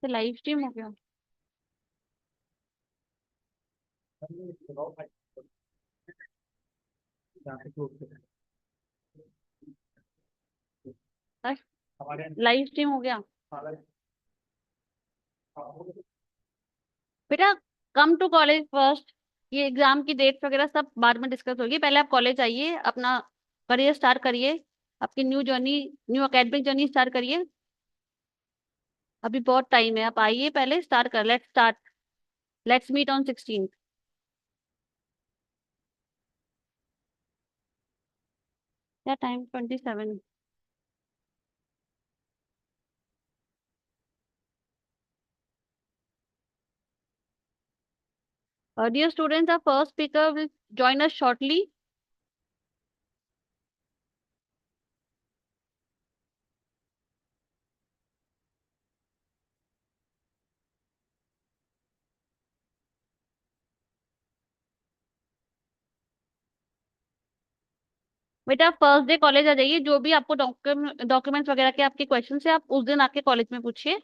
तो live stream हो गया। लाइव स्ट्रीम हो गया। बेटा, कम टू कॉलेज फर्स्ट। ये एग्जाम की डेट वगैरह सब बाद में डिस्कस होगी, पहले आप कॉलेज आइए, अपना करियर स्टार्ट करिए, आपकी new journey, new academic journey start करिए। अभी बहुत टाइम है, आप आइए, पहले स्टार्ट कर, let's start. Let's meet on 16। क्या time? 27। Dear students, our first speaker will join us shortly. बेटा, फर्स्ट डे कॉलेज आ जाइए, जो भी आपको डॉक्यूमेंट्स वगैरह के आपके क्वेश्चन है, आप उस दिन आके कॉलेज में पूछिए।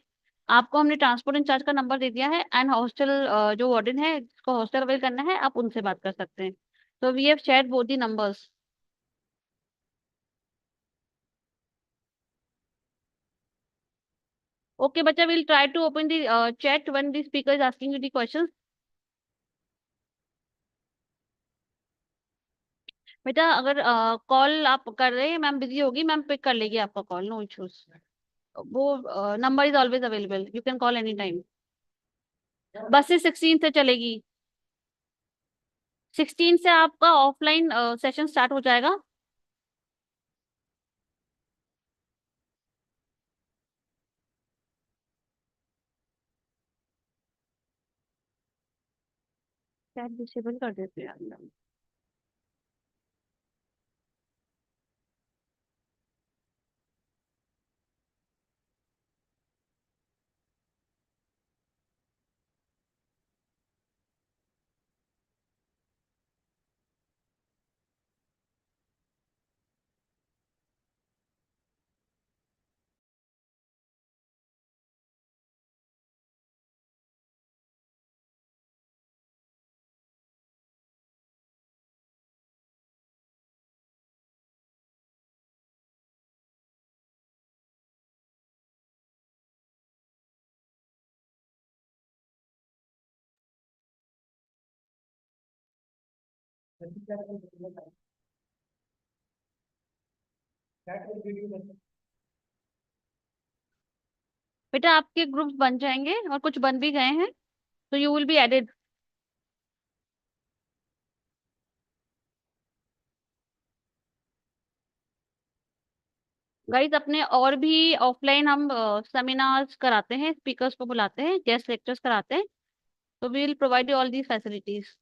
आपको हमने ट्रांसपोर्ट इंचार्ज का नंबर दे दिया है, एंड हॉस्टल जो वार्डन है, जिसको हॉस्टल अवेल करना है, आप उनसे बात कर सकते हैं। तो we have shared both the numbers. Okay बच्चा, will try to open the chat when the speaker is asking you the questions. बेटा, अगर कॉल आप कर रहे हैं, मैम बिजी होगी, मैम पिक कर लेगी आपका कॉल, नो इश्यूज। वो number is always available, you can call any time. Buses 16 से चलेगी। 16 से आपका ऑफलाइन सेशन स्टार्ट हो जाएगा। चैट डिसेबल कर देते हैं यार। बेटा, आपके ग्रुप्स बन जाएंगे और कुछ बन भी गए हैं, तो you will be added. Guys, अपने और भी ऑफलाइन हम सेमिनार्स कराते हैं, स्पीकर्स को बुलाते हैं, गेस्ट लेक्चर्स कराते हैं। तो we will provide you all these facilities.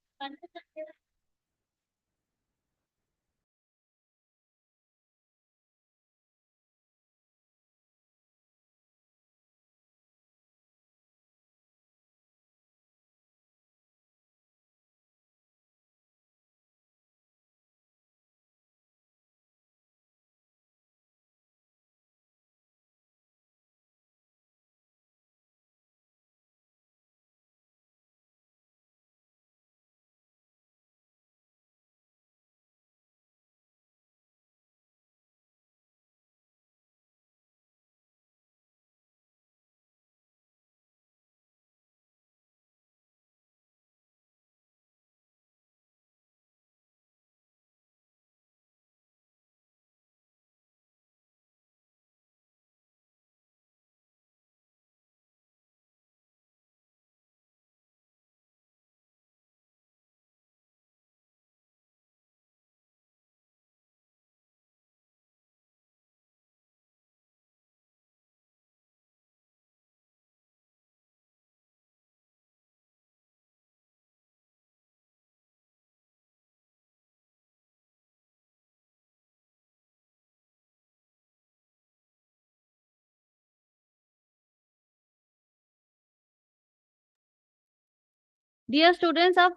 Dear students, अब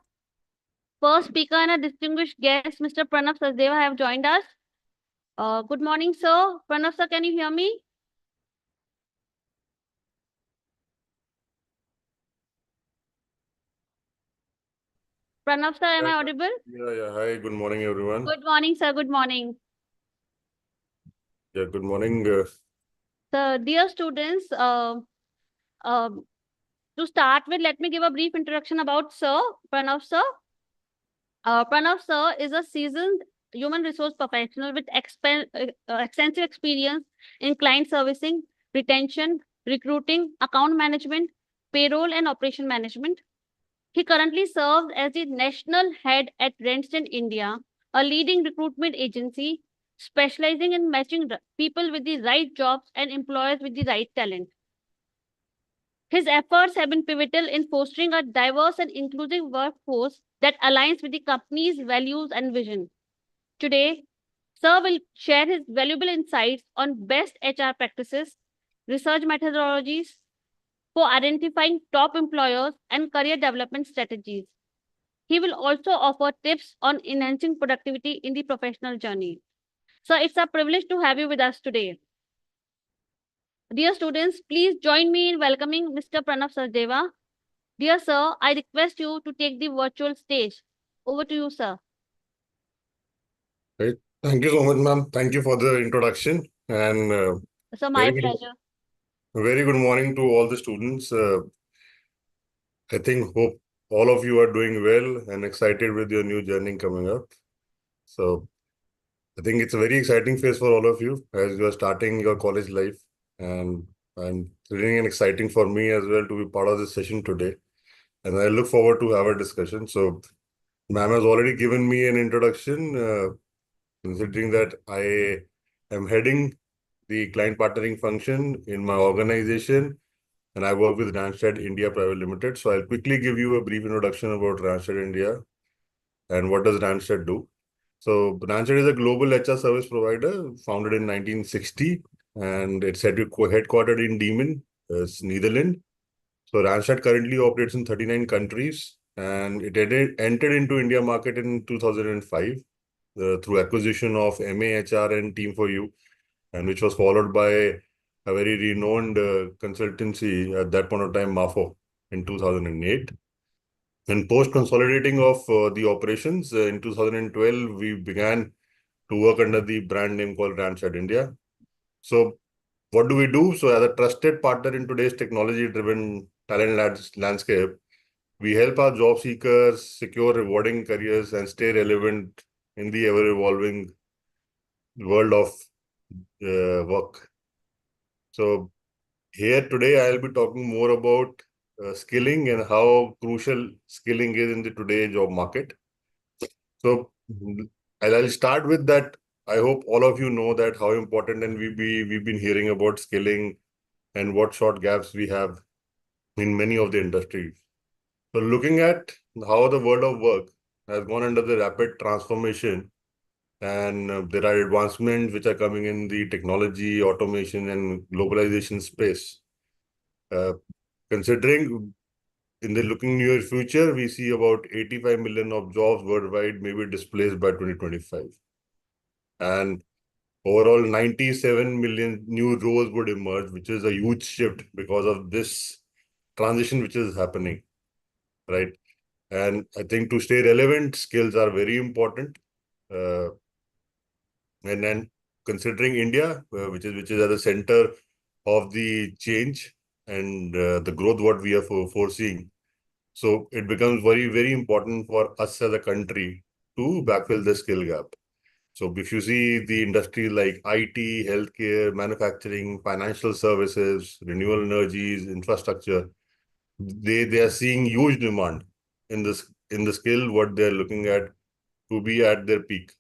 first speaker and a distinguished guest, Mr. Pranav Sachdeva, have joined us. Good morning, sir. Pranav sir, can you hear me? Pranav sir, am I audible? Yeah. Hi, good morning, everyone. Good morning, sir. Good morning. Yeah, good morning. So, dear students, to start with, let me give a brief introduction about Sir Pranav sir. Pranav sir is a seasoned human resource professional with extensive experience in client servicing, retention, recruiting, account management, payroll, and operation management. He currently serves as the national head at Randstad India, a leading recruitment agency specializing in matching people with the right jobs and employers with the right talent. His efforts have been pivotal in fostering a diverse and inclusive workforce that aligns with the company's values and vision. Today, Sir will share his valuable insights on best HR practices, research methodologies for identifying top employers, and career development strategies. He will also offer tips on enhancing productivity in the professional journey. So it's a privilege to have you with us today. Dear students, please join me in welcoming Mr. Pranav Sardeva. Dear sir, I request you to take the virtual stage. Over to you, sir. Right. Thank you so much, ma'am. Thank you for the introduction. And So my pleasure. very good morning to all the students. I hope all of you are doing well and excited with your new journey coming up. So I think it's a very exciting phase for all of you as you are starting your college life. And really and exciting for me as well to be part of this session today. And I look forward to have a discussion. So ma'am has already given me an introduction. Considering that I am heading the client partnering function in my organization, and I work with Randstad India Private Limited. So I'll quickly give you a brief introduction about Randstad India and what does Randstad do. So Randstad is a global HR service provider founded in 1960, and it's headquartered in Diemen, Netherlands. So Randstad currently operates in 39 countries, and it entered into India market in 2005 through acquisition of MAHR and Team4U, and which was followed by a very renowned consultancy at that point of time, Mafo, in 2008. And post consolidating of the operations in 2012, we began to work under the brand name called Randstad India. So what do we do? So as a trusted partner in today's technology-driven talent landscape, we help our job seekers secure rewarding careers and stay relevant in the ever-evolving world of work. So here today, I'll be talking more about skilling and how crucial skilling is in the today job market. So I'll start with that. I hope all of you know that how important and we've been hearing about skilling and what short gaps we have in many of the industries. So looking at how the world of work has gone under the rapid transformation, and there are advancements which are coming in the technology, automation, and globalization space. Considering in the looking near future, we see about 85 million of jobs worldwide may be displaced by 2025. And overall, 97 million new roles would emerge, which is a huge shift because of this transition which is happening, right? And I think to stay relevant, skills are very important. And then considering India, which is at the center of the change and the growth what we are foreseeing. So it becomes very, very important for us as a country to backfill the skill gap. So if you see the industry like IT, healthcare, manufacturing, financial services, renewable energies, infrastructure, they are seeing huge demand in the skill what they're looking at to be at their peak.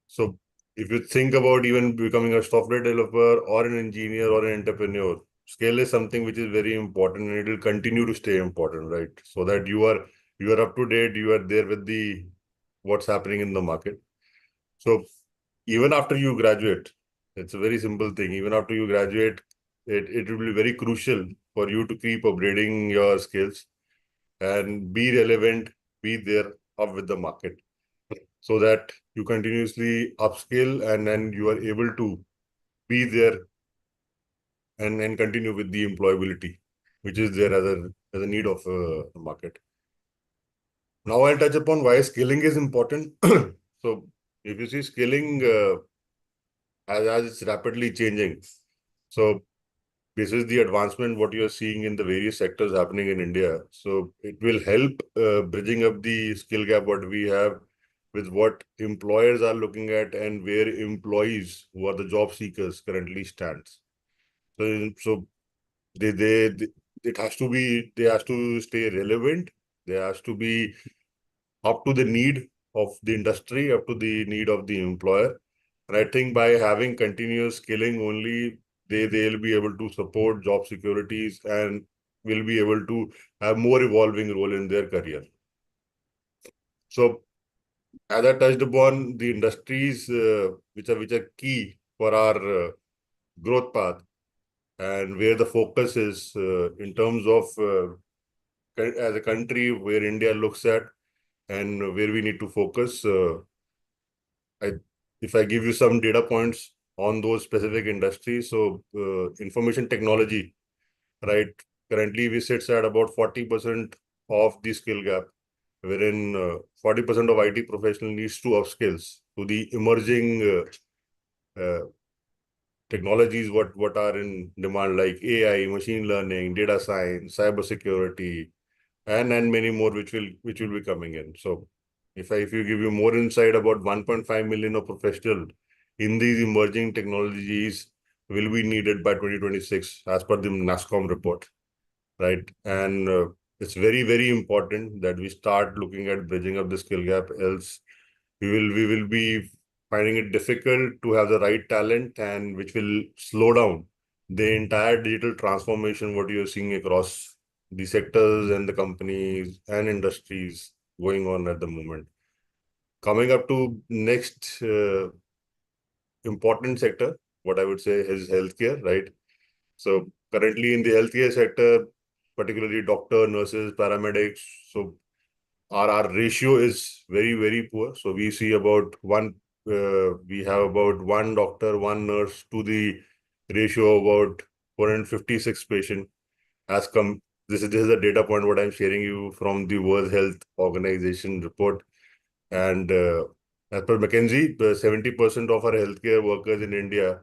So if you think about even becoming a software developer or an engineer or an entrepreneur, skill is something which is very important and it will continue to stay important, right? So that you are up to date, you are there with the what's happening in the market. So even after you graduate, it's a very simple thing. Even after you graduate, it will be very crucial for you to keep upgrading your skills and be relevant, be there up with the market, so that you continuously upskill and then you are able to be there and continue with the employability, which is there as a need of the market. Now I'll touch upon why skilling is important. So if you see skilling as it's rapidly changing, so this is the advancement what you are seeing in the various sectors happening in India. So it will help bridging up the skill gap what we have with what employers are looking at and where employees who are the job seekers currently stands. So they it has to be, they has to stay relevant. There has to be up to the need of the industry, up to the need of the employer. And I think by having continuous skilling only, they'll be able to support job securities and will be able to have more evolving role in their career. So as I touched upon the industries which are key for our growth path and where the focus is in terms of as a country where India looks at and where we need to focus. I, if I give you some data points on those specific industries, so information technology, right? Currently, we sits at about 40% of the skill gap, wherein 40% of IT professional needs to upskills to the emerging technologies what are in demand like AI, machine learning, data science, cyber security, and many more which will be coming in. So if you give you more insight about 1.5 million of professional in these emerging technologies will be needed by 2026 as per the NASSCOM report, right? And it's very important that we start looking at bridging up the skill gap, else we will be finding it difficult to have the right talent, and which will slow down the entire digital transformation what you're seeing across the sectors and the companies and industries going on at the moment. Coming up to next important sector, what I would say is healthcare, right? So currently in the healthcare sector, particularly doctor, nurses, paramedics, so our ratio is very poor. So we see about we have about one doctor, one nurse to the ratio of about 456 patient has come. This is a data point what I'm sharing you from the World Health Organization report. And as per McKinsey, 70% of our healthcare workers in India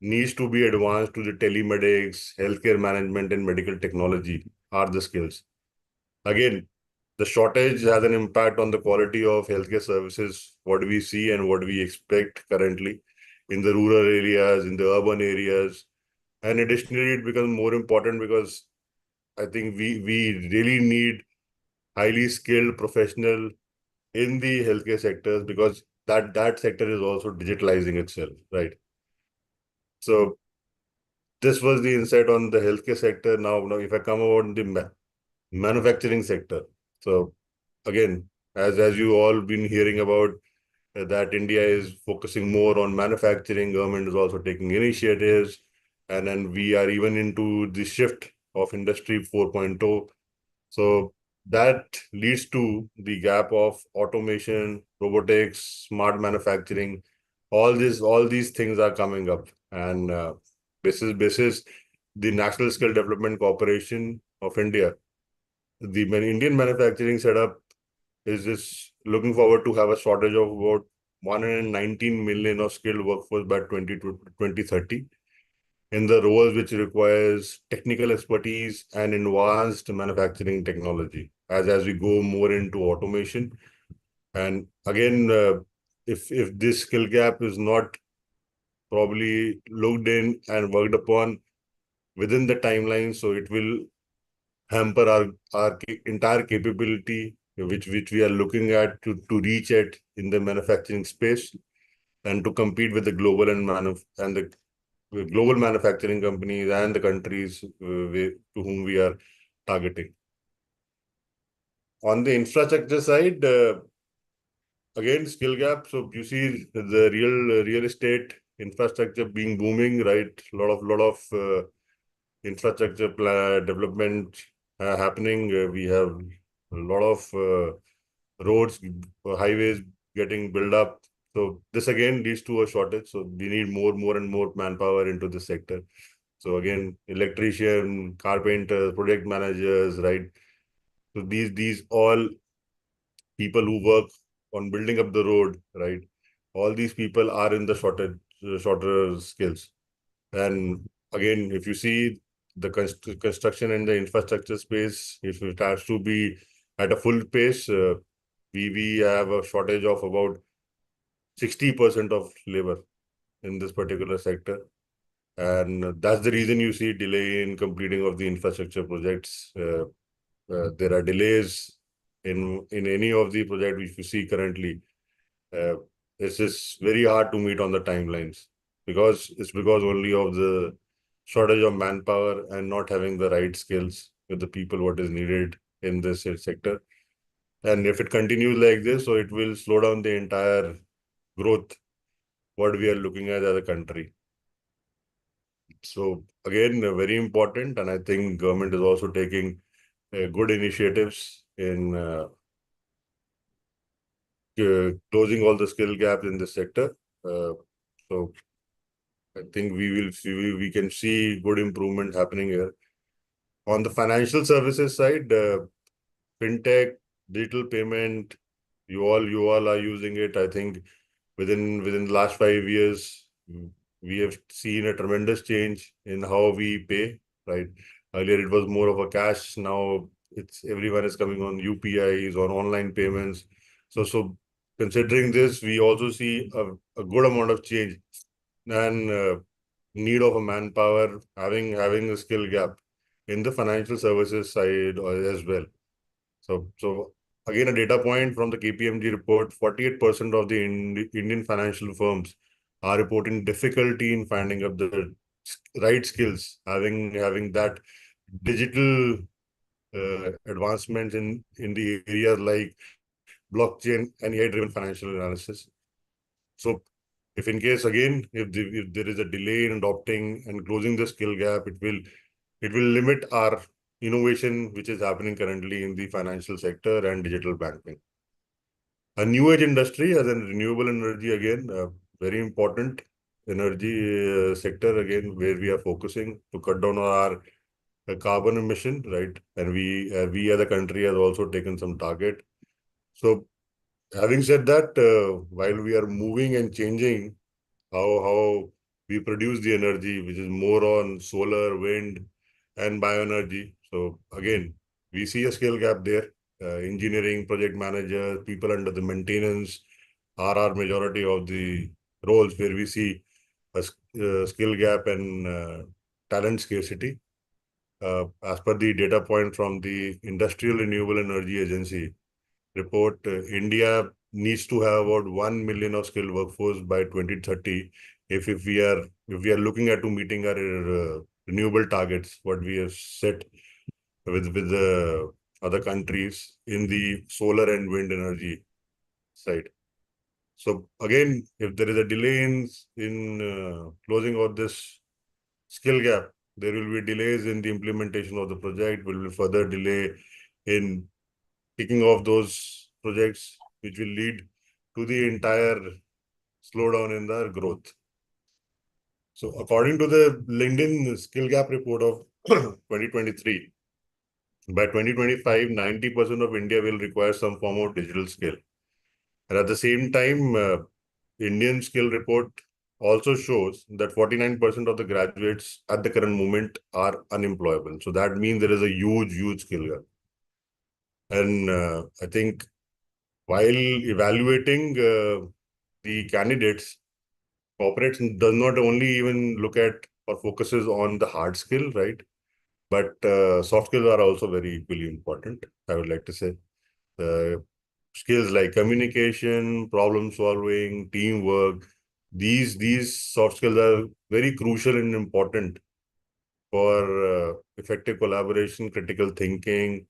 needs to be advanced to the telemedics, healthcare management, and medical technology are the skills. Again, the shortage has an impact on the quality of healthcare services, what we see and what we expect currently in the rural areas, in the urban areas. And additionally, it becomes more important because I think we really need highly skilled professional in the healthcare sectors because that sector is also digitalizing itself, right? So this was the insight on the healthcare sector. Now if I come on the manufacturing sector. So again, as you all been hearing about that India is focusing more on manufacturing, government is also taking initiatives, and then we are even into the shift of Industry 4.0. So that leads to the gap of automation, robotics, smart manufacturing. All these things are coming up, and this is the National Skill Development Corporation of India. The Indian manufacturing setup is just looking forward to have a shortage of about 119 million of skilled workforce by 2030 in the roles which requires technical expertise and advanced manufacturing technology as we go more into automation. And again, if this skill gap is not probably looked in and worked upon within the timeline, so it will hamper our entire capability which we are looking at to reach it in the manufacturing space and to compete with the global and the global manufacturing companies and the countries to whom we are targeting. On the infrastructure side, again, skill gap. So you see the real estate infrastructure being booming, right? Lot of infrastructure development happening. We have a lot of roads, highways getting built up. So this again leads to a shortage. So we need more and more manpower into the sector. So again, electrician, carpenters, project managers, right? So these all people who work on building up the road, right? All these people are in the shorter skills. And again, if you see the construction and the infrastructure space, if it has to be at a full pace, we have a shortage of about 60% of labor in this particular sector. And that's the reason you see delay in completing of the infrastructure projects. There are delays in any of the project which you see currently. It's just very hard to meet on the timelines because only of the shortage of manpower and not having the right skills with the people what is needed in this sector. And if it continues like this, so it will slow down the entire growth what we are looking at as a country. So again, very important, and I think government is also taking good initiatives in closing all the skill gaps in this sector. So I think we can see good improvement happening here. On the financial services side, fintech, digital payment, you all are using it. I think within the last 5 years, we have seen a tremendous change in how we pay, right? Earlier it was more of a cash. Now it's everyone is coming on UPIs or online payments. So considering this, we also see a good amount of change and need of a manpower, having a skill gap in the financial services side as well. So again, a data point from the KPMG report: 48% of the Indian financial firms are reporting difficulty in finding up the right skills, having that digital advancements in the areas like blockchain and AI-driven financial analysis. So if in case again, if there is a delay in adopting and closing the skill gap, it will limit our innovation, which is happening currently in the financial sector and digital banking. A new age industry as in renewable energy, again, very important energy sector, again, where we are focusing to cut down on our carbon emission, right? And we as a country has also taken some target. So having said that, while we are moving and changing how we produce the energy, which is more on solar, wind, and bioenergy. So again, we see a skill gap there. Engineering, project manager, people under the maintenance are our majority of the roles where we see a skill gap and talent scarcity. As per the data point from the Industrial Renewable Energy Agency report, India needs to have about 1 million of skilled workforce by 2030 if we are looking at to meeting our renewable targets what we have set with the other countries in the solar and wind energy side. So again, if there is a delay in closing of this skill gap, there will be delays in the implementation of the project, will be further delay in kicking off those projects, which will lead to the entire slowdown in the growth. So according to the LinkedIn skill gap report of 2023, by 2025, 90% of India will require some form of digital skill. And at the same time, Indian skill report also shows that 49% of the graduates at the current moment are unemployable. So that means there is a huge skill gap. And I think while evaluating the candidates, corporates does not only even look at or focuses on the hard skill, right? But soft skills are also very equally important, I would like to say. Skills like communication, problem solving, teamwork, these soft skills are very crucial and important for effective collaboration, critical thinking,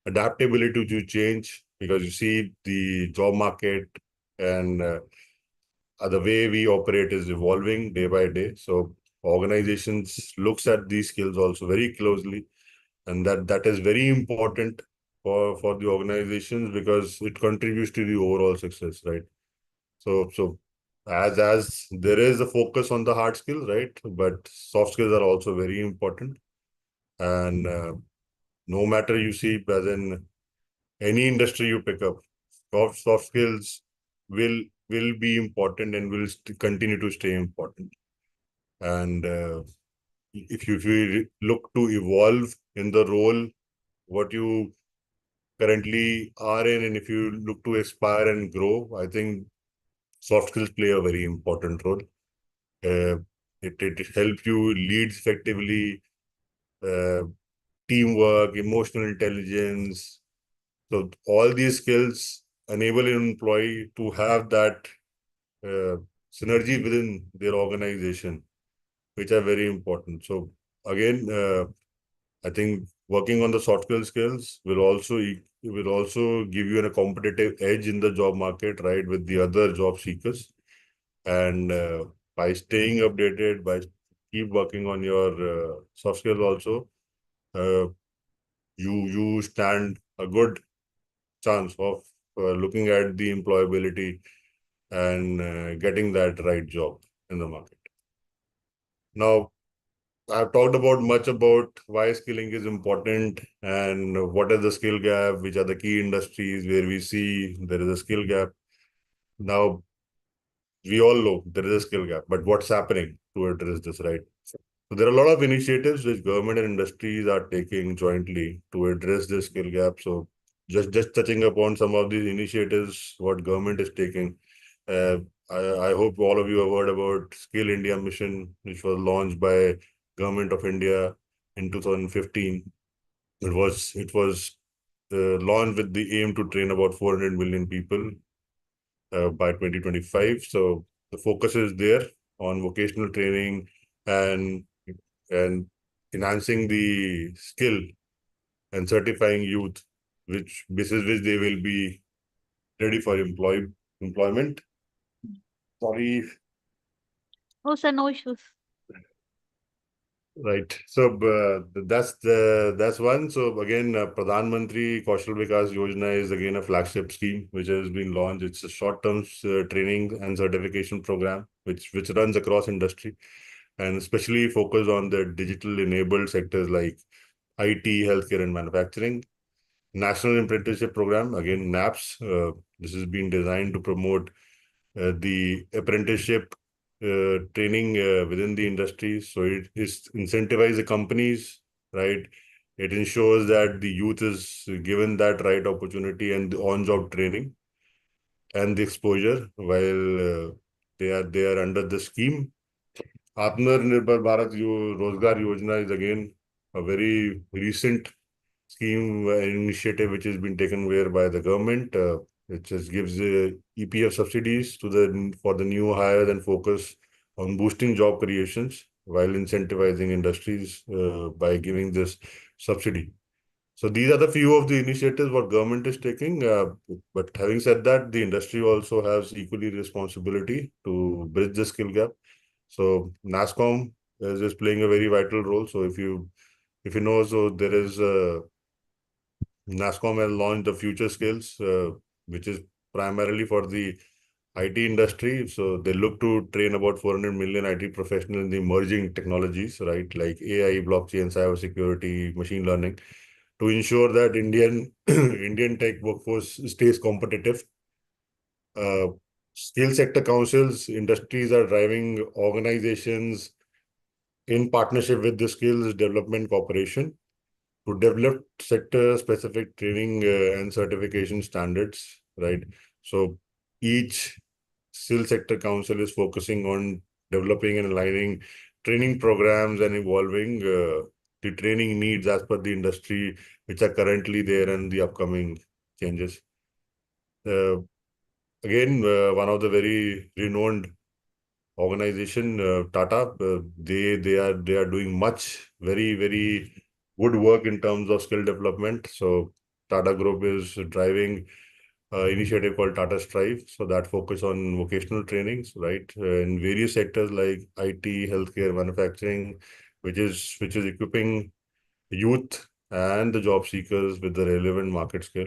adaptability to change, because you see the job market and the way we operate is evolving day by day. So organizations looks at these skills also very closely, and that is very important for the organizations because it contributes to the overall success, right? So as there is a focus on the hard skills, right? But soft skills are also very important, and no matter you see as in any industry you pick up, soft skills will be important and will continue to stay important. And if you look to evolve in the role what you currently are in, and if you look to aspire and grow, I think soft skills play a very important role. Uh, it helps you lead effectively, uh, teamwork, emotional intelligence. So all these skills enable an employee to have that uh, synergy within their organization, which are very important. So again, I think working on the soft skills will also give you a competitive edge in the job market, right, with the other job seekers. And by staying updated, by keep working on your soft skills also, uh, you stand a good chance of looking at the employability and getting that right job in the market. Now, I've talked about much about why skilling is important and what is the skill gap, which are the key industries where we see there is a skill gap. Now, we all know there is a skill gap, but what's happening to address this, right? So there are a lot of initiatives which government and industries are taking jointly to address this skill gap. So just touching upon some of these initiatives, what government is taking. Uh, I hope all of you have heard about Skill India Mission, which was launched by Government of India in 2015. It was launched with the aim to train about 400 million people by 2025. So the focus is there on vocational training and and enhancing the skill and certifying youth, which basis which they will be ready for employment. Sorry. Oh, sir, no issues. Right. So that's one. So again, Pradhan Mantri Kaushal Vikas Yojana is again a flagship scheme which has been launched. It's a short-term training and certification program which runs across industry and especially focused on the digital enabled sectors like IT, healthcare, and manufacturing. National Apprenticeship Program, again NAPS. This has been designed to promote the apprenticeship training within the industry. So it is incentivize the companies, right? It ensures that the youth is given that right opportunity and the on-job training and the exposure while they are under the scheme. Atmanirbhar Bharat Rozgar Yojana is again a very recent scheme initiative which has been taken aware by the government. It just gives EPF subsidies to the for the new hires and focus on boosting job creations while incentivizing industries by giving this subsidy. So these are the few of the initiatives what government is taking. But having said that, the industry also has equally responsibility to bridge the skill gap. So NASSCOM is playing a very vital role. So if you know, so there is NASSCOM has launched the Future Skills, which is primarily for the IT industry. So they look to train about 400 million IT professionals in the emerging technologies, right? Like AI, blockchain, cybersecurity, machine learning, to ensure that Indian Indian tech workforce stays competitive. Uh, Skill sector councils, industries are driving organizations in partnership with the Skills Development Corporation to develop sector-specific training and certification standards, right? So each skill sector council is focusing on developing and aligning training programs and evolving the training needs as per the industry, which are currently there and the upcoming changes. Uh, Again, one of the very renowned organization, Tata, they are doing much very good work in terms of skill development. So Tata Group is driving initiative called Tata Strive. So that focus on vocational trainings, right, in various sectors like IT, healthcare, manufacturing, which is equipping youth and the job seekers with the relevant market skill.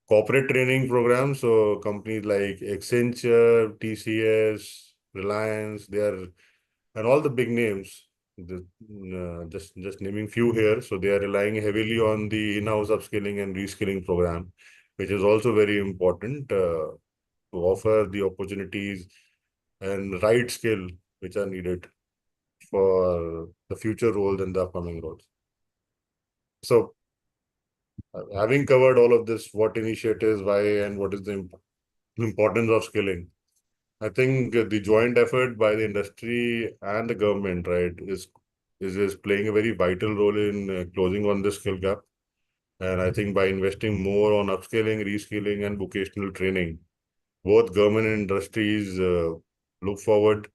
Corporate training programs, so companies like Accenture, TCS, Reliance, they are and all the big names, just naming few here. So they are relying heavily on the in-house upskilling and reskilling program, which is also very important to offer the opportunities and right skill which are needed for the future roles and the upcoming roles. So, having covered all of this, what initiatives, why, and what is the importance of skilling, I think the joint effort by the industry and the government, right, is playing a very vital role in closing on this skill gap. And I think by investing more on upskilling, reskilling, and vocational training, both government and industries look forward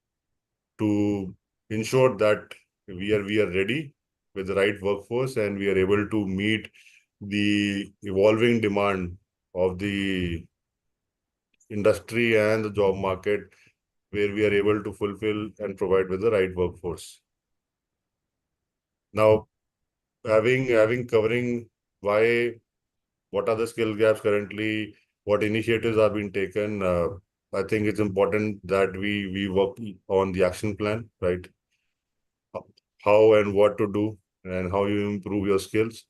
to ensure that we are ready with the right workforce and we are able to meet the evolving demand of the industry and the job market, where we are able to fulfill and provide with the right workforce. Now, having covering why, what are the skill gaps currently, what initiatives are being taken, I think it's important that we work on the action plan, right? How and what to do and how you improve your skills.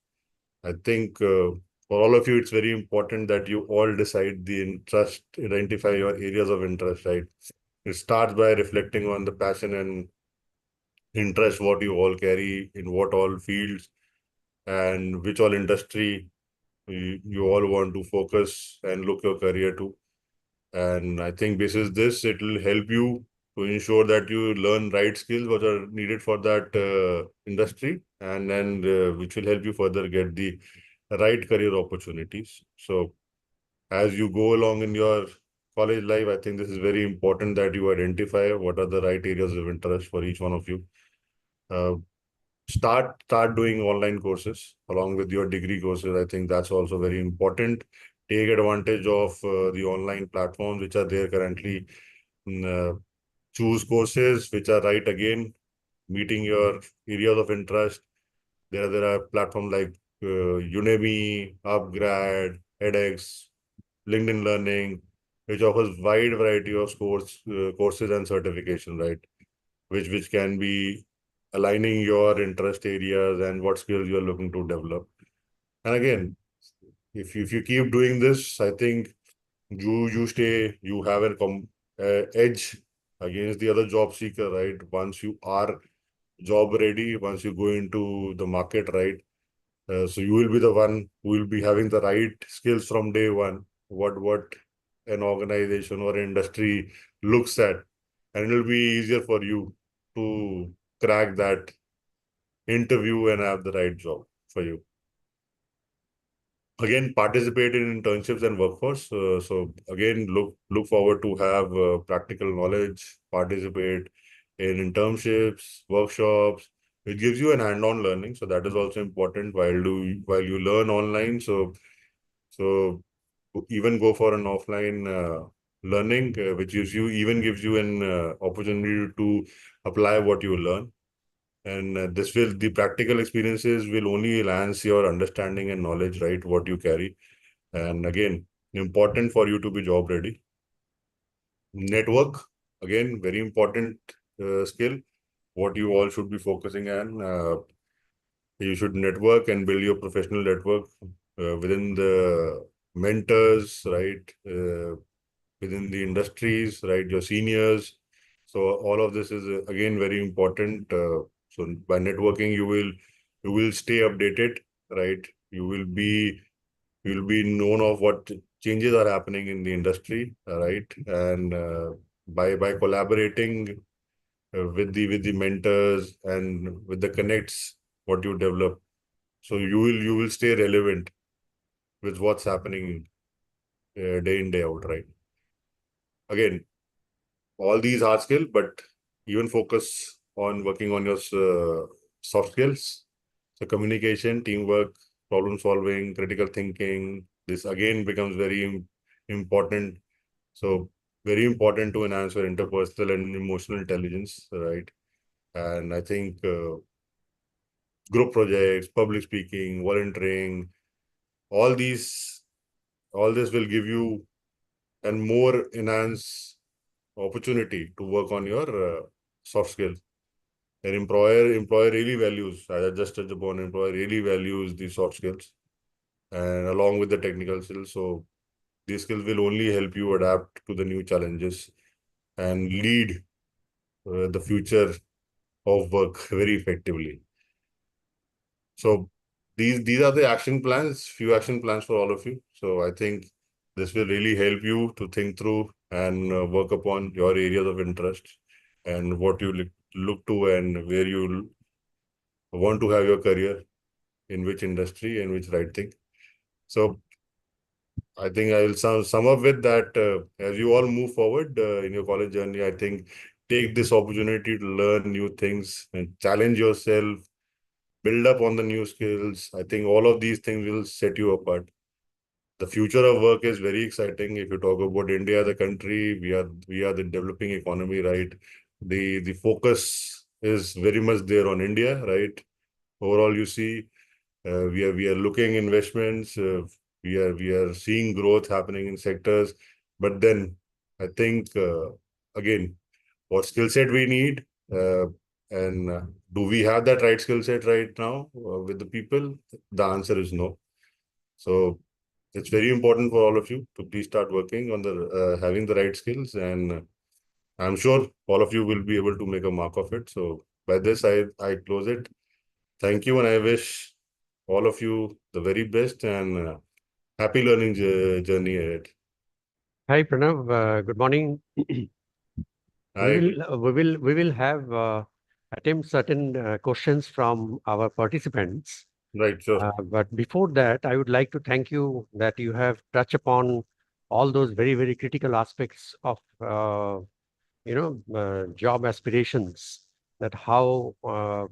I think for all of you, it's very important that you all decide the interest, identify your areas of interest, right? It starts by reflecting on the passion and interest, what you all carry in what all fields and which all industry you all want to focus and look your career to. And I think this, it will help you to ensure that you learn right skills what are needed for that industry, and then which will help you further get the right career opportunities. So as you go along in your college life, I think this is very important that you identify what are the right areas of interest for each one of you. Uh, start doing online courses along with your degree courses. I think that's also very important. Take advantage of the online platforms which are there currently. Choose courses which are right again, meeting your areas of interest. There are platforms like Udemy, Upgrad, edX, LinkedIn Learning, which offers wide variety of courses and certification, right? Which can be aligning your interest areas and what skills you're looking to develop. And again, if you keep doing this, I think you have an edge against the other job seeker, right? Once you are job ready, once you go into the market, right? So you will be the one who will be having the right skills from day one. What an organization or industry looks at, and it will be easier for you to crack that interview and have the right job for you. Again, participate in internships and workforce. So again, look forward to have practical knowledge, participate in internships, workshops. It gives you an hand-on learning. So that is also important while you learn online. So even go for an offline learning, which gives you an opportunity to apply what you learn. And the practical experiences will only enhance your understanding and knowledge, right? What you carry. And again, important for you to be job ready. Network, again, very important skill. What you all should be focusing on. You should network and build your professional network within the mentors, right? Within the industries, right? Your seniors. So all of this is again very important. So by networking, you will stay updated, right? You will be known of what changes are happening in the industry, right? And by collaborating with the mentors and with the connects, what you develop, so you will stay relevant with what's happening day in day out, right? Again, all these hard skills, but even focus on working on your soft skills. So communication, teamwork, problem solving, critical thinking. This again becomes very important. So very important to enhance your interpersonal and emotional intelligence, right? And I think group projects, public speaking, volunteering, all these, all this will give you and more enhance opportunity to work on your soft skills. An employer really values, as I just touched upon, employer really values these soft skills. and along with the technical skills. So these skills will only help you adapt to the new challenges and lead the future of work very effectively. So these are the action plans, few action plans for all of you. So I think this will really help you to think through and work upon your areas of interest and what you look to and where you want to have your career, in which industry and which right thing. So I think I will sum up with that as you all move forward in your college journey, I think take this opportunity to learn new things and challenge yourself, build up on the new skills. I think all of these things will set you apart. The future of work is very exciting. If you talk about India, the country, we are the developing economy, right? The focus is very much there on India, right? Overall, you see, we are looking investments. We are seeing growth happening in sectors, but then I think again, what skill set we need, and do we have that right skill set right now with the people? The answer is no. So it's very important for all of you to please start working on the having the right skills, and I'm sure all of you will be able to make a mark of it. So by this, I close it. Thank you, and I wish all of you the very best and happy learning journey ahead. Hi, Pranav. Good morning. Hi. We will have attempt certain questions from our participants. Right, sure. But before that, I would like to thank you that you have touched upon all those very, very critical aspects of job aspirations. That how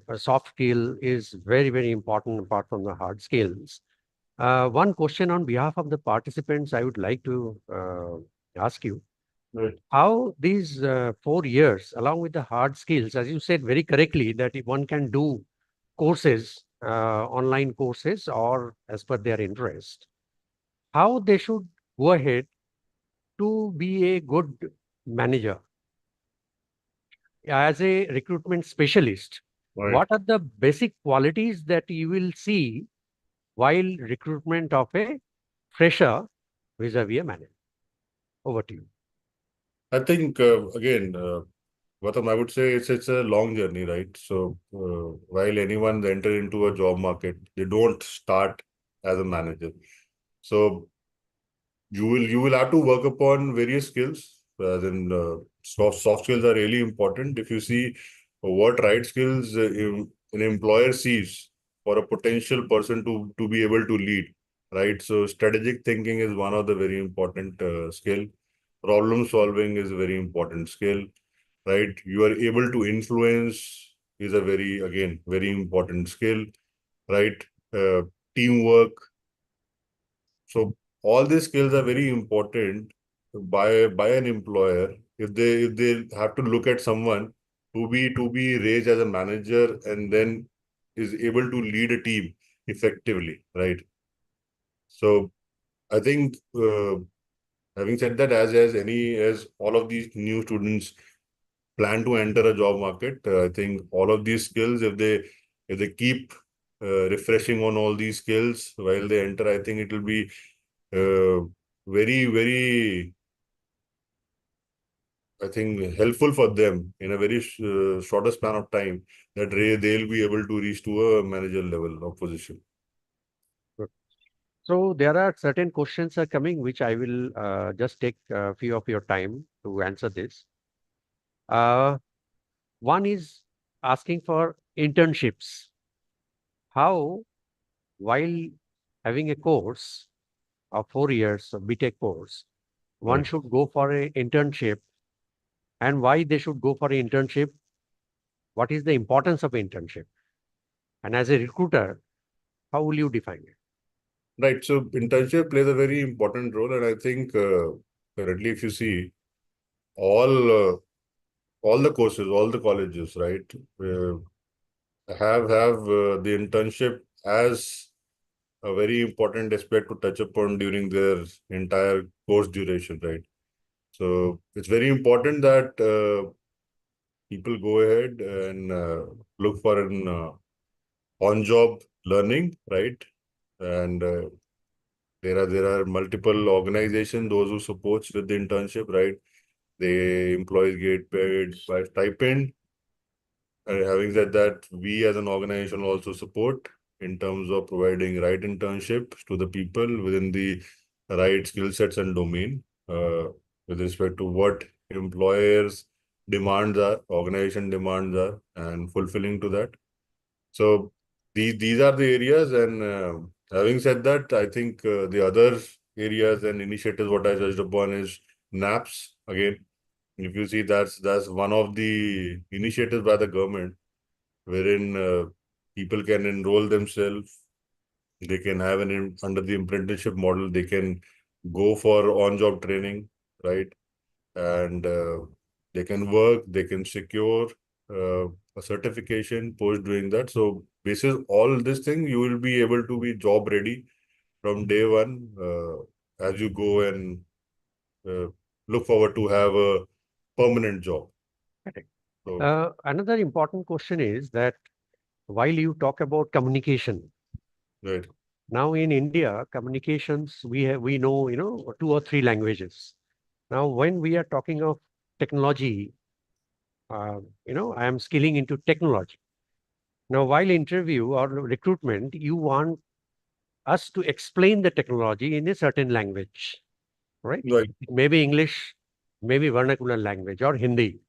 a soft skill is very, very important apart from the hard skills. One question on behalf of the participants, I would like to ask you. Right. How these 4 years, along with the hard skills, as you said very correctly, that if one can do courses, online courses, or as per their interest, how they should go ahead to be a good manager as a recruitment specialist. Right. What are the basic qualities that you will see while recruitment of a fresher vis-a-vis a manager? Over to you. I think again, Gautam, I would say it's a long journey, right? So while anyone enter into a job market, they don't start as a manager. So you will have to work upon various skills. Then soft skills are really important. If you see what right skills an employer sees for a potential person to be able to lead, right? So strategic thinking is one of the very important skill. Problem solving is a very important skill, right? You are able to influence is a very important skill, right? Teamwork. So all these skills are very important by an employer if they have to look at someone to be raised as a manager and then is able to lead a team effectively, right? So I think having said that, as all of these new students plan to enter a job market, I think all of these skills, if they keep refreshing on all these skills while they enter, I think it will be uh, very, I think, helpful for them in a very shorter span of time that they'll be able to reach to a manager level of position. Good. So there are certain questions are coming, which I will just take a few of your time to answer this. One is asking for internships. How, while having a course of 4 years of BTech course, one Right. should go for an internship, and why they should go for an internship? What is the importance of internship? And as a recruiter, how will you define it? Right. So internship plays a very important role, and I think currently, if you see all uh, all the courses, all the colleges, right, have the internship as a very important aspect to touch upon during their entire course duration, right? So it's very important that people go ahead and look for an on-job learning, right? And there are multiple organizations, those who supports with the internship, right? The employees get paid by stipend. Having said that, we as an organization also support in terms of providing right internships to the people within the right skill sets and domain, with respect to what employers' demands are, organization demands are, and fulfilling to that. So these are the areas. And having said that, I think the other areas and initiatives what I touched upon is NAPS again. If you see, that's one of the initiatives by the government wherein people can enroll themselves. They can have under the apprenticeship model, they can go for on-job training, right? And they can work, they can secure a certification post doing that. So basis all this thing, you will be able to be job ready from day one, as you go and uh, look forward to have a permanent job. Correct. So, Another important question is that while you talk about communication, right. now in India, communications, we know, 2 or 3 languages. Now, when we are talking of technology, I am skilling into technology. Now, while interview or recruitment, you want us to explain the technology in a certain language, right? Right. Maybe English, maybe vernacular language or Hindi.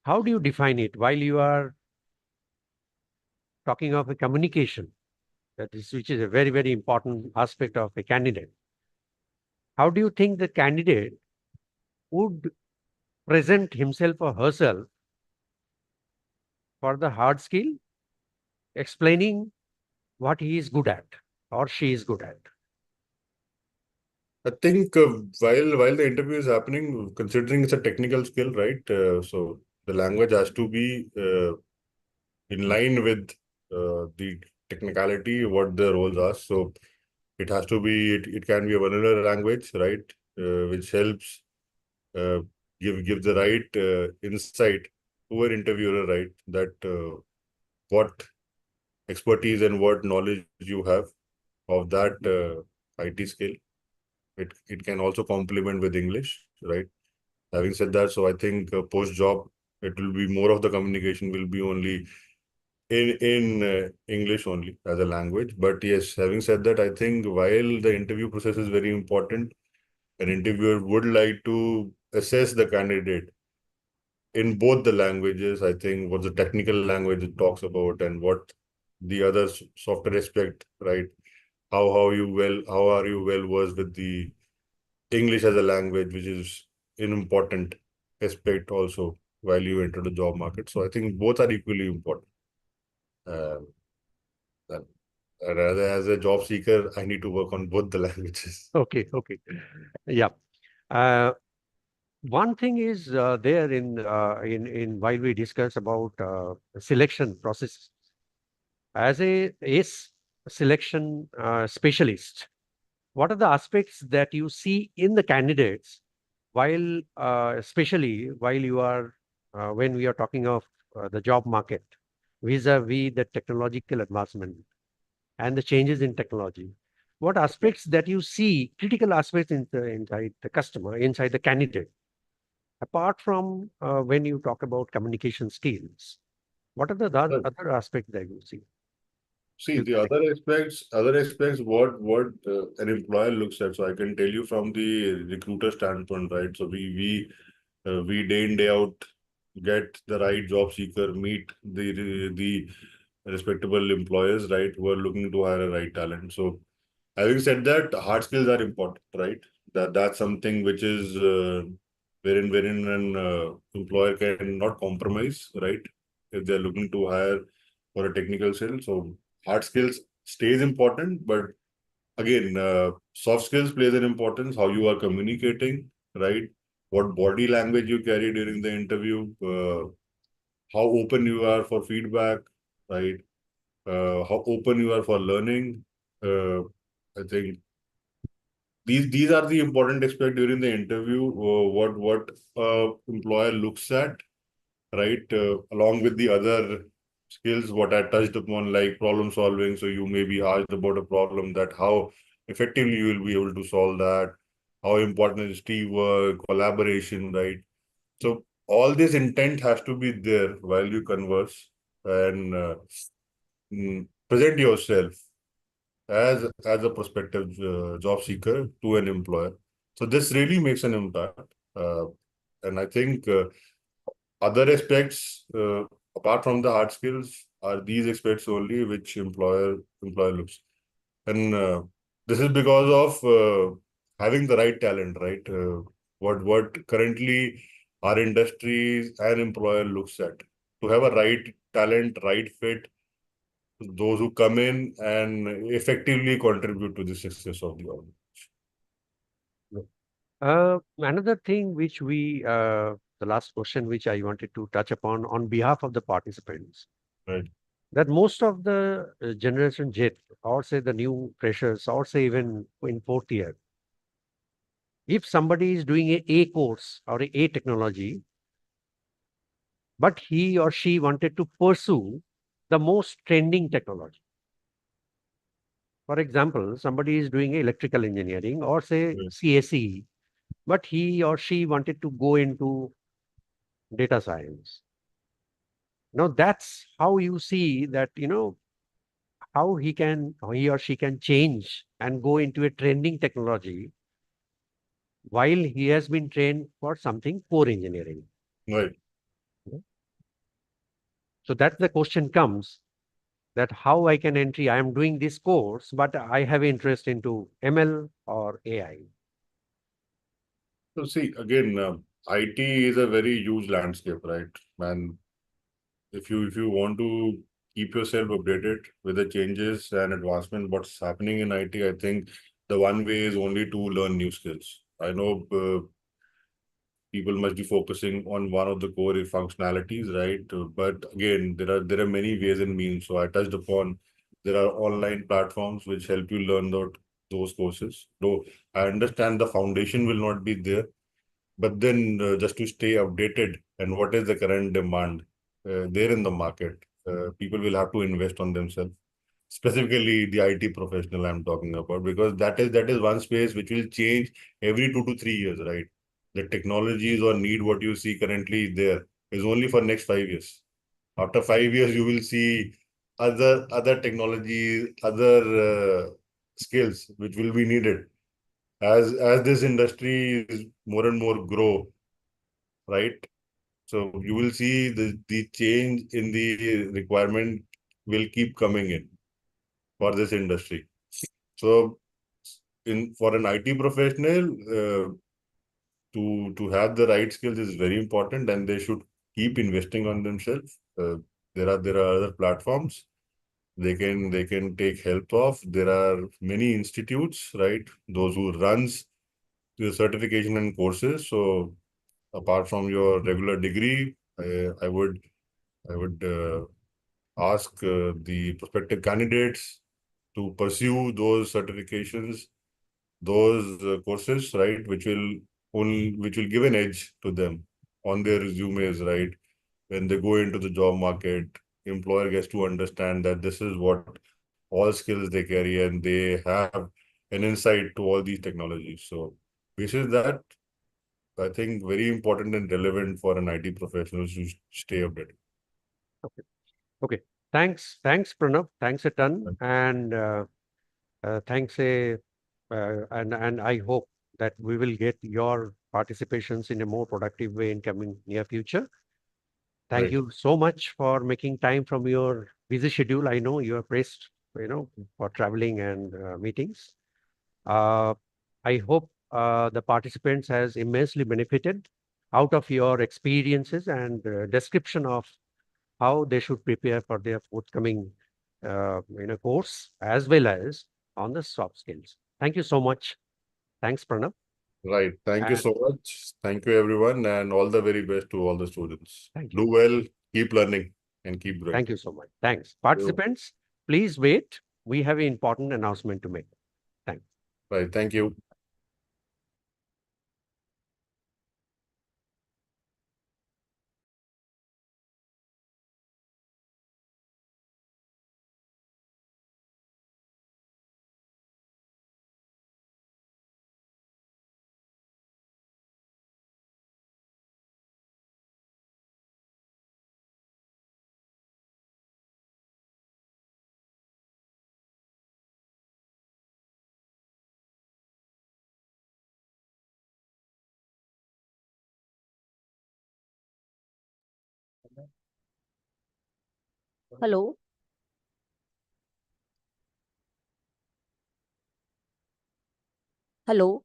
How do you define it while you are talking of a communication? Which is a very, very important aspect of a candidate. How do you think the candidate would present himself or herself for the hard skill, explaining what he is good at or she is good at? I think while the interview is happening, considering it's a technical skill, right? So the language has to be in line with the technicality, what the roles are. So it has to be, it can be a vanilla language, right? Which helps uh, give the right insight to an interviewer, right? That what expertise and what knowledge you have of that IT skill. It can also complement with English, right? Having said that, so I think post job, it will be more of the communication will be only in English only as a language. But yes, having said that, I think while the interview process is very important, an interviewer would like to assess the candidate in both the languages. I think what the technical language it talks about and what the other software aspect, right? How are you well versed with the English as a language, which is an important aspect also while you enter the job market. So I think both are equally important. Um, and rather, as a job seeker, I need to work on both the languages. Okay, okay. Yeah. Uh, One thing is there in while we discuss about selection process as a selection specialist, what are the aspects that you see in the candidates while especially while you are when we are talking of the job market vis-a-vis the technological advancement and the changes in technology? What aspects that you see, critical aspects inside the customer, inside the candidate, apart from when you talk about communication skills, what are the But other aspects that you see? see, Is the there other aspects, what an employer looks at. So I can tell you from the recruiter standpoint, right? So we day in day out get the right job seeker, meet the respectable employers, right, who are looking to hire a right talent. So having said that, hard skills are important, right? That's something which is wherein an employer can not compromise, right? If they're looking to hire for a technical skill, so hard skills stays important, but again, soft skills plays an importance. How you are communicating, right? What body language you carry during the interview, how open you are for feedback, right? How open you are for learning. I think these are the important aspects during the interview. What employer looks at, right? Along with the other skills, what I touched upon, like problem solving. So you may be asked about a problem that how effectively you will be able to solve that. How important is teamwork, collaboration, right? So all this intent has to be there while you converse and present yourself as a prospective job seeker to an employer. So this really makes an impact. Uh, and I think other aspects, apart from the hard skills, are these aspects only which employer looks. And this is because of having the right talent, right? What currently our industries and employer looks at to have a right talent, right fit, those who come in and effectively contribute to the success of the organization. Another thing the last question which I wanted to touch upon on behalf of the participants, Right. that most of the generation Z, or say the new freshers, or say even in fourth year, if somebody is doing a course or a technology, but he or she wanted to pursue the most trending technology. For example, somebody is doing electrical engineering or say Right. CSE, but he or she wanted to go into data science. Now that's how you see that, how he or she can change and go into a trending technology while he has been trained for something core engineering. Right. So that the question comes that how I can entry, I am doing this course, but I have interest into ML or AI. So see, again, IT is a very huge landscape, right? And if you want to keep yourself updated with the changes and advancement, what's happening in IT, I think the one way is only to learn new skills. I know people must be focusing on one of the core functionalities, right? But again, there are many ways and means. So I touched upon there are online platforms which help you learn those courses. Though I understand the foundation will not be there, but then just to stay updated and what is the current demand there in the market, people will have to invest on themselves. Specifically, the IT professional I'm talking about, because that is one space which will change every 2 to 3 years, right? The technologies or need what you see currently there is only for next 5 years. After 5 years, you will see other technologies, other skills which will be needed as this industry is more and more grow, right? So you will see the change in the requirement will keep coming in for this industry. So in for an IT professional, to have the right skills is very important, and they should keep investing on themselves. There are other platforms they can take help of. There are many institutes, right? Those who runs the certification and courses. So apart from your regular degree, I would ask the prospective candidates to pursue those certifications, those courses, right, which will give an edge to them on their resumes, right? When they go into the job market, employer gets to understand that this is what all skills they carry, and they have an insight to all these technologies. So this is that I think very important and relevant for an IT professional to stay updated. Okay. Okay. Thanks, Pranav. Thanks a ton. And thanks and I hope that we will get your participations in a more productive way in coming near future. Thank Right. you so much for making time from your busy schedule. I know you are pressed, for traveling and meetings. Uh, I hope the participants has immensely benefited out of your experiences and description of how they should prepare for their forthcoming course as well as on the soft skills. Thank you so much. Thanks, Pranav. Right. Thank you And so much. Thank you, everyone, and all the very best to all the students. thank you. Do well, keep learning, and keep growing. Thank you so much. Thanks. You. Participants, please wait. We have an important announcement to make. Thanks. Right. Thank you. Hello. Hello.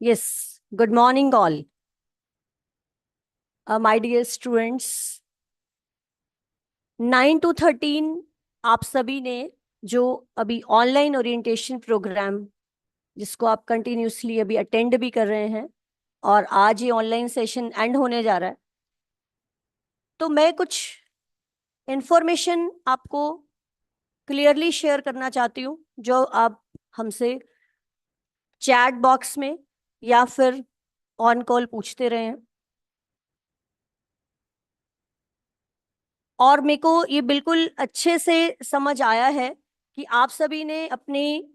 Yes. Good morning all. My dear students, 9 to 13 आप सभी ने जो अभी online orientation programme जिसको आप continuously अभी attend भी कर रहे हैं और आज ये ऑनलाइन सेशन एंड होने जा रहा है, तो मैं कुछ इंफॉर्मेशन आपको क्लियरली शेयर करना चाहती हूँ जो आप हमसे चैट बॉक्स में या फिर ऑन कॉल पूछते रहे हैं। और मेरे को ये बिल्कुल अच्छे से समझ आया है कि आप सभी ने अपनी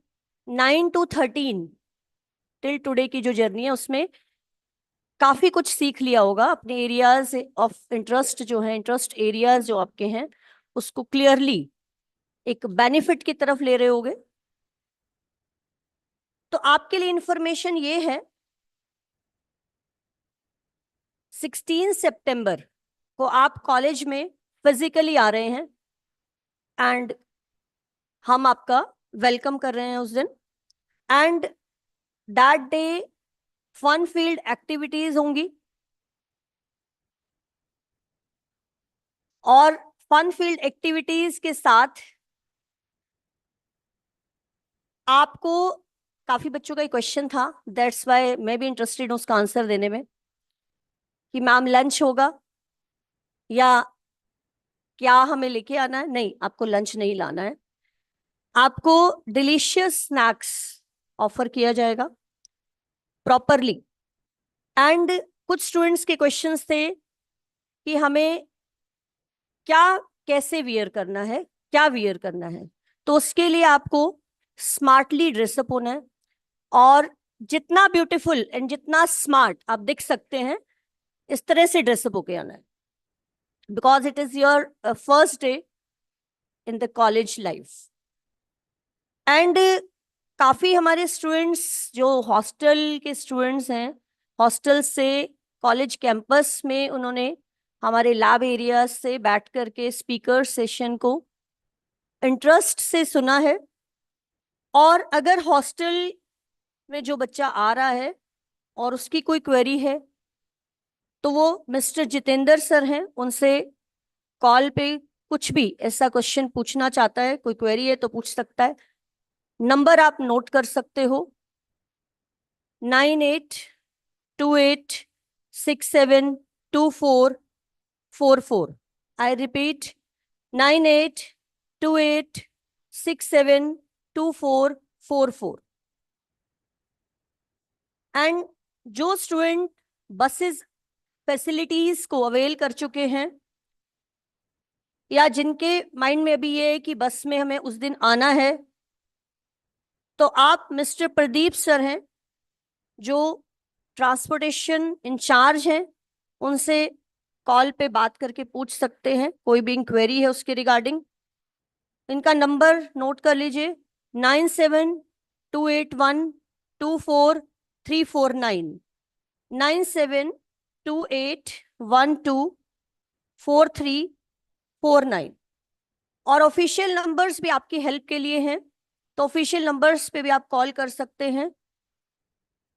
9 to 13 टिल टुडे की जो जर्नी है उसमें काफी कुछ सीख लिया होगा। अपने एरियाज ऑफ इंटरेस्ट जो है, इंटरेस्ट एरियाज जो आपके हैं, उसको क्लियरली एक बेनिफिट की तरफ ले रहे होगे। तो आपके लिए इंफॉर्मेशन ये है, 16 सितंबर को आप कॉलेज में फिजिकली आ रहे हैं एंड हम आपका वेलकम कर रहे हैं उस दिन। And that day fun field activities होंगी और फन फील्ड एक्टिविटीज के साथ आपको, काफी बच्चों का क्वेश्चन था, दैट्स वाई मैं भी इंटरेस्टेड हूं उसका आंसर देने में, कि मैम लंच होगा या क्या हमें लेके आना है। नहीं, आपको लंच नहीं लाना है, आपको डिलीशियस स्नैक्स ऑफर किया जाएगा प्रॉपरली। एंड कुछ स्टूडेंट्स के क्वेश्चंस थे कि हमें क्या कैसे वियर करना है, क्या वियर करना है। तो उसके लिए आपको स्मार्टली ड्रेसअप होना है और जितना ब्यूटीफुल एंड जितना स्मार्ट आप दिख सकते हैं इस तरह से ड्रेसअप होके आना है, because it is your first day in the college life. And काफी हमारे स्टूडेंट्स जो हॉस्टल के स्टूडेंट्स हैं, हॉस्टल से कॉलेज कैंपस में उन्होंने हमारे लैब एरिया से बैठ करके स्पीकर सेशन को इंटरेस्ट से सुना है। और अगर हॉस्टल में जो बच्चा आ रहा है और उसकी कोई क्वेरी है तो वो मिस्टर जितेंद्र सर हैं, उनसे कॉल पे कुछ भी ऐसा क्वेश्चन पूछना चाहता है, कोई क्वेरी है तो पूछ सकता है। नंबर आप नोट कर सकते हो, 9828672444। I repeat, 9828672444। एंड जो स्टूडेंट बसेस फैसिलिटीज को अवेल कर चुके हैं या जिनके माइंड में अभी ये है कि बस में हमें उस दिन आना है, तो आप मिस्टर प्रदीप सर हैं जो ट्रांसपोर्टेशन इंचार्ज हैं, उनसे कॉल पे बात करके पूछ सकते हैं कोई भी इंक्वायरी है उसके रिगार्डिंग। इनका नंबर नोट कर लीजिए, 9728124349, 9728124349। और ऑफिशियल नंबर्स भी आपकी हेल्प के लिए हैं, तो ऑफिशियल नंबर्स पे भी आप कॉल कर सकते हैं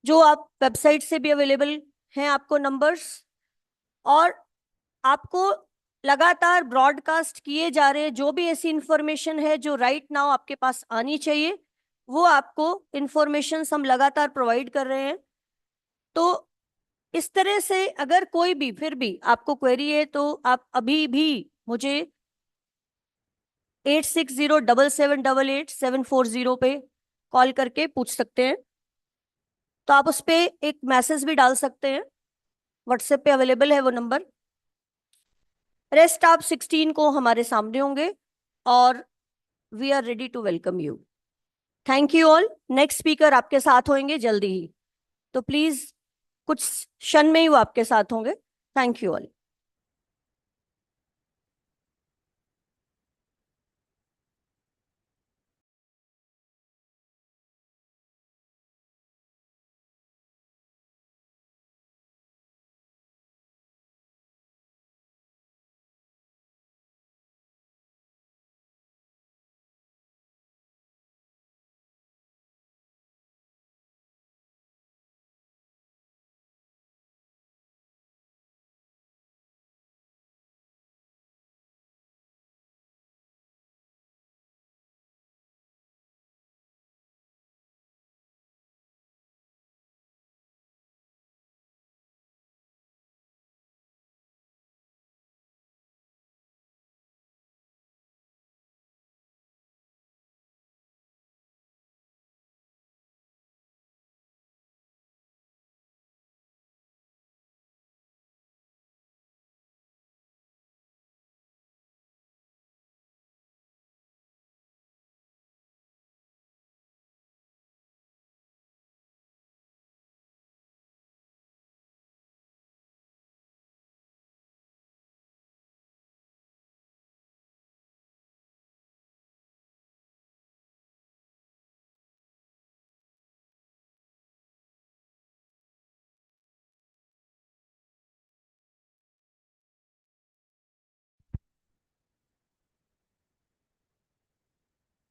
जो आप वेबसाइट से भी अवेलेबल हैं आपको नंबर्स। और आपको लगातार ब्रॉडकास्ट किए जा रहे जो भी ऐसी इंफॉर्मेशन है जो राइट नाउ आपके पास आनी चाहिए, वो आपको इंफॉर्मेशन हम लगातार प्रोवाइड कर रहे हैं। तो इस तरह से अगर कोई भी फिर भी आपको क्वेरी है तो आप अभी भी मुझे 8607788740 पे कॉल करके पूछ सकते हैं। तो आप उस पर एक मैसेज भी डाल सकते हैं, व्हाट्सएप पे अवेलेबल है वो नंबर। रेस्ट आप 16 को हमारे सामने होंगे और we are ready to welcome you. Thank you all. Next speaker आपके साथ होंगे जल्दी ही, तो प्लीज कुछ क्षण में ही वो आपके साथ होंगे। Thank you all.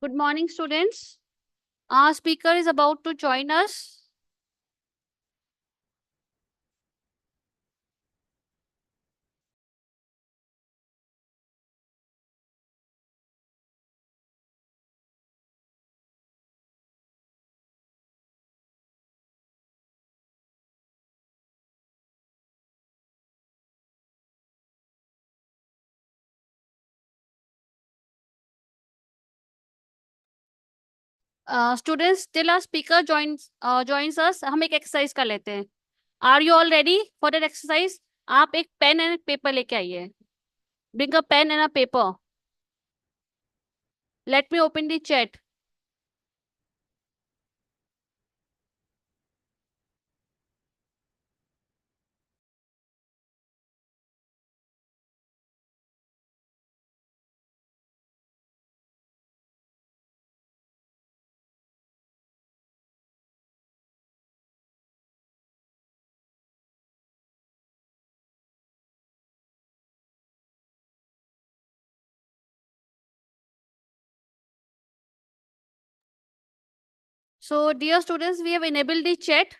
Good morning, students. Our speaker is about to join us. Students, till our speaker joins us, हम एक exercise कर लेते हैं. Are you all ready for that exercise? आप एक pen and paper लेके आइए. Bring a pen and a paper. Let me open the chat. So, dear students, we have enabled the chat.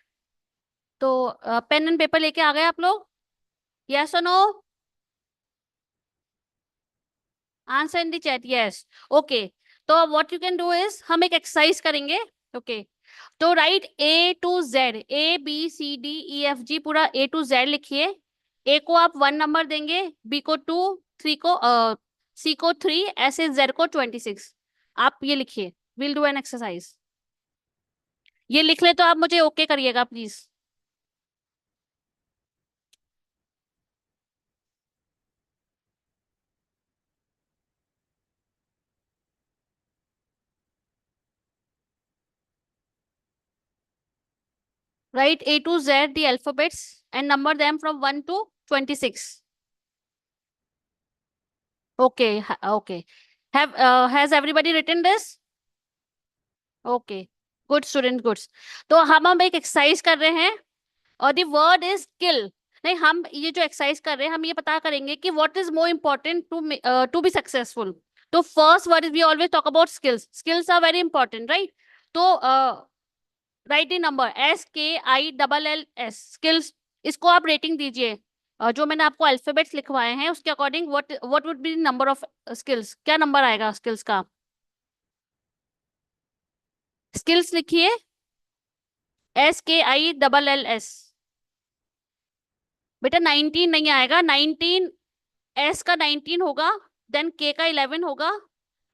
तो पेन एंड पेपर लेके आ गए आप लोग? Yes or no? Answer in the chat. Yes. Okay. तो what you can do is हम एक exercise करेंगे. Okay. तो right A to Z, A B C D E F G पूरा A to Z लिखिए. A को आप 1 number देंगे, B को 2, C को 3, ऐसे Z को 26. आप ये लिखिए. We'll do an exercise. ये लिख ले तो आप मुझे ओके करिएगा please. Write A to Z the alphabets and number them from 1 to 26. Okay, okay. Has everybody written this? Okay. Good student, good. तो हम एक एक्सरसाइज कर रहे हैं और द वर्ड इज स्किल. नहीं, हम ये जो एक्सरसाइज कर रहे हैं हम ये पता करेंगे कि what is more important to be successful. तो first word is we always talk about skills. Skills are very important, right? तो right the number SKILLS skills. इसको आप रेटिंग दीजिए. जो मैंने आपको अल्फाबेट्स लिखवाए हैं उसके according what would be the number of skills. क्या नंबर आएगा स्किल्स का? स्किल्स लिखिए SKILLS. बेटा 19 नहीं आएगा. 19 S का 19 होगा, देन K का 11 होगा.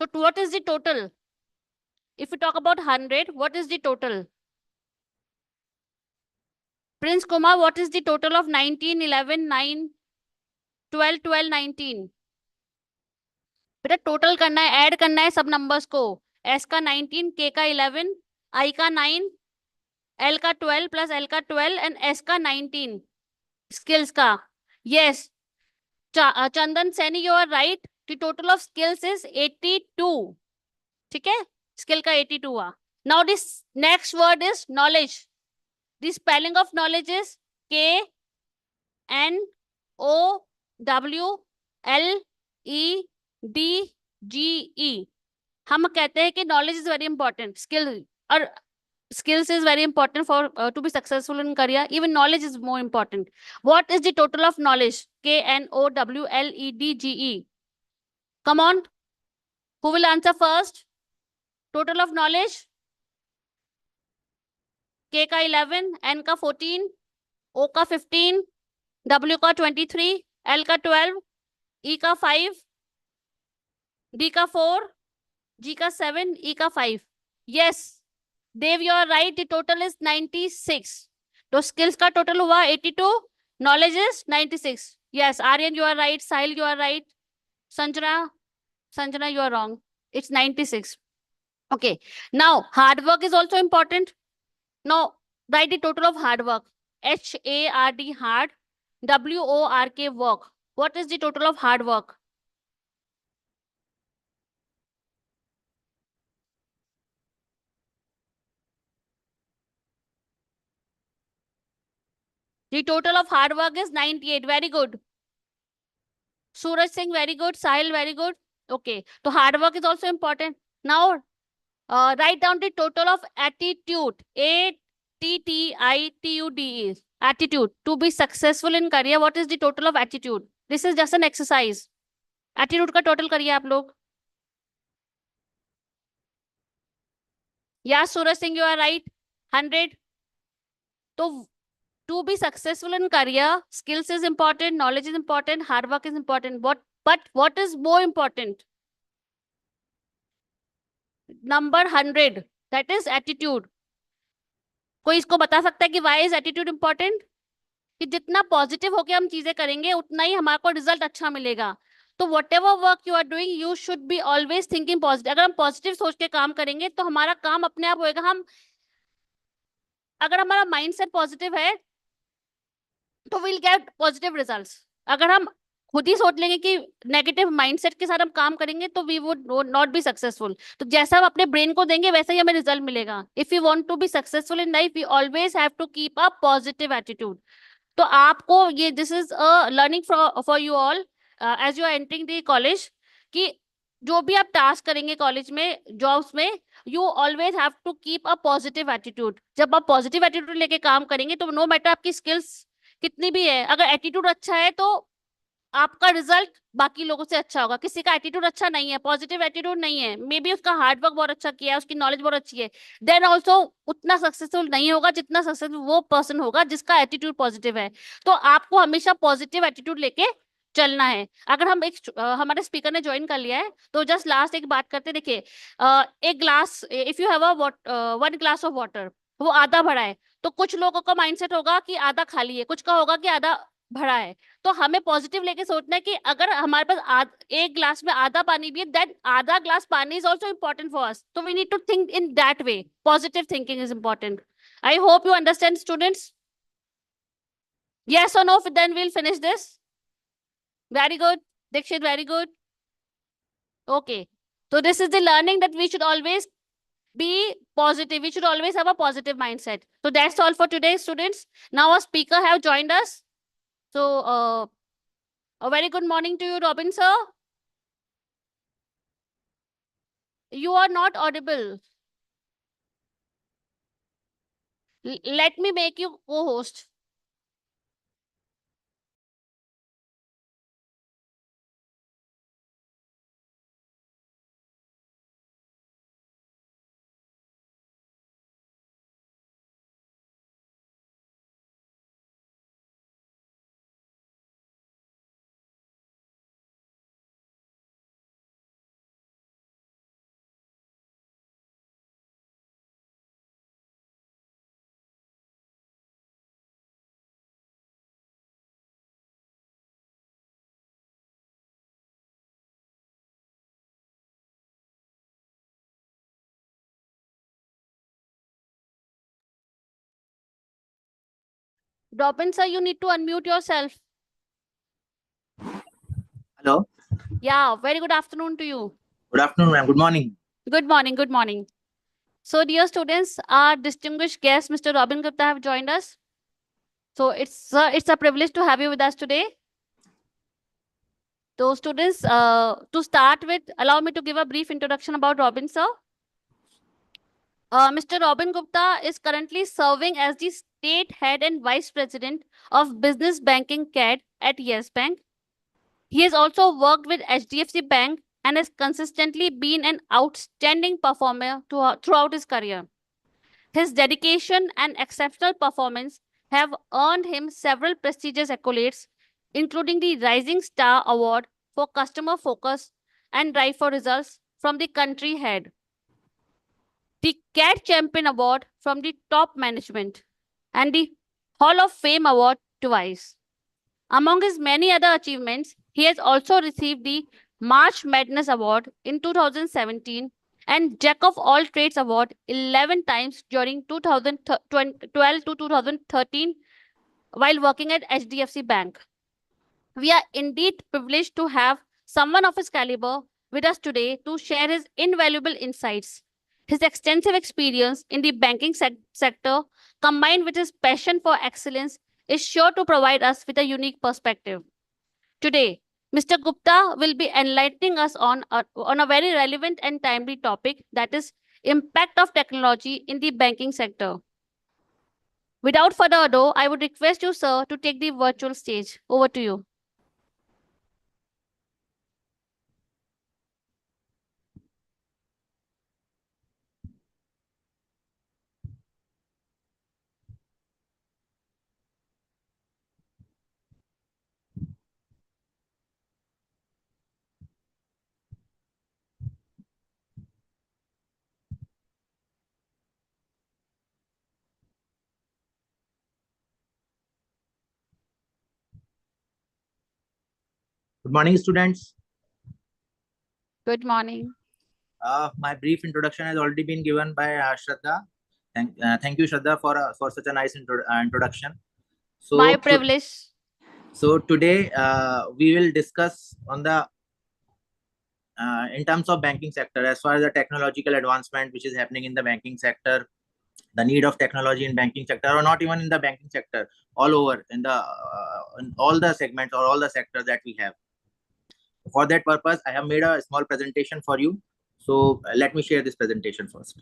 तो what is the total? If you talk about 100, what is the total? Prince Kumar, what is the total of 19, 11, 9, 12, 12, 19? बेटा टोटल करना है, ऐड करना है सब नंबर्स को. S का 19, K का 11, I का 9, L का 12 प्लस L का 12 एंड S का 19 स्किल्स का. Yes, Chandan Saini, you are right. The total of skills is 82. ठीक है, स्किल का 82 हुआ. Now this next word is knowledge. The spelling of knowledge is KNOWLEDGE. हम कहते हैं कि knowledge is very important. Skill और skills is very important for to be successful in career. Even knowledge is more important. What is the total of knowledge? KNOWLEDGE. Come on, who will answer first? Total of knowledge. K का 11, N का 14, O का 15, W का 23, L का 12, E का 5, D का 4, G का 7, E का 5. Yes, Dev, you are right. The total is 96. तो skills का total हुआ 82. Knowledge is 96. Yes, Aryan, you are right. Sahil, you are right. Sanjana, you are wrong. It's 96. Okay. Now, hard work is also important. Now, write the total of hard work. HARD, hard. WORK, work. What is the total of hard work? The total of hard work is 98. Very good. Suraj Singh, very good. Sahil, very good. Okay. So hard work is also important. Now Write down the total of attitude. ATTITUDE. Attitude. To be successful in career, what is the total of attitude? This is just an exercise. Attitude का total करिए आप लोग. Yeah, Suraj Singh, you are right. 100. So, to be successful in career, skills is important, knowledge is important, hard work is important. But what is more important? Number 100. That is attitude. कोई इसको बता सकता है कि why is attitude important? कि जितना positive होके हम चीजें करेंगे उतना ही हमारे को रिजल्ट अच्छा मिलेगा. तो whatever work you are doing you should be always thinking positive. अगर हम पॉजिटिव सोच के काम करेंगे तो हमारा काम अपने आप होएगा. हम अगर हमारा माइंडसेट पॉजिटिव है तो विल गेट पॉजिटिव रिजल्ट्स. अगर हम खुद ही सोच लेंगे कि नेगेटिव माइंडसेट के साथ हम काम करेंगे तो we would not be successful. तो जैसा हम अपने ब्रेन को देंगे वैसा ही हमें रिजल्ट मिलेगा. If you want to be successful in life you always have to keep a positive attitude. तो आपको ये this is a learning for you all as you are entering the college कि जो भी आप टास्क करेंगे college में jobs में you always have to keep a positive attitude. जब आप पॉजिटिव एटीट्यूड लेके काम करेंगे तो नो मैटर आपकी स्किल्स कितनी भी है, अगर एटीट्यूड अच्छा है तो आपका रिजल्ट बाकी लोगों से अच्छा होगा. किसी का एटीट्यूड अच्छा नहीं है, पॉजिटिव एटीट्यूड नहीं है, मे बी उसका हार्डवर्क बहुत अच्छा किया है, उसकी नॉलेज बहुत अच्छी है, देन ऑल्सो उतना सक्सेसफुल नहीं होगा जितना सक्सेसफुल वो पर्सन होगा जिसका एटीट्यूड पॉजिटिव है. तो आपको हमेशा पॉजिटिव एटीट्यूड लेके चलना है. अगर हम हमारे स्पीकर ने ज्वाइन कर लिया है तो जस्ट लास्ट एक बात करते. देखिए एक glass, if you have a 1 glass of water, वो आधा भरा है, तो कुछ लोगों का माइंडसेट होगा कि आधा खाली है, कुछ का होगा कि आधा भरा है. तो हमें पॉजिटिव लेके सोचना है कि अगर हमारे पास एक ग्लास में आधा पानी भी है, दैट आधा ग्लास पानी is also important for us. तो we need to think in that way. Positive thinking is important. I hope you understand students. Yes or no? Then we'll finish this. Very good. Dikshit, very good. Okay. So this is the learning that we should always be positive. We should always have a positive mindset. So that's all for today, students. Now our speaker have joined us. So a very good morning to you, Robin sir. You are not audible. Let me make you co-host. Robin sir, you need to unmute yourself. Hello. Yeah, very good afternoon to you. Good afternoon, ma'am. Good morning. Good morning, good morning. So dear students, our distinguished guest, Mr. Robin Gupta have joined us. So it's a privilege to have you with us today. So students, to start with, allow me to give a brief introduction about Robin sir. Mr. Robin Gupta is currently serving as the State Head and Vice President of Business Banking CAD at Yes Bank. He has also worked with HDFC Bank and has consistently been an outstanding performer throughout his career. His dedication and exceptional performance have earned him several prestigious accolades, including the Rising Star Award for Customer Focus and Drive for Results from the country head, the CAD Champion Award from the top management, and the Hall of Fame Award twice. Among his many other achievements, he has also received the March Madness Award in 2017 and Jack of All Trades Award 11 times during 2012 to 2013 while working at HDFC Bank. We are indeed privileged to have someone of his caliber with us today to share his invaluable insights. His extensive experience in the banking sector, combined with his passion for excellence, is sure to provide us with a unique perspective. Today, Mr. Gupta will be enlightening us on a very relevant and timely topic, that is impact of technology in the banking sector. Without further ado, I would request you, sir, to take the virtual stage. Over to you. Good morning, students. Good morning. My brief introduction has already been given by Shraddha. Thank you, Shraddha, for such a nice introduction. So, My privilege. So today we will discuss on the in terms of banking sector, as far as the technological advancement which is happening in the banking sector, the need of technology in banking sector, or not even in the banking sector, all over in all the segments or all the sectors that we have. For that purpose, I have made a small presentation for you. So let me share this presentation first.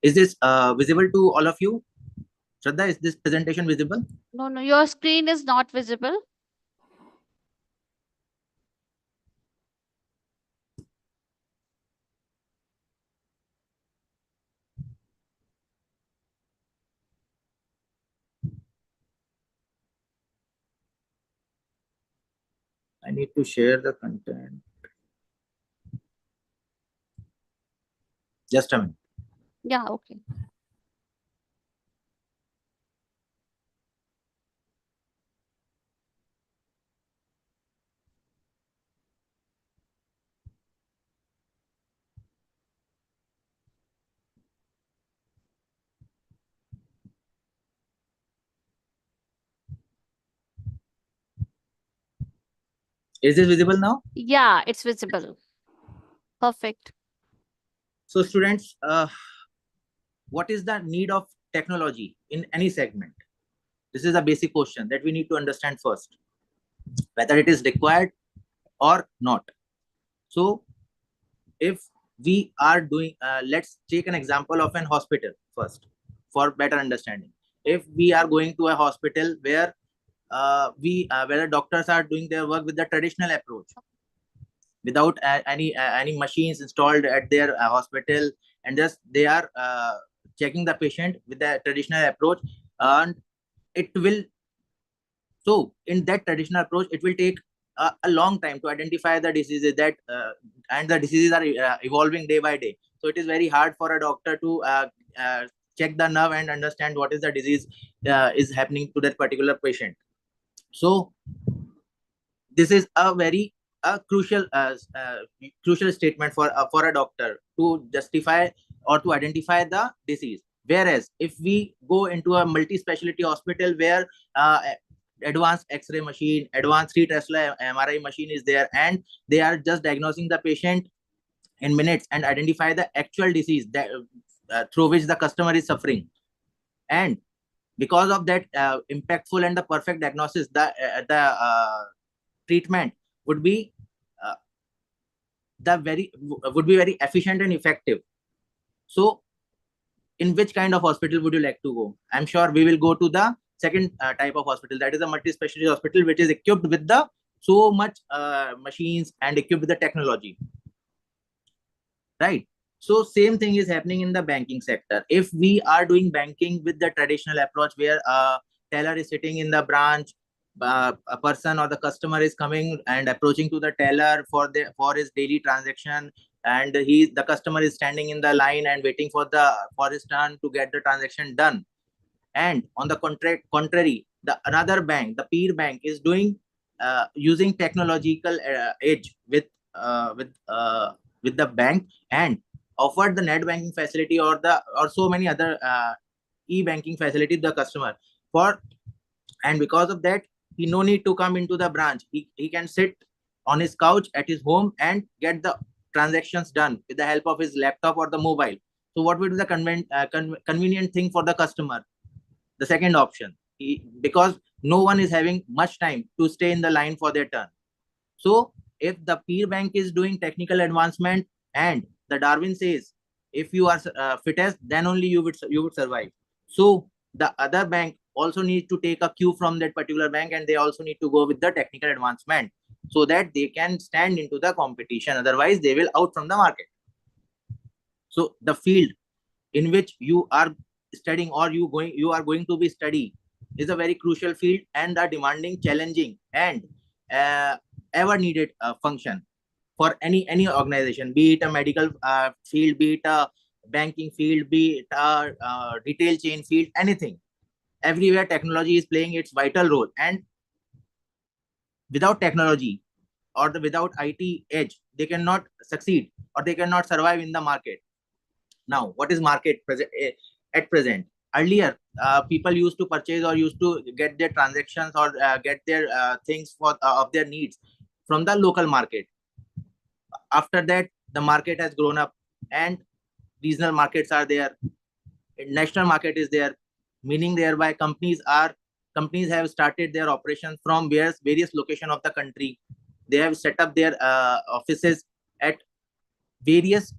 Is this visible to all of you? Shraddha, is this presentation visible? No, no, your screen is not visible. I need to share the content. Just a minute. Yeah, okay. Is this visible now? Yeah, it's visible. Perfect. So students, what is the need of technology in any segment? This is a basic question that we need to understand first, whether it is required or not. So if we are doing, let's take an example of an hospital first for better understanding. If we are going to a hospital where where the doctors are doing their work with the traditional approach, without any machines installed at their hospital, and just they are checking the patient with the traditional approach, and it will, so in that traditional approach it will take a long time to identify the diseases that and the diseases are evolving day by day. So it is very hard for a doctor to check the nerve and understand what is the disease is happening to that particular patient. So this is a very crucial statement for a doctor to justify or to identify the disease. Whereas if we go into a multi-specialty hospital where advanced X-ray machine, advanced 3 Tesla MRI machine is there, and they are just diagnosing the patient in minutes and identify the actual disease that through which the customer is suffering. And because of that impactful and the perfect diagnosis, the treatment would be very efficient and effective. So in which kind of hospital would you like to go? I'm sure we will go to the second type of hospital, that is a multi-specialty hospital which is equipped with the so much machines and equipped with the technology, right? So same thing is happening in the banking sector. If we are doing banking with the traditional approach where a teller is sitting in the branch, a person or the customer is coming and approaching to the teller for his daily transaction, and the customer is standing in the line and waiting for his turn to get the transaction done. And on the contrary, the another bank, the peer bank, is doing using technological edge with the bank and offered the net banking facility or so many other e-banking facility to the customer for, and because of that, he no need to come into the branch. He can sit on his couch at his home and get the transactions done with the help of his laptop or the mobile. So what will be the convenient thing for the customer? The second option, because no one is having much time to stay in the line for their turn. So if the peer bank is doing technical advancement and the Darwin says, if you are fittest, then only you would survive. So the other bank also needs to take a cue from that particular bank, and they also need to go with the technical advancement so that they can stand into the competition. Otherwise, they will out from the market. So the field in which you are studying or you are going to be study is a very crucial field and a demanding, challenging, and ever needed function for any organization, be it a medical field, be it a banking field, be it a retail chain field, anything. Everywhere technology is playing its vital role, and without technology or without IT edge, they cannot succeed or they cannot survive in the market. Now, what is market at present? Earlier, people used to purchase or used to get their transactions or get their things for of their needs from the local market. After that, the market has grown up and regional markets are there. National market is there, meaning thereby companies have started their operations from various locations of the country. They have set up their offices at various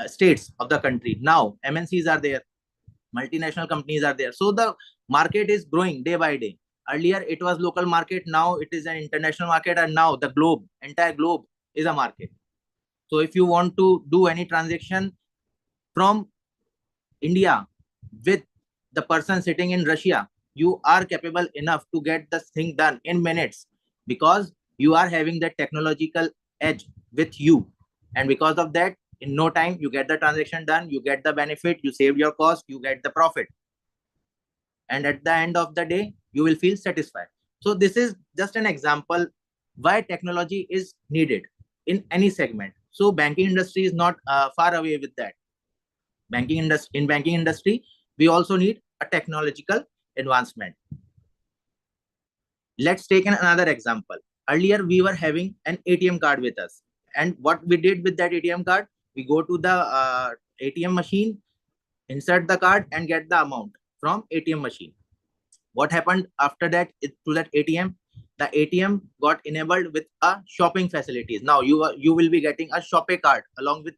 states of the country. Now MNCs are there, multinational companies are there. So the market is growing day by day. Earlier it was local market, now it is an international market, and now the entire globe is a market. So if you want to do any transaction from India with the person sitting in Russia, you are capable enough to get the thing done in minutes because you are having the technological edge with you. And because of that, in no time, you get the transaction done, you get the benefit, you save your cost, you get the profit. And at the end of the day, you will feel satisfied. So this is just an example why technology is needed in any segment. So banking industry is not far away with that. In banking industry, we also need a technological advancement. Let's take another example. Earlier, we were having an ATM card with us. And what we did with that ATM card, we go to the ATM machine, insert the card and get the amount from ATM machine. What happened after that to that ATM? The ATM got enabled with a shopping facilities. Now you will be getting a Shoppe card along with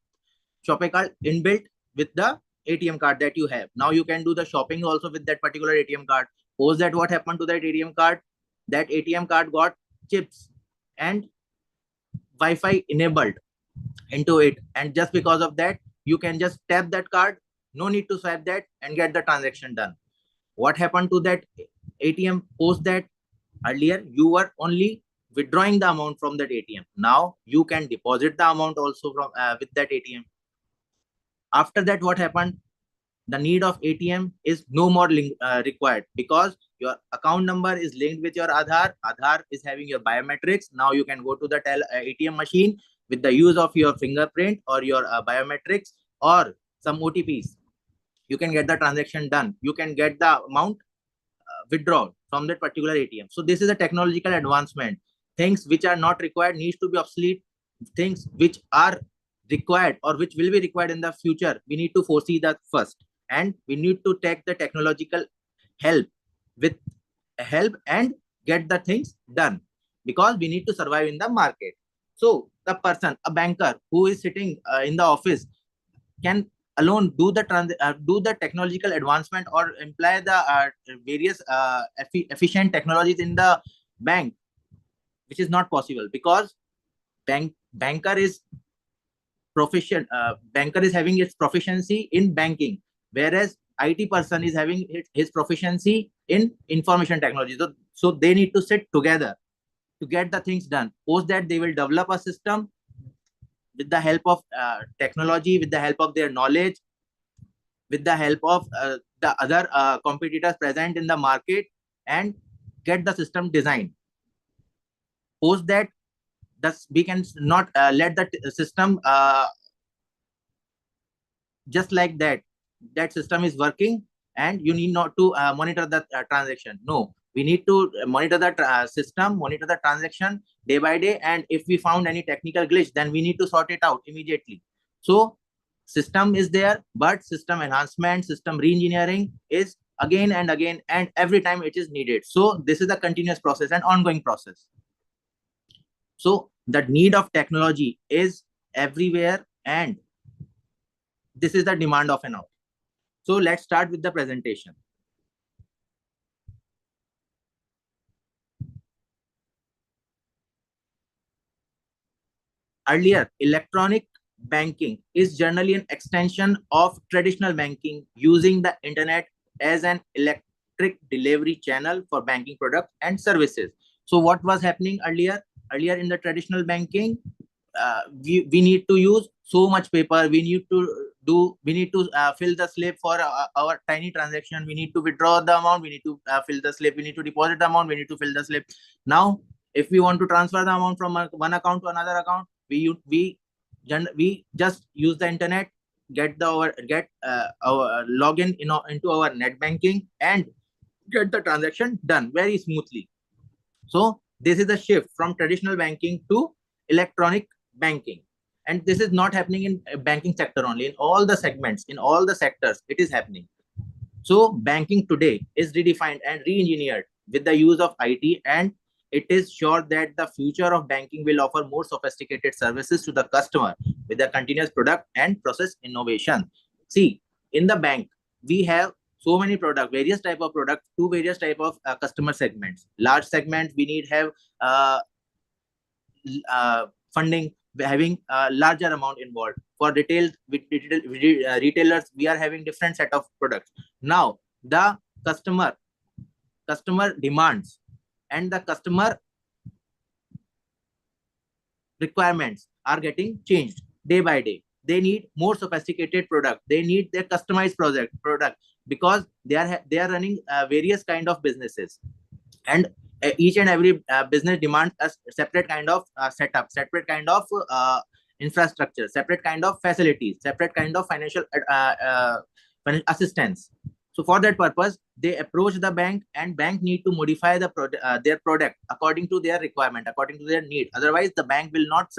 Shoppe card inbuilt with the ATM card that you have. Now you can do the shopping also with that particular ATM card. Post that, what happened to that ATM card? That ATM card got chips and Wi-Fi enabled into it. And just because of that, you can just tap that card. No need to swipe that and get the transaction done. What happened to that ATM post that? Earlier, you were only withdrawing the amount from that ATM. Now you can deposit the amount also from with that ATM. After that, what happened? The need of ATM is no more required because your account number is linked with your Aadhaar. Aadhaar is having your biometrics. Now you can go to the ATM machine with the use of your fingerprint or your biometrics or some OTPs. You can get the transaction done. You can get the amount withdrawn from that particular ATM. So this is a technological advancement. Things which are not required needs to be obsolete. Things which are required or which will be required in the future, we need to foresee that first. And we need to take the technological help and get the things done because we need to survive in the market. So the person, a banker who is sitting in the office can alone do the technological advancement or imply the various efficient technologies in the bank, which is not possible because banker is having its proficiency in banking, whereas IT person is having his proficiency in information technology. So they need to sit together to get the things done. Post that, they will develop a system with the help of technology, with the help of their knowledge, with the help of the other competitors present in the market, and get the system designed. Post that, thus we can not let the system just like that system is working and you need not to monitor the transaction. No, we need to monitor the system, monitor the transaction day by day, and if we found any technical glitch, then we need to sort it out immediately. So system is there, but system enhancement, system re-engineering is again and again, and every time it is needed. So this is a continuous process and ongoing process. So the need of technology is everywhere, and this is the demand of an hour. So let's start with the presentation. Earlier, electronic banking is generally an extension of traditional banking, using the internet as an electric delivery channel for banking products and services. So what was happening earlier? Earlier in the traditional banking, we need to use so much paper. We need to fill the slip for our tiny transaction. We need to withdraw the amount. We need to fill the slip. We need to deposit the amount. We need to fill the slip. Now, if we want to transfer the amount from one account to another account, we just use the internet, get our login into our net banking, and get the transaction done very smoothly. So this is a shift from traditional banking to electronic banking, and this is not happening in banking sector only. In all the segments, in all the sectors, it is happening. So banking today is redefined and re-engineered with the use of IT, and it is sure that the future of banking will offer more sophisticated services to the customer with a continuous product and process innovation. See, in the bank, we have so many products, various type of products to various type of customer segments. Large segment, we need have funding, having a larger amount involved. For retailers, we are having different set of products. Now, the customer demands and the customer requirements are getting changed day by day. They need more sophisticated product. They need their customized product because they are running various kind of businesses, and each and every business demands a separate kind of setup, separate kind of infrastructure, separate kind of facilities, separate kind of financial assistance. So for that purpose, they approach the bank, and bank need to modify the their product according to their requirement, according to their need. Otherwise, the bank will not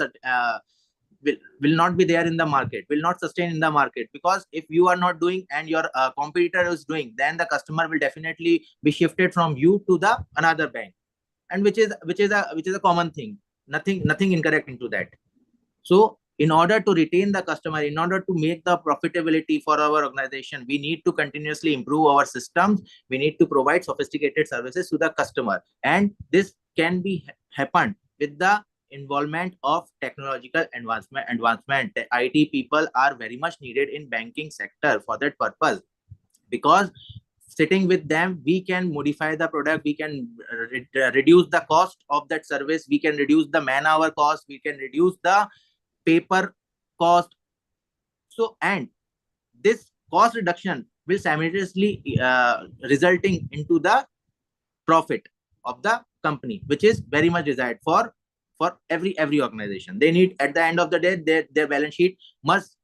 be there in the market, will not sustain in the market, because if you are not doing and your competitor is doing, then the customer will definitely be shifted from you to the another bank, and which is a common thing. Nothing incorrect into that. So in order to retain the customer, in order to make the profitability for our organization, we need to continuously improve our systems. We need to provide sophisticated services to the customer, and this can be happened with the involvement of technological advancement. The IT people are very much needed in banking sector for that purpose, because sitting with them, we can modify the product, we can reduce the cost of that service, we can reduce the man-hour cost, we can reduce the paper cost. So, and this cost reduction will simultaneously resulting into the profit of the company, which is very much desired for every organization. They need, at the end of the day, their balance sheet must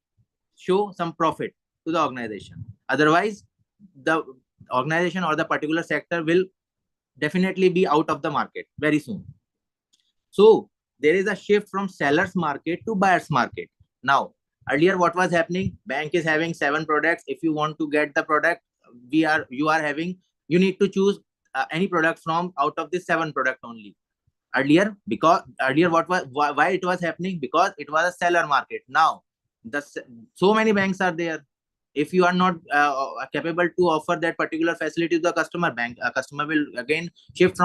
show some profit to the organization. Otherwise, the organization or the particular sector will definitely be out of the market very soon. So there is a shift from seller's market to buyer's market. Now, earlier what was happening? Bank is having 7 products. If you want to get the product, you need to choose any product from out of the 7 product only. Earlier, why it was happening? Because it was a seller market. Now, so many banks are there. If you are not capable to offer that particular facility to the customer, customer will again shift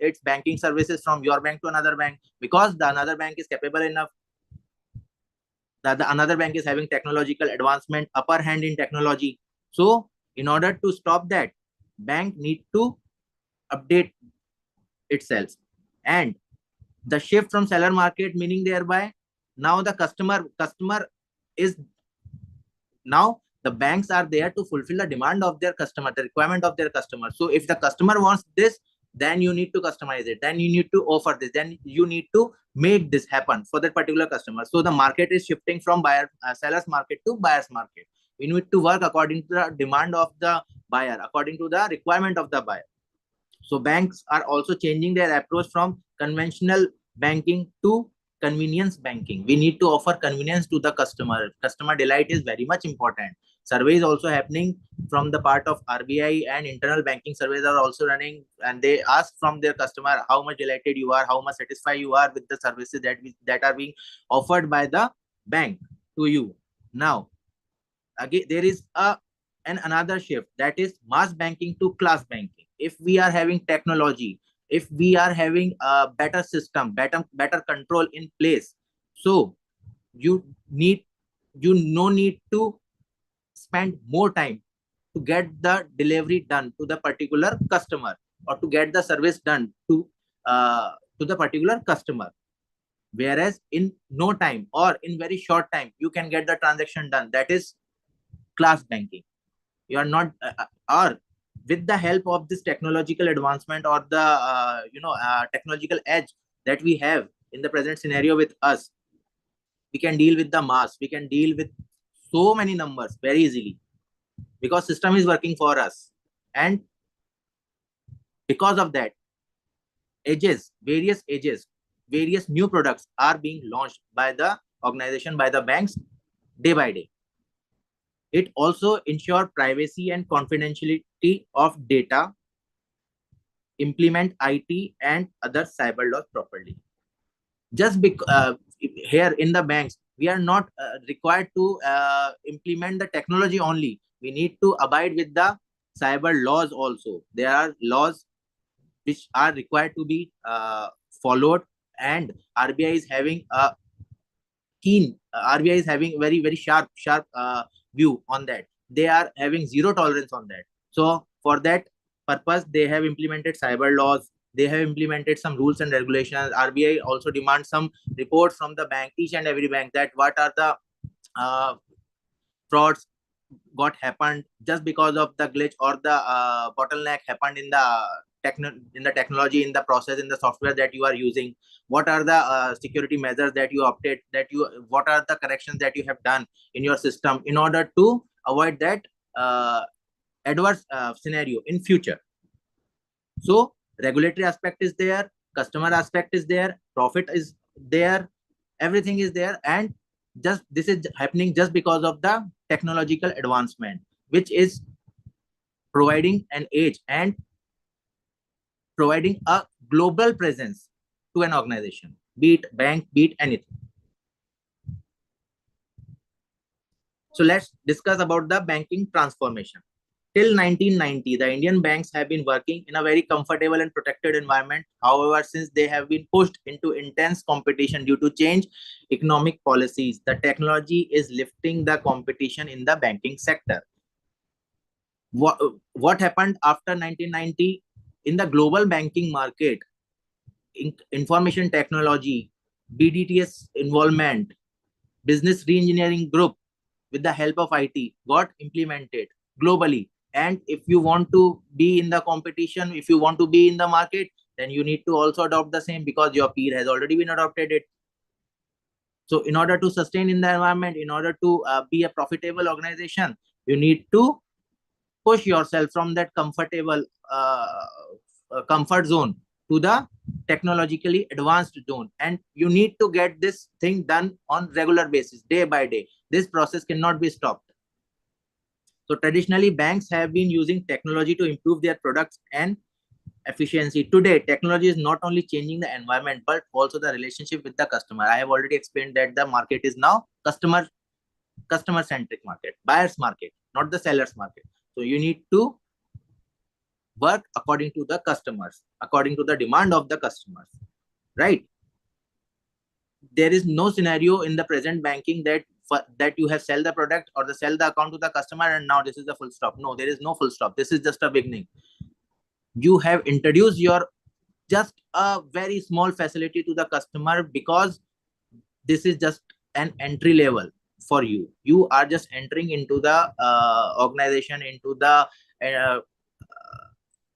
its banking services from your bank to another bank, because the another bank is capable enough. The another bank is having technological advancement, upper hand in technology. So in order to stop that, bank need to update itself. And the shift from seller market, meaning thereby now the customer is, now the banks are there to fulfill the demand of their customer, the requirement of their customer. So if the customer wants this, then you need to customize it, then you need to offer this, then you need to make this happen for that particular customer. So the market is shifting from seller's market to buyer's market. We need to work according to the demand of the buyer, according to the requirement of the buyer. So banks are also changing their approach from conventional banking to convenience banking. We need to offer convenience to the customer. Customer delight is very much important. Survey is also happening from the part of RBI, and internal banking surveys are also running, and they ask from their customer how much delighted you are, how much satisfied you are with the services that are being offered by the bank to you. Now, again, there is another shift, that is mass banking to class banking. If we are having technology, if we are having a better system, better control in place, so you no need to spend more time to get the delivery done to the particular customer, or to get the service done to the particular customer. Whereas in no time, or in very short time, you can get the transaction done. That is class banking. You are not or with the help of this technological advancement, or the technological edge that we have in the present scenario with us, we can deal with the mass, we can deal with so many numbers very easily, because system is working for us. And because of that, various new products are being launched by the organization, by the banks, day by day. It also ensures privacy and confidentiality of data, implement IT and other cyber laws properly. Just because here in the banks, we are not required to implement the technology only. We need to abide with the cyber laws also. There are laws which are required to be followed, and RBI is having a RBI is having very, very sharp view on that. They are having zero tolerance on that. So for that purpose, they have implemented cyber laws. They have implemented some rules and regulations. RBI also demands some reports from the bank, each and every bank, that what are the frauds got happened just because of the glitch or the bottleneck happened in the technology, in the process, in the software that you are using. What are the security measures that you opted, what are the corrections that you have done in your system in order to avoid that adverse scenario in future. So regulatory aspect is there, customer aspect is there, profit is there, everything is there, and just this is happening just because of the technological advancement, which is providing an edge and providing a global presence to an organization, be it bank, be it anything. So let's discuss about the banking transformation. Till 1990, the Indian banks have been working in a very comfortable and protected environment. However, since they have been pushed into intense competition due to change economic policies, the technology is lifting the competition in the banking sector. What happened after 1990 in the global banking market? Information technology, BDTS involvement, business reengineering group with the help of IT got implemented globally. And if you want to be in the competition, if you want to be in the market, then you need to also adopt the same, because your peer has already been adopted it. So in order to sustain in the environment, in order to be a profitable organization, you need to push yourself from that comfortable comfort zone to the technologically advanced zone, and you need to get this thing done on regular basis, day by day. This process cannot be stopped. So traditionally, banks have been using technology to improve their products and efficiency. Today, technology is not only changing the environment, but also the relationship with the customer. I have already explained that the market is now customer-centric market, buyer's market, not the seller's market. So you need to work according to the customers, according to the demand of the customers, right? There is no scenario in the present banking that you have sell the product or sell the account to the customer and now this is the full stop. No, there is no full stop. This is just a beginning. You have introduced just a very small facility to the customer, because this is just an entry level for you. You are just entering into the organization, into the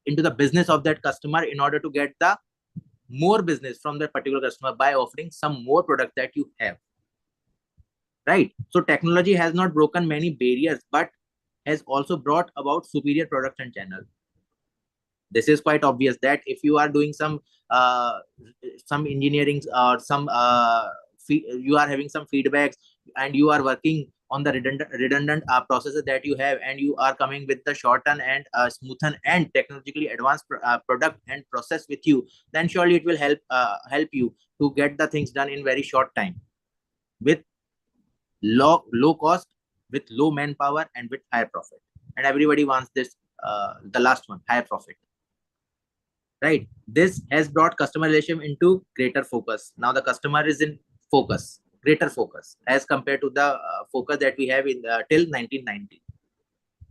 into the business of that customer in order to get the more business from that particular customer by offering some more product that you have. Right? So technology has not broken many barriers, but has also brought about superior products and channels. This is quite obvious that if you are doing some engineering or you are having some feedbacks and you are working on the redundant processes that you have, and you are coming with the shortened and smoothened and technologically advanced product and process with you, then surely it will help you to get the things done in very short time with low cost, with low manpower, and with higher profit. And everybody wants this, the last one, higher profit. Right? This has brought customer relationship into greater focus. Now the customer is in focus, greater focus, as compared to the focus that we have in till 1990.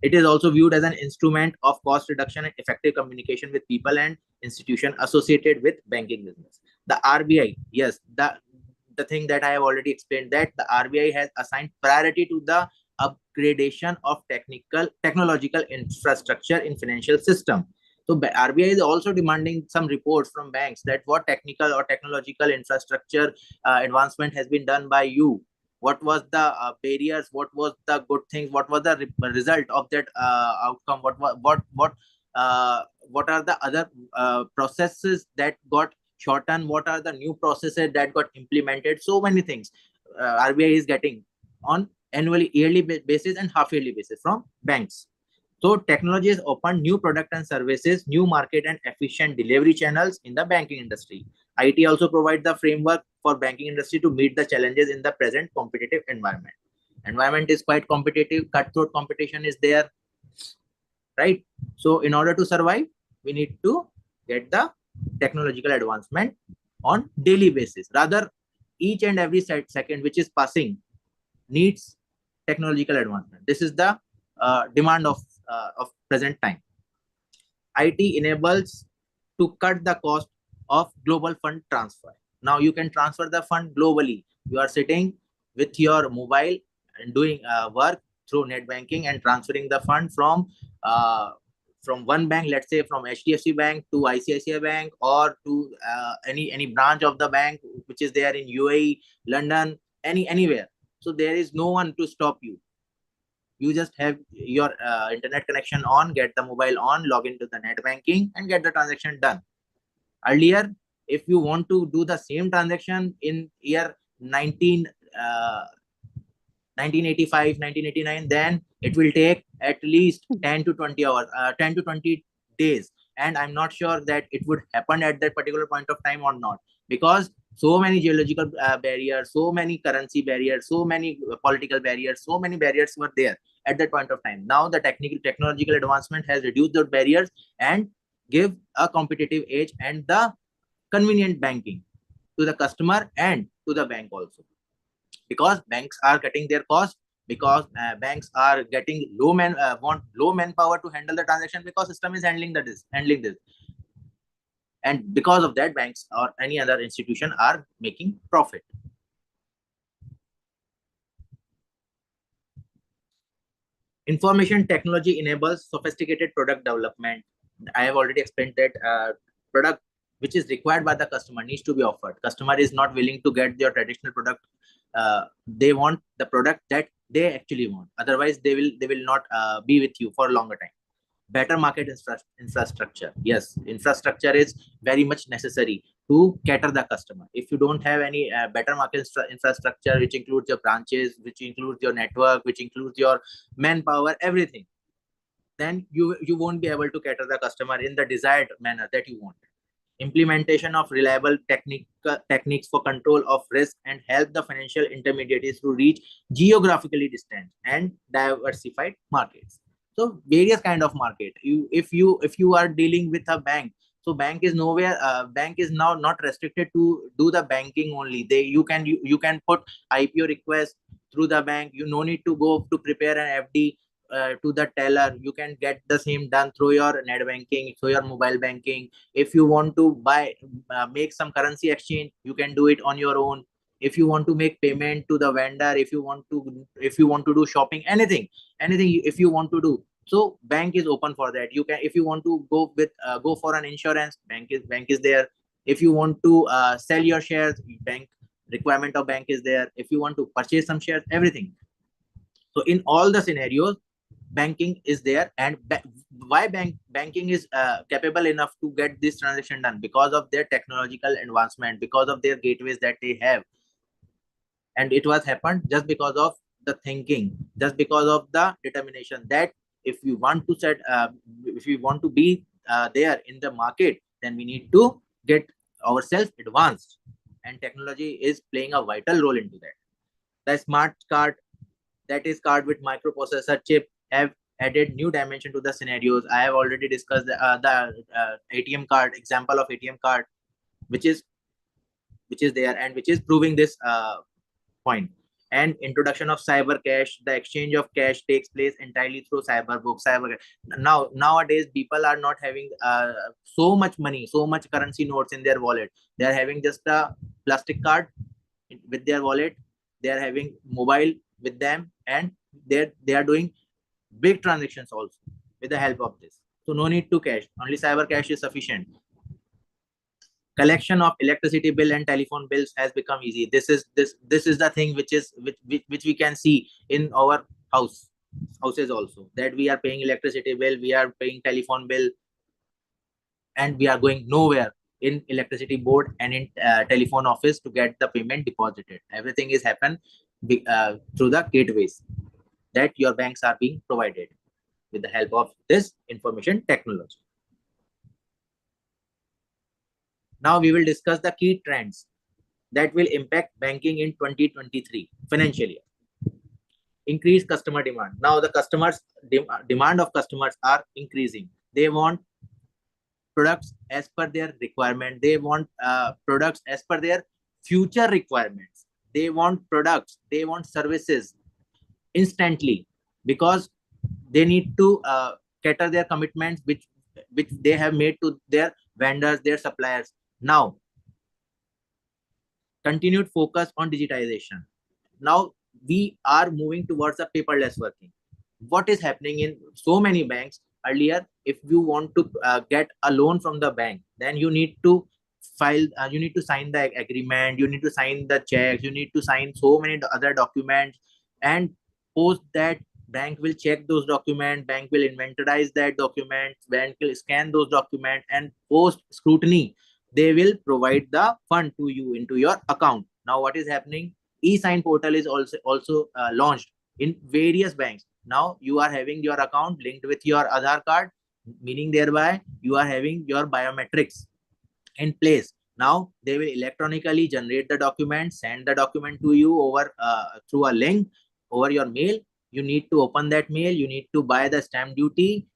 It is also viewed as an instrument of cost reduction and effective communication with people and institutions associated with banking business. The RBI, yes, the thing that I have already explained, that the RBI has assigned priority to the upgradation of technological infrastructure in financial system. So RBI is also demanding some reports from banks that what technical or technological infrastructure advancement has been done by you. What was the barriers? What was the good things? What was the result of that outcome? What are the other processes that got shortened? What are the new processes that got implemented? So many things RBI is getting on yearly basis and half-yearly basis from banks. So technology has opened new product and services, new market and efficient delivery channels in the banking industry. IT also provides the framework for banking industry to meet the challenges in the present competitive environment. Environment is quite competitive, cutthroat competition is there, right? So in order to survive, we need to get the technological advancement on daily basis. Rather, each and every second which is passing needs technological advancement. This is the demand of present time. IT enables to cut the cost of global fund transfer. Now you can transfer the fund globally. You are sitting with your mobile and doing work through net banking and transferring the fund from one bank, let's say from HDFC Bank to ICICI Bank, or to any branch of the bank which is there in UAE, London, anywhere. So there is no one to stop you. You just have your internet connection on, get the mobile on, log into the net banking and get the transaction done. Earlier, if you want to do the same transaction in year 1985, 1989, then it will take at least 10 to 20 hours, 10 to 20 days. And I'm not sure that it would happen at that particular point of time or not, because so many geological barriers, so many currency barriers, so many political barriers, so many barriers were there at that point of time. Now the technological advancement has reduced those barriers and give a competitive edge and the convenient banking to the customer and to the bank also. Because banks are cutting their cost, because banks are getting want low manpower to handle the transaction, because system is handling this. And because of that, banks or any other institution are making profit. Information technology enables sophisticated product development. I have already explained that product which is required by the customer needs to be offered. Customer is not willing to get their traditional product. They want the product that they actually want. Otherwise, they will not be with you for a longer time. Better market infrastructure. Yes, infrastructure is very much necessary to cater the customer. If you don't have any better market infrastructure, which includes your branches, which includes your network, which includes your manpower, everything, then you won't be able to cater the customer in the desired manner that you want. Implementation of reliable techniques for control of risk and help the financial intermediaries to reach geographically distant and diversified markets. So various kind of market. If you are dealing with a bank, so bank is nowhere. Bank is now not restricted to do the banking only. You can put IPO request through the bank. You no need to go to prepare an FD to the teller. You can get the same done through your net banking, through your mobile banking. If you want to make some currency exchange, you can do it on your own. If you want to make payment to the vendor, if you want to do shopping, anything if you want to do, So bank is open for that. You can, if you want to go with go for an insurance, bank is there. If you want to sell your shares, bank requirement of bank is there. If you want to purchase some shares, everything. So in all the scenarios, banking is there. And why banking is capable enough to get this transaction done? Because of their technological advancement, because of their gateways that they have. And it was happened just because of the thinking, just because of the determination that if we want to if we want to be there in the market, then we need to get ourselves advanced, and technology is playing a vital role into that. The smart card, that is card with microprocessor chip, have added new dimension to the scenarios. I have already discussed the ATM card, example of ATM card, which is there and which is proving this point. And introduction of cyber cash, the exchange of cash takes place entirely through nowadays people are not having so much money, so much currency notes in their wallet. They are having just a plastic card with their wallet. They are having mobile with them, and they are doing big transactions also with the help of this. So no need to cash, only cyber cash is sufficient. Collection of electricity bill and telephone bills has become easy. This is the thing which we can see in our houses also, that we are paying electricity bill, we are paying telephone bill, and we are going nowhere in electricity board and in telephone office to get the payment deposited. Everything is happen through the gateways that your banks are being provided with the help of this information technology. Now we will discuss the key trends that will impact banking in 2023 financial year. Increased customer demand. Now the customers demand of customers are increasing. They want products as per their requirement. They want products as per their future requirements. They want products, they want services instantly, because they need to cater their commitments which they have made to their vendors, their suppliers. Now, continued focus on digitization. Now we are moving towards a paperless working. What is happening in so many banks? Earlier, if you want to get a loan from the bank, then you need to file, you need to sign the agreement, you need to sign the checks, you need to sign so many other documents, and post that bank will check those documents, bank will inventorize that document, bank will scan those documents, and post scrutiny they will provide the fund to you into your account. Now what is happening? E-sign portal is also launched in various banks. Now you are having your account linked with your Aadhaar card, meaning thereby you are having your biometrics in place. Now they will electronically generate the document, send the document to you over through a link over your mail. You need to open that mail, you need to buy the stamp duty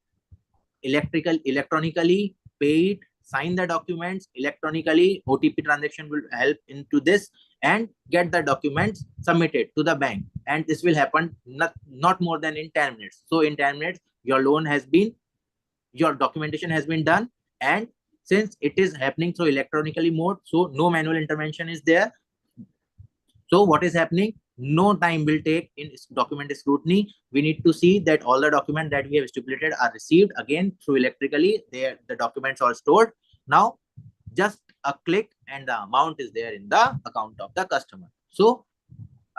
electronically, pay it, sign the documents electronically. OTP transaction will help into this, and get the documents submitted to the bank. And this will happen not more than in 10 minutes. So in 10 minutes, your loan has been, your documentation has been done. And since it is happening through electronically mode, so no manual intervention is there. So what is happening? No time will take in document scrutiny. We need to see that all the documents that we have stipulated are received again through electrically. The documents are stored. Now just a click and the amount is there in the account of the customer. So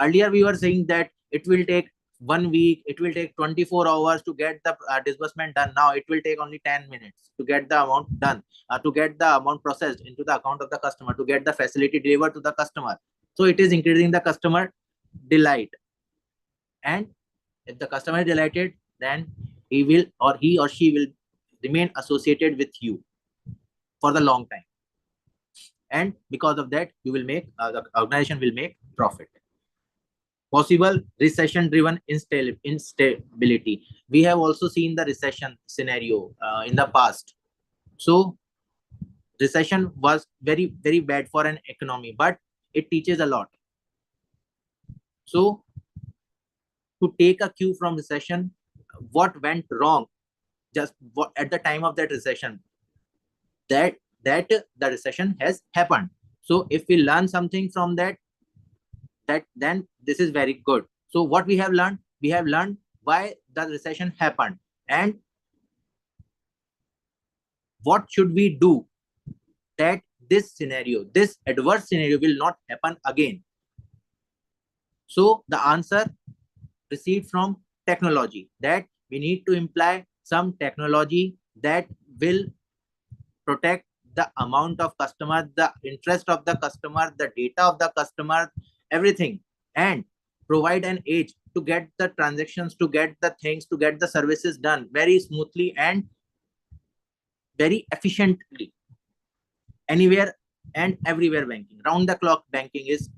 earlier we were saying that it will take 1 week, it will take 24 hours to get the disbursement done. Now it will take only 10 minutes to get the amount done, to get the amount processed into the account of the customer, to get the facility delivered to the customer. So it is increasing the customer delight. And if the customer is delighted, then he or she will remain associated with you for the long time. And because of that, you will make the organization will make profit. Possible recession-driven instability. We have also seen the recession scenario in the past. So recession was very, very bad for an economy, but it teaches a lot. So to take a cue from recession, what went wrong just at the time of that recession, that the recession has happened. So if we learn something from that, then this is very good. So what we have learned why the recession happened, And what should we do that this scenario, this adverse scenario will not happen again? So the answer received from technology, that we need to imply some technology that will protect the amount of customer, the interest of the customer, the data of the customer, everything, and provide an edge to get the transactions, to get the things, to get the services done very smoothly and very efficiently. Anywhere and everywhere banking, round the clock banking is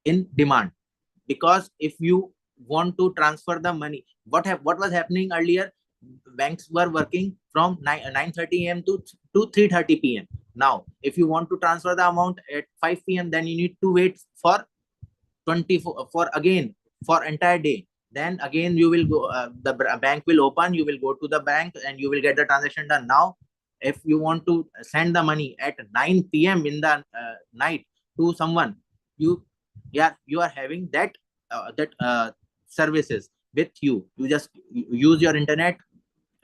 in demand. Because if you want to transfer the money, what was happening earlier, banks were working from 9:30 a.m. to 3:30 p.m. Now, if you want to transfer the amount at 5 p.m., then you need to wait for 24 for entire day. Then again you will go, the bank will open, you will go to the bank and you will get the transaction done. Now, if you want to send the money at 9 p.m. in the night to someone, you are having that services with you. You just use your internet,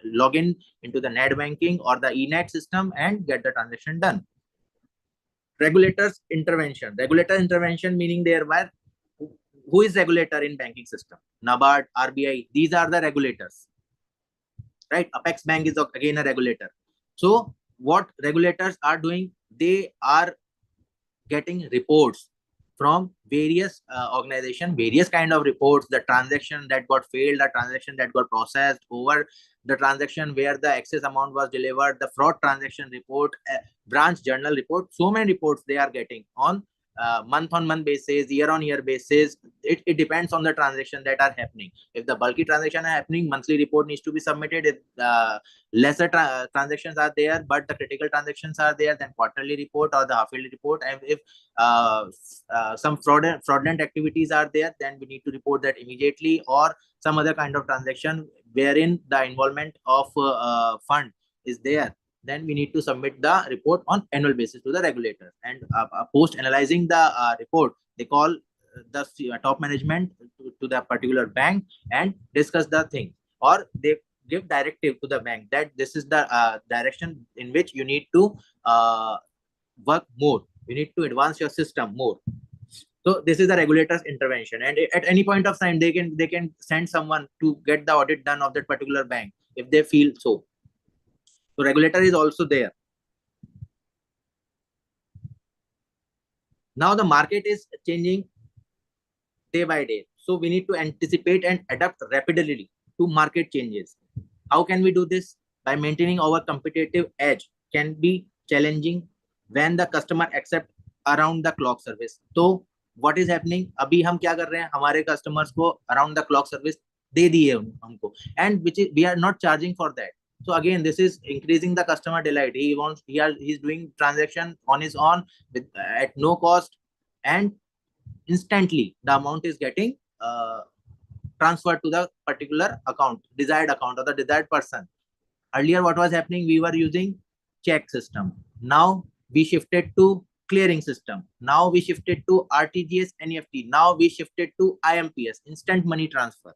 log in into the net banking or the eNet system and get the transaction done. Regulators intervention. Regulator intervention meaning there were, who is regulator in banking system? NABARD, RBI, these are the regulators, right? Apex Bank is again a regulator. So what regulators are doing, they are getting reports from various organizations, various kind of reports, the transaction that got failed, the transaction that got processed over, the transaction where the excess amount was delivered, the fraud transaction report, branch journal report. So many reports they are getting on month-on-month basis, year-on-year basis. It depends on the transaction that are happening. If the bulky transaction are happening, monthly report needs to be submitted. If lesser transactions are there, but the critical transactions are there, then quarterly report or the half-yearly report. And if some fraudulent activities are there, then we need to report that immediately, or some other kind of transaction wherein the involvement of fund is there, then we need to submit the report on annual basis to the regulator. And post analyzing the report, they call the top management to the particular bank and discuss the thing, or they give directive to the bank that this is the direction in which you need to work more, you need to advance your system more. So this is the regulator's intervention, and at any point of time they can send someone to get the audit done of that particular bank if they feel so. So regulator is also there. Now the market is changing day by day, so we need to anticipate and adapt rapidly to market changes. How can we do this? By maintaining our competitive edge can be challenging when the customer accept around the clock service. So what is happening? अभी हम क्या कर रहे हैं? हमारे customers को around the clock service दे दी है हमको, and which is we are not charging for that. So again, this is increasing the customer delight. He's doing transaction on his own with at no cost, and instantly the amount is getting transferred to the particular account, desired account, or the desired person. Earlier, what was happening? We were using check system. Now we shifted to clearing system. Now we shifted to RTGS, NEFT. Now we shifted to IMPS, instant money transfer.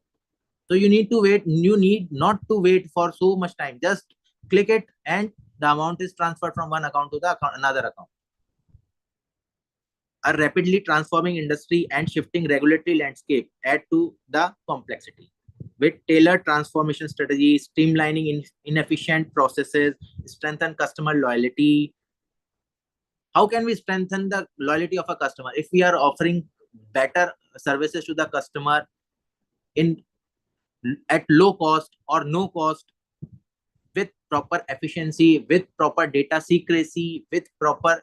So you need to wait. You need not to wait for so much time. Just click it and the amount is transferred from one account to the another account. A rapidly transforming industry and shifting regulatory landscape add to the complexity. With tailored transformation strategies, streamlining inefficient processes, strengthen customer loyalty. How can we strengthen the loyalty of a customer? If we are offering better services to the customer at low cost or no cost, with proper efficiency, with proper data secrecy, with proper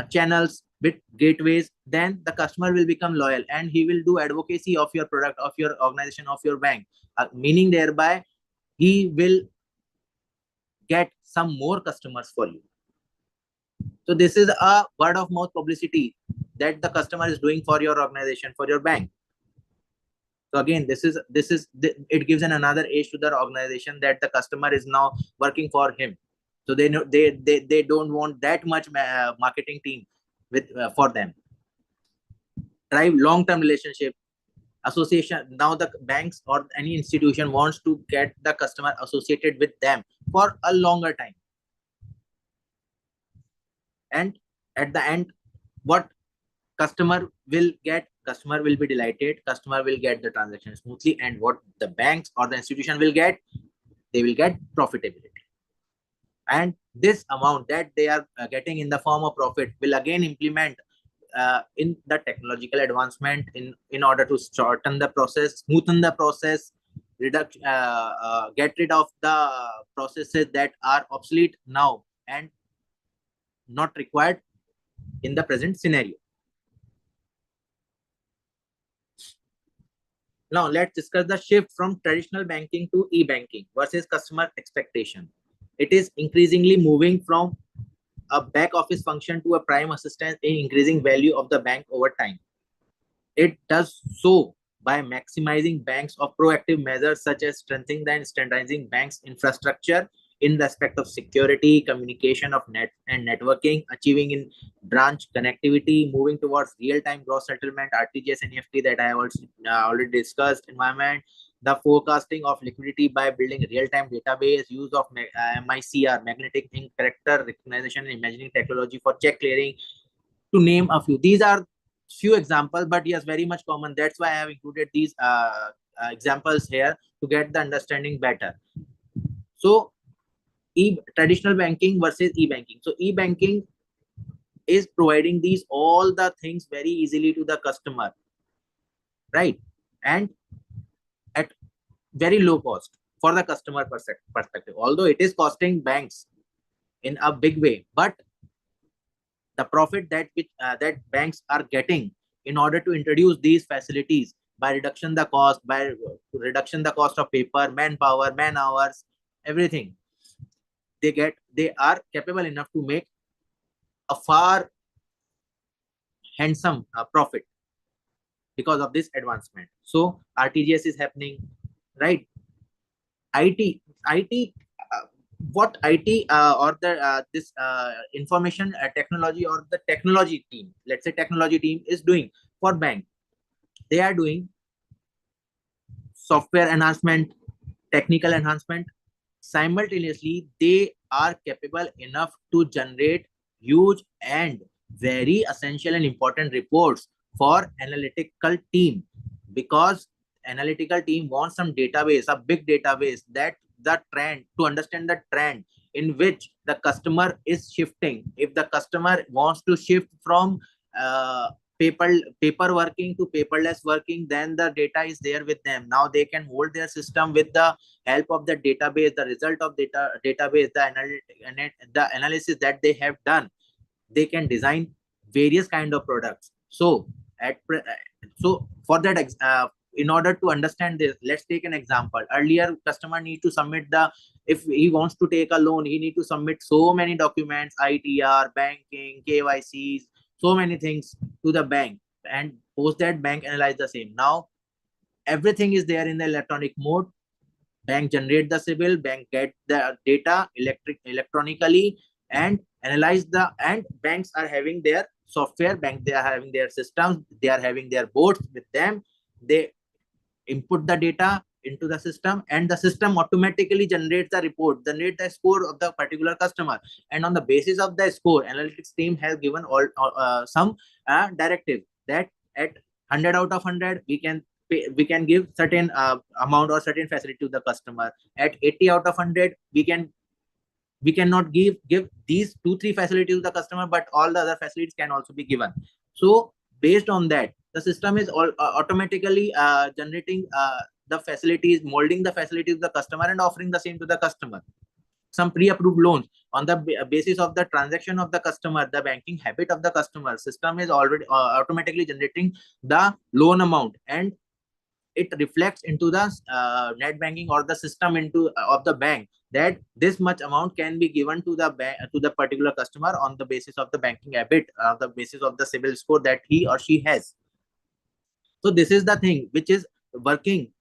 channels, with gateways, then the customer will become loyal and he will do advocacy of your product, of your organization, of your bank, meaning thereby he will get some more customers for you. So this is a word of mouth publicity that the customer is doing for your organization, for your bank. So again, it gives another edge to the organization that the customer is now working for him. So they know they don't want that much marketing team with for them. Drive long-term relationship. association. Now the banks or any institution wants to get the customer associated with them for a longer time. And at the end, what customer will get? Customer will be delighted. Customer will get the transaction smoothly. And what the banks or the institution will get? They will get profitability. And this amount that they are getting in the form of profit will again implement in the technological advancement in order to shorten the process, smoothen the process, get rid of the processes that are obsolete now and not required in the present scenario. Now let's discuss the shift from traditional banking to e-banking versus customer expectation. It is increasingly moving from a back office function to a prime assistant in increasing value of the bank over time. It does so by maximizing banks of proactive measures such as strengthening and standardizing banks infrastructure in respect of security, communication of net and networking, achieving in branch connectivity, moving towards real-time gross settlement, RTGS and EFT that I have already discussed, environment, the forecasting of liquidity by building real-time database, use of MICR, magnetic ink character recognition and imagining technology for check clearing, to name a few. These are few examples, but yes, very much common. That's why I have included these examples here to get the understanding better. So traditional banking versus e-banking. So e-banking is providing these all the things very easily to the customer, right? And at very low cost for the customer perspective, although it is costing banks in a big way, but the profit that banks are getting in order to introduce these facilities by reduction the cost of paper, manpower, man hours, everything, they are capable enough to make a far handsome profit because of this advancement. So RTGS is happening, right? What IT or the this information technology or the technology team, let's say technology team is doing for bank, they are doing software enhancement, technical enhancement. Simultaneously, they are capable enough to generate huge and very essential and important reports for analytical team, because analytical team wants some database, a big database, that the trend, to understand the trend in which the customer is shifting. If the customer wants to shift from paper working to paperless working, then the data is there with them. Now they can hold their system with the help of the database, the result of database, the analysis that they have done. They can design various kind of products. So for that, in order to understand this, let's take an example. Earlier, customer need to submit if he wants to take a loan, he need to submit so many documents, ITR, banking, KYCs, so many things to the bank, and post that bank analyze the same. Now everything is there in the electronic mode. Bank generate the CIBIL, bank get the data electronically and analyze and banks are having their software, they are having their systems, they are having their boards with them. They input the data into the system, and the system automatically generates the report, generate the score of the particular customer, and on the basis of the score, analytics team has given some directive that at 100 out of 100 we can give certain amount or certain facility to the customer. At 80 out of 100 we cannot give these 2-3 facilities to the customer, but all the other facilities can also be given. So based on that, the system is automatically generating the facilities, molding the facilities to the customer and offering the same to the customer. Some pre-approved loans on the basis of the transaction of the customer, the banking habit of the customer, system is already automatically generating the loan amount, and it reflects into the net banking or the system of the bank, that this much amount can be given to the bank, to the particular customer on the basis of the banking habit, the basis of the CIBIL score that he or she has. So this is the thing which is working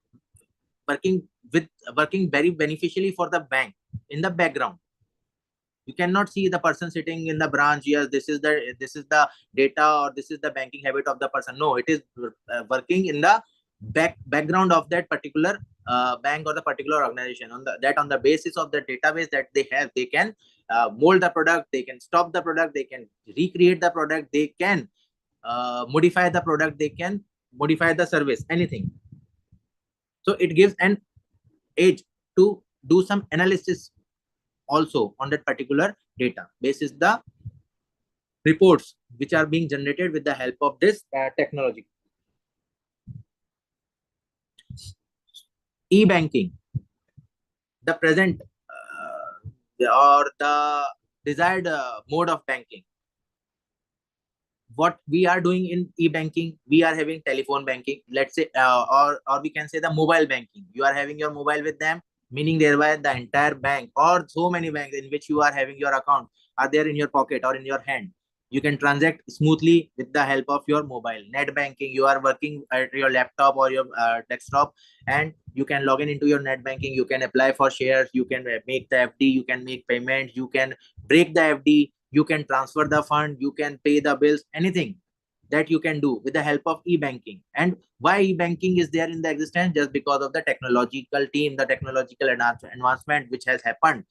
very beneficially for the bank in the background. You cannot see the person sitting in the branch. Yes, this is the data, or this is the banking habit of the person. No, it is working in the background of that particular bank or the particular organization. On the basis of the database that they have, they can mold the product, they can stop the product, they can recreate the product, they can modify the product, they can modify the service, anything. So it gives an edge to do some analysis also on that particular data basis the reports which are being generated with the help of this technology. E-banking, the present or the desired mode of banking. What we are doing in e-banking, we are having telephone banking, let's say, or we can say the mobile banking. You are having your mobile with them, meaning thereby the entire bank or so many banks in which you are having your account are there in your pocket or in your hand. You can transact smoothly with the help of your mobile. Net banking, you are working at your laptop or your desktop, and you can log in into your net banking. You can apply for shares, you can make the FD, you can make payments, you can break the FD, you can transfer the fund, you can pay the bills, anything that you can do with the help of e-banking. And why e-banking is there in the existence? Just because of the technological team, the technological advancement which has happened,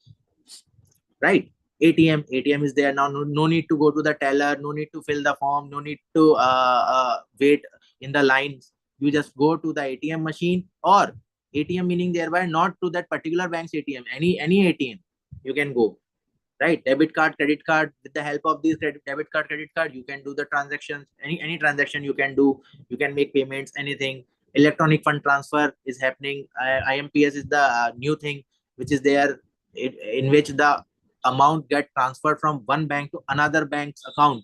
right? ATM is there now. No need to go to the teller, no need to fill the form, no need to wait in the lines. You just go to the ATM machine, or ATM meaning thereby not to that particular bank's ATM, any ATM you can go, right? Debit card, credit card, with the help of these debit card, credit card, you can do the transactions, any transaction you can do, you can make payments, anything. Electronic fund transfer is happening. IMPS is the new thing which is there, in which the amount get transferred from one bank to another bank's account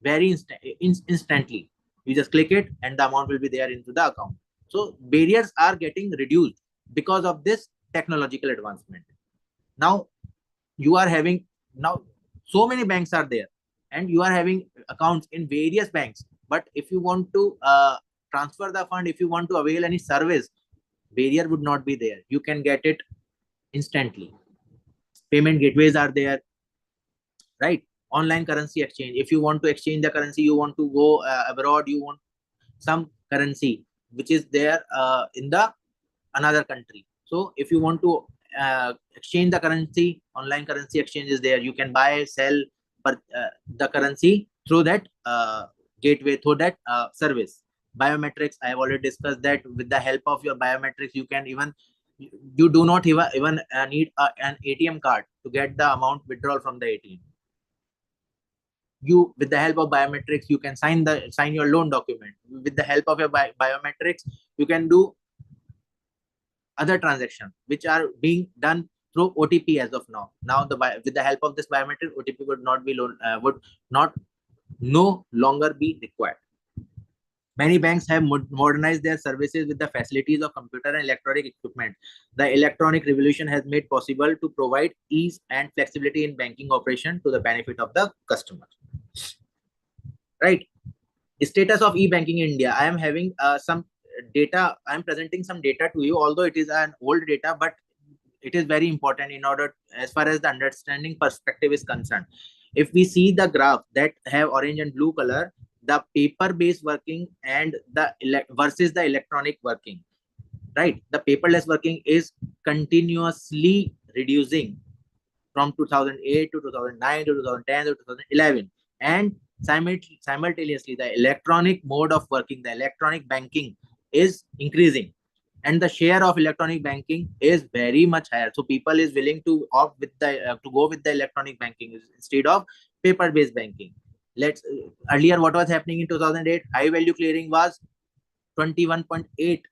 very instantly. You just click it and the amount will be there into the account. So barriers are getting reduced because of this technological advancement. Now you are having, now so many banks are there and you are having accounts in various banks, but if you want to transfer the fund, if you want to avail any service, barrier would not be there. You can get it instantly. Payment gateways are there, right? Online currency exchange, if you want to exchange the currency, you want to go abroad, you want some currency which is there in the another country. So if you want to exchange the currency, online currency exchange is there. You can buy, sell the currency through that gateway, through that service. Biometrics, I have already discussed that. With the help of your biometrics, you can even, you do not even need an ATM card to get the amount withdrawal from the ATM. You, with the help of biometrics, you can sign your loan document. With the help of your biometrics, you can do other transactions which are being done through OTP as of now. Now with the help of this biometric, OTP would not be no longer be required. Many banks have modernized their services with the facilities of computer and electronic equipment. The electronic revolution has made possible to provide ease and flexibility in banking operation to the benefit of the customer. Right? Status of e-banking in India. I am having some data. I am presenting some data to you, although it is an old data, but it is very important in order, as far as the understanding perspective is concerned. If we see the graph that have orange and blue color, the paper-based working and the versus the electronic working, right? The paperless working is continuously reducing from 2008 to 2009 to 2010 to 2011, and simultaneously the electronic mode of working, the electronic banking is increasing, and the share of electronic banking is very much higher. So people is willing to opt with the to go with the electronic banking instead of paper-based banking. Let's earlier, what was happening in 2008? High value clearing was 21.8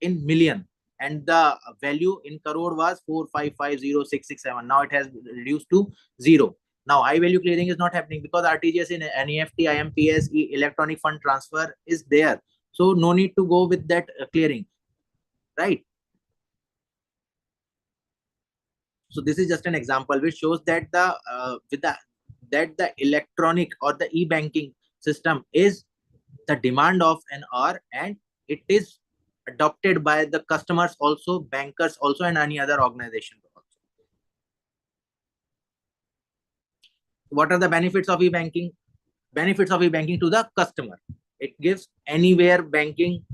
in million, and the value in crore was 4550667. Now it has reduced to 0. Now high value clearing is not happening because RTGS in NEFT, IMPS, electronic fund transfer is there. So no need to go with that clearing, right? So this is just an example which shows that the electronic or the e-banking system is the demand of an hour, and it is adopted by the customers also, bankers also, and any other organization also. What are the benefits of e-banking? Benefits of e-banking to the customer. It gives anywhere banking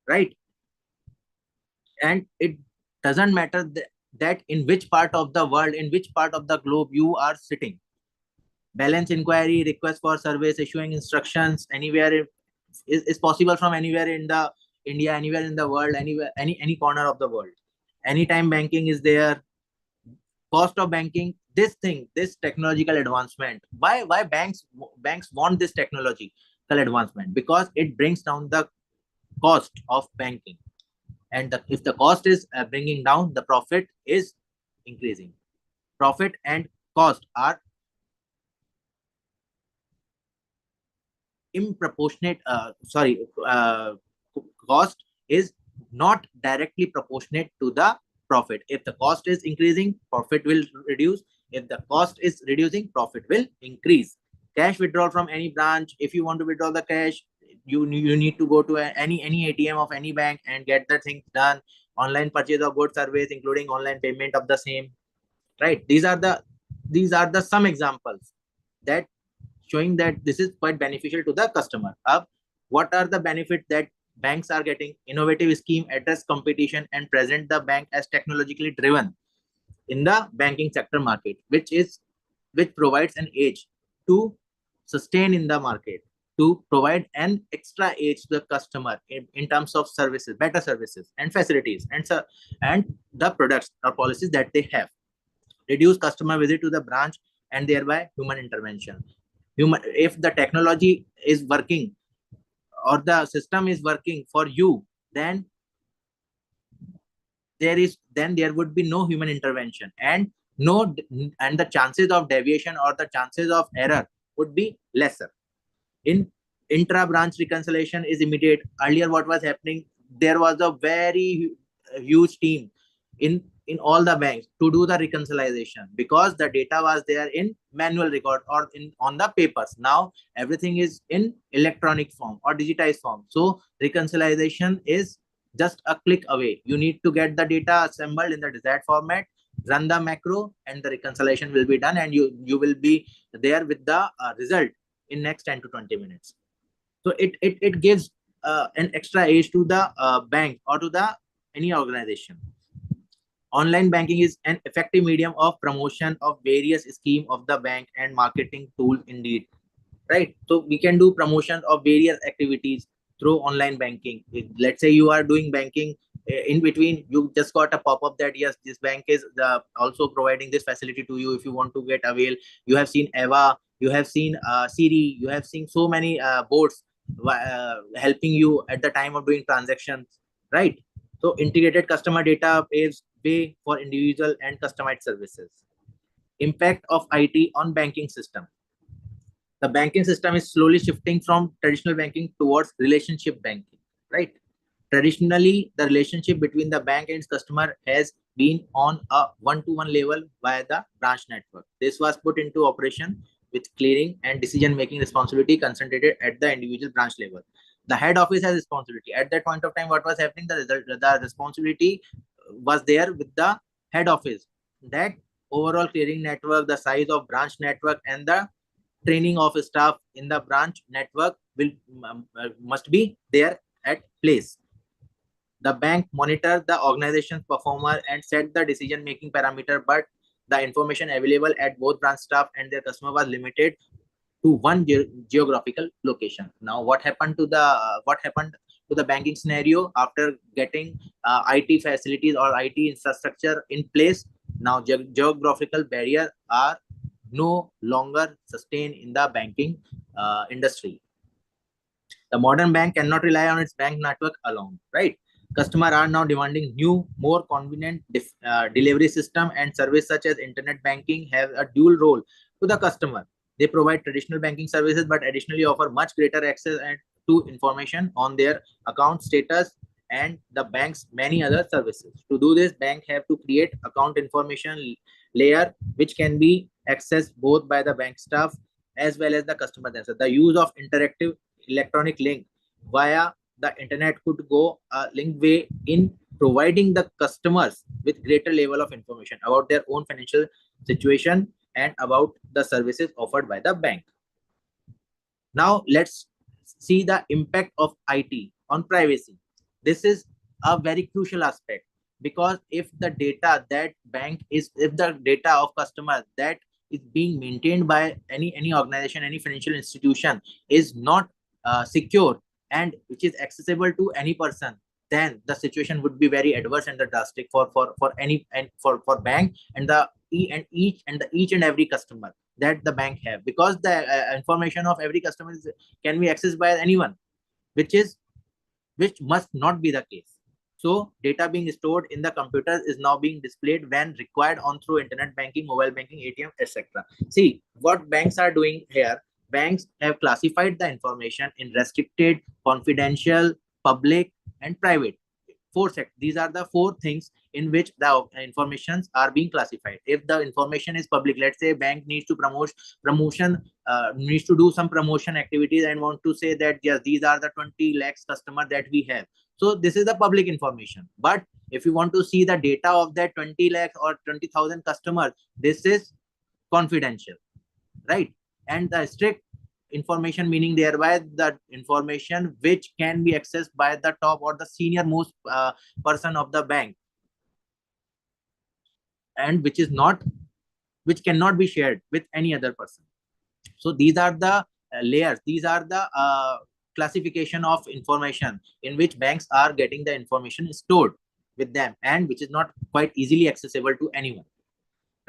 right? And it doesn't matter that in which part of the world, in which part of the globe you are sitting. Balance inquiry, request for service, issuing instructions anywhere is possible from anywhere in the India, anywhere in the world, anywhere, any corner of the world. Anytime banking is there. Cost of banking, this thing, this technological advancement. Why banks want this technological advancement? Because it brings down the cost of banking, and if the cost is bringing down, the profit is increasing. Profit and cost are improportionate. Cost is not directly proportionate to the profit. If the cost is increasing, profit will reduce. If the cost is reducing, profit will increase. Cash withdrawal from any branch, if you want to withdraw the cash, you need to go to any ATM of any bank and get the thing done. Online purchase of goods service, including online payment of the same, right? These are the some examples that showing that this is quite beneficial to the customer. What are the benefits that banks are getting? Innovative scheme, address competition, and present the bank as technologically driven in the banking sector market, which provides an edge to sustain in the market, to provide an extra edge to the customer in terms of services, better services and facilities, and the products or policies that they have. Reduce customer visit to the branch and thereby human intervention. If the technology is working or the system is working for you, then there would be no human intervention, and the chances of deviation or the chances of error would be lesser. In intra branch reconciliation is immediate. Earlier what was happening, there was a very huge team in all the banks to do the reconciliation, because the data was there in manual record or on the papers. Now everything is in electronic form or digitized form, so reconciliation is just a click away. You need to get the data assembled in the desired format, run the macro, and the reconciliation will be done, and you will be there with the result in next 10 to 20 minutes. So it gives an extra edge to the bank or to the any organization. Online banking is an effective medium of promotion of various scheme of the bank and marketing tool indeed, right? So we can do promotion of various activities through online banking. Let's say you are doing banking, in between you just got a pop-up that yes, this bank is also providing this facility to you if you want to get avail. You have seen Eva, you have seen Siri, you have seen so many boards helping you at the time of doing transactions, right? So integrated customer data paves way for individual and customized services. Impact of IT on banking system. The banking system is slowly shifting from traditional banking towards relationship banking, right? Traditionally, the relationship between the bank and its customer has been on a one-to-one level via the branch network. This was put into operation with clearing and decision-making responsibility concentrated at the individual branch level. The head office has responsibility. At that point of time, what was happening, the responsibility was there with the head office. That overall clearing network, the size of branch network, and the training of staff in the branch network will must be there at place. The bank monitor the organization's performer and set the decision-making parameter, but the information available at both branch staff and their customer was limited to one geographical location. Now, what happened to the banking scenario after getting IT facilities or IT infrastructure in place? Now, geographical barriers are no longer sustained in the banking industry. The modern bank cannot rely on its bank network alone, right? Customers are now demanding new, more convenient delivery system and service such as internet banking have a dual role to the customer. They provide traditional banking services, but additionally offer much greater access to information on their account status and the bank's many other services. To do this, bank have to create account information layer, which can be accessed both by the bank staff as well as the customer themselves. The use of interactive electronic link via the internet could go a link way in providing the customers with greater level of information about their own financial situation and about the services offered by the bank. Now let's see the impact of IT on privacy. This is a very crucial aspect, because if the data that bank is, if the data of customers that is being maintained by any organization, any financial institution is not secure and which is accessible to any person, then the situation would be very adverse and the drastic for any and for bank and the each and every customer that the bank have, because the information of every customer can be accessed by anyone, which must not be the case. So data being stored in the computer is now being displayed when required on through internet banking, mobile banking, ATM, etc. See what banks are doing here. Banks have classified the information in restricted, confidential, public, and private. These are the four things in which the informations are being classified. If the information is public, let's say bank needs to needs to do some promotion activities and want to say that yes, these are the 20 lakhs customer that we have. So this is the public information. But if you want to see the data of that 20 lakhs or 20,000 customers, this is confidential, right? And the strict information, meaning thereby the information which can be accessed by the top or the senior most person of the bank, and which cannot be shared with any other person. So these are the layers, these are the classification of information in which banks are getting the information stored with them, and which is not quite easily accessible to anyone,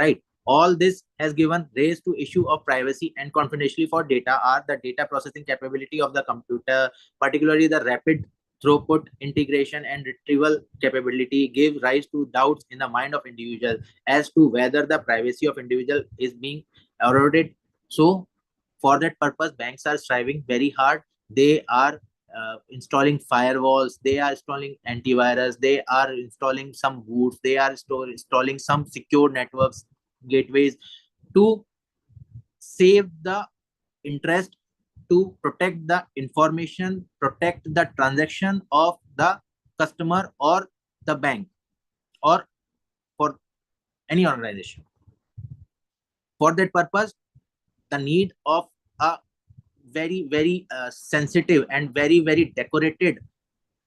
right? All this has given rise to issue of privacy and confidentiality for data. Are the data processing capability of the computer, particularly the rapid throughput, integration, and retrieval capability, give rise to doubts in the mind of individual as to whether the privacy of individual is being eroded. So for that purpose, banks are striving very hard. They are installing firewalls, they are installing antivirus, they are installing some boots, they are installing some secure networks, gateways, to save the interest, to protect the information, protect the transaction of the customer or the bank or for any organization. For that purpose, the need of a very sensitive and very decorated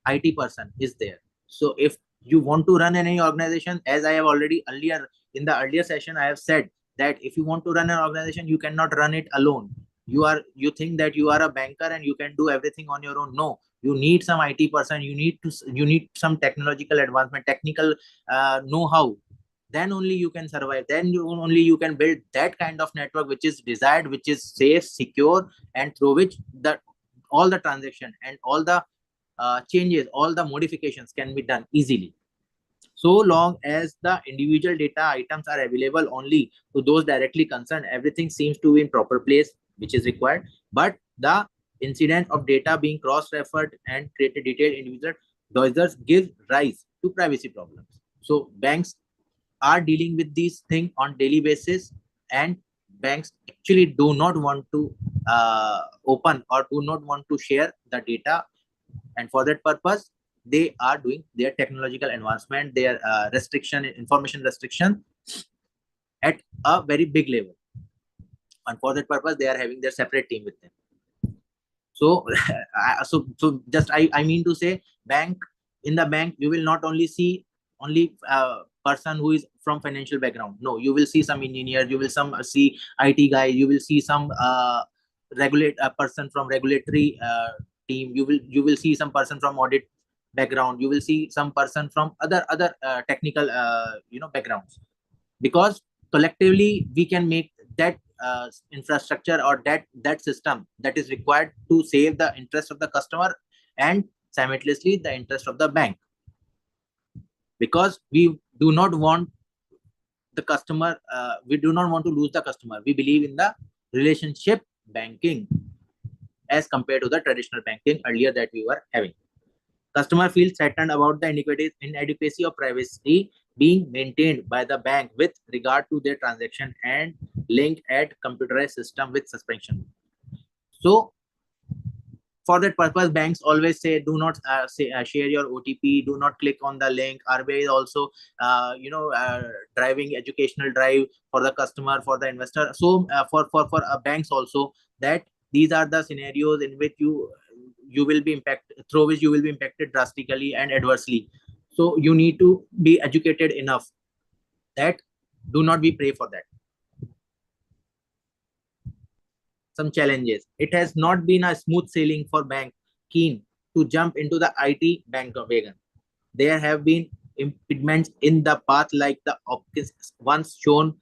IT person is there. So if you want to run any organization, as I have already earlier in the earlier session, I have said that if you want to run an organization, you cannot run it alone. You think that you are a banker and you can do everything on your own. No, you need some IT person, you need some technological advancement, technical know-how. Then only you can survive, then only you can build that kind of network which is desired, which is safe, secure, and through which all the transaction and all the changes, all the modifications can be done easily. So long as the individual data items are available only to those directly concerned, everything seems to be in proper place, which is required. But the incident of data being cross-referred and created detailed individual dossiers gives rise to privacy problems. So banks are dealing with these things on daily basis, and banks actually do not want to open or do not want to share the data, and for that purpose they are doing their technological advancement, their information restriction at a very big level, and for that purpose they are having their separate team with them. So so just I mean to say, in the bank you will not only see person who is from financial background. No, you will see some engineer, you will see IT guy, you will see some person from regulatory team, you will see some person from audit background, you will see some person from other technical backgrounds, because collectively we can make that infrastructure or that system that is required to save the interest of the customer and simultaneously the interest of the bank, because we do not want the customer, we do not want to lose the customer. We believe in the relationship banking as compared to the traditional banking earlier that we were having. Customer feels threatened about the inadequacy of privacy being maintained by the bank with regard to their transaction and link at computerized system with suspension. So for that purpose, banks always say, do not share your OTP, do not click on the link. RBI is also, driving educational drive for the customer, for the investor. So for banks also, that these are the scenarios in which you will be impacted, through which you will be impacted drastically and adversely. So you need to be educated enough that do not be prey for that. Some challenges. It has not been a smooth sailing for bank keen to jump into the IT bank wagon. There have been impediments in the path, like the optics once shown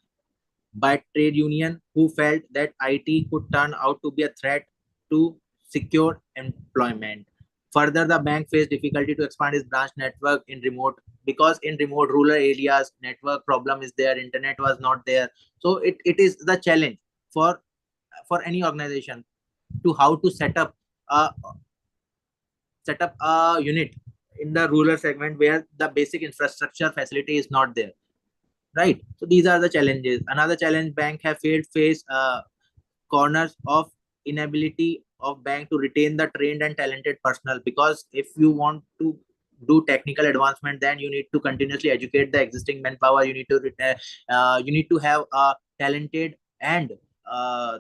by trade union who felt that IT could turn out to be a threat to secure employment. Further, the bank faced difficulty to expand its branch network in remote, because in remote rural areas, network problem is there, internet was not there. So it is the challenge for any organization to how to set up a unit in the rural segment where the basic infrastructure facility is not there, right? So these are the challenges. Another challenge bank have faced corners of inability of bank to retain the trained and talented personnel, because if you want to do technical advancement, then you need to continuously educate the existing manpower. You need to have a talented and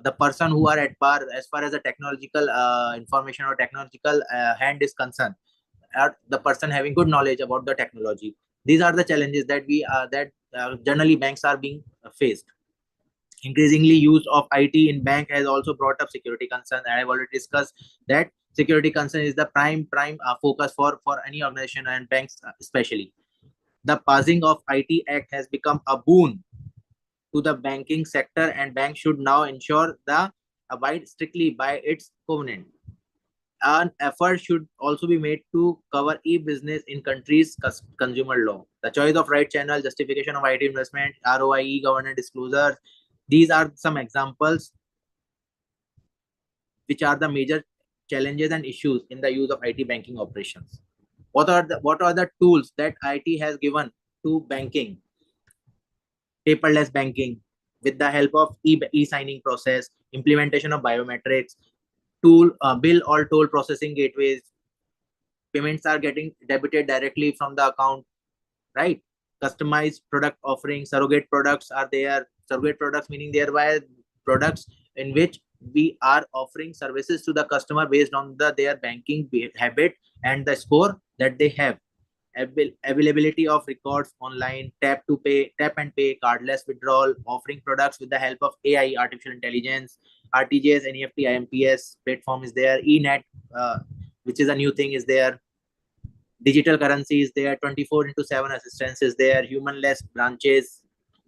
the person who are at par as far as the technological information or technological hand is concerned, or the person having good knowledge about the technology. These are the challenges that generally banks are being faced. Increasingly use of IT in bank has also brought up security concerns. I have already discussed that security concern is the prime focus for any organization, and banks especially. The passing of IT Act has become a boon to the banking sector, and banks should now ensure the abide strictly by its covenant. An effort should also be made to cover e-business in countries' consumer law. The choice of right channel, justification of IT investment, ROI, e-governance disclosures. These are some examples which are the major challenges and issues in the use of IT banking operations. What are the tools that IT has given to banking? Paperless banking with the help of e-signing process, implementation of biometrics, bill or toll processing gateways. Payments are getting debited directly from the account, right? Customized product offerings, surrogate products are there. Surrogate products meaning thereby products in which we are offering services to the customer based on their banking habit and the score that they have. Availability of records online, tap and pay, cardless withdrawal, offering products with the help of AI, artificial intelligence, RTGS, NEFT, IMPS platform is there. eNet, which is a new thing, is there. Digital currency is there. 24/7 assistance is there. Humanless branches.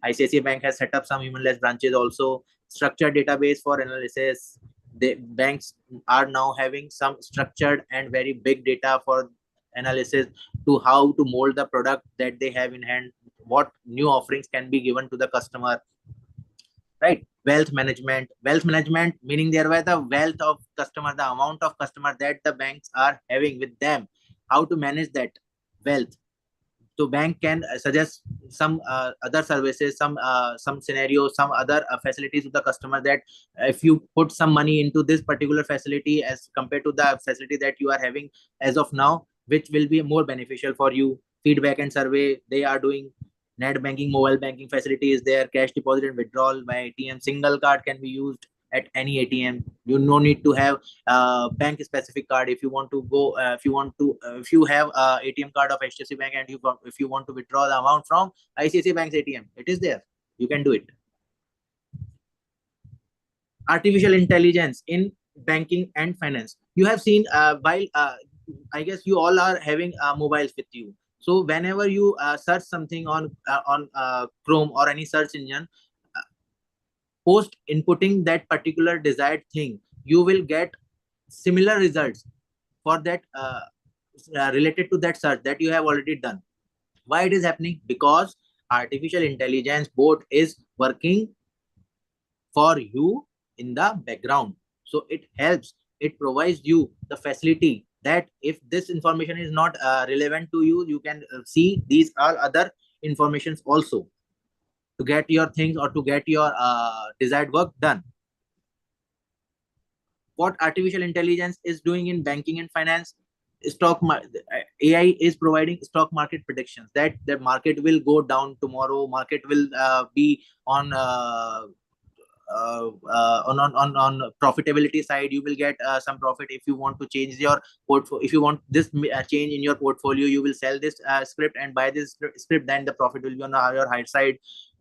ICICI Bank has set up some humanless branches also. Structured database for analysis. The banks are now having some structured and very big data for analysis to how to mold the product that they have in hand, what new offerings can be given to the customer, right? Wealth management meaning thereby the wealth of customer, the amount of customer that the banks are having with them, how to manage that wealth. So bank can suggest some other services, some scenarios, some other facilities to the customer, that if you put some money into this particular facility as compared to the facility that you are having as of now, which will be more beneficial for you. Feedback and survey they are doing. Net banking, mobile banking facility is there. Cash deposit and withdrawal by ATM. Single card can be used at any ATM. You no need to have bank specific card. If you want to go, if you have a ATM card of HDFC Bank and if you want to withdraw the amount from ICICI Bank's ATM, it is there. You can do it. Artificial intelligence in banking and finance. You have seen while I guess you all are having mobiles with you. So whenever you search something on Chrome or any search engine, post inputting that particular desired thing, you will get similar results for that related to that search that you have already done. Why it is happening? Because artificial intelligence bot is working for you in the background. So it helps, it provides you the facility that if this information is not relevant to you, you can see these are other informations also to get your things or to get your desired work done. What artificial intelligence is doing in banking and finance, AI is providing stock market predictions, that the market will go down tomorrow, market will be on on profitability side, you will get some profit. If you want to change your portfolio, if you want this change in your portfolio, you will sell this script and buy this script, then the profit will be on your higher side,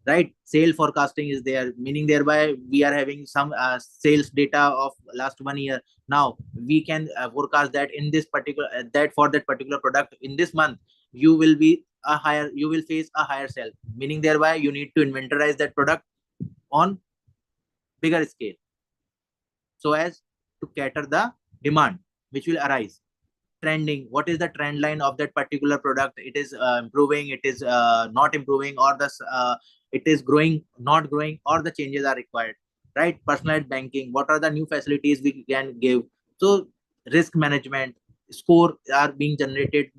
right? Sale forecasting is there, meaning thereby we are having some sales data of last 1 year. Now we can forecast that in this particular that for that particular product in this month you will face a higher sale, meaning thereby you need to inventorize that product on bigger scale so as to cater the demand which will arise. Trending, what is the trend line of that particular product? It is improving, it is not improving, or it is growing, not growing, or the changes are required, right? Personalized banking, what are the new facilities we can give? So risk management score are being generated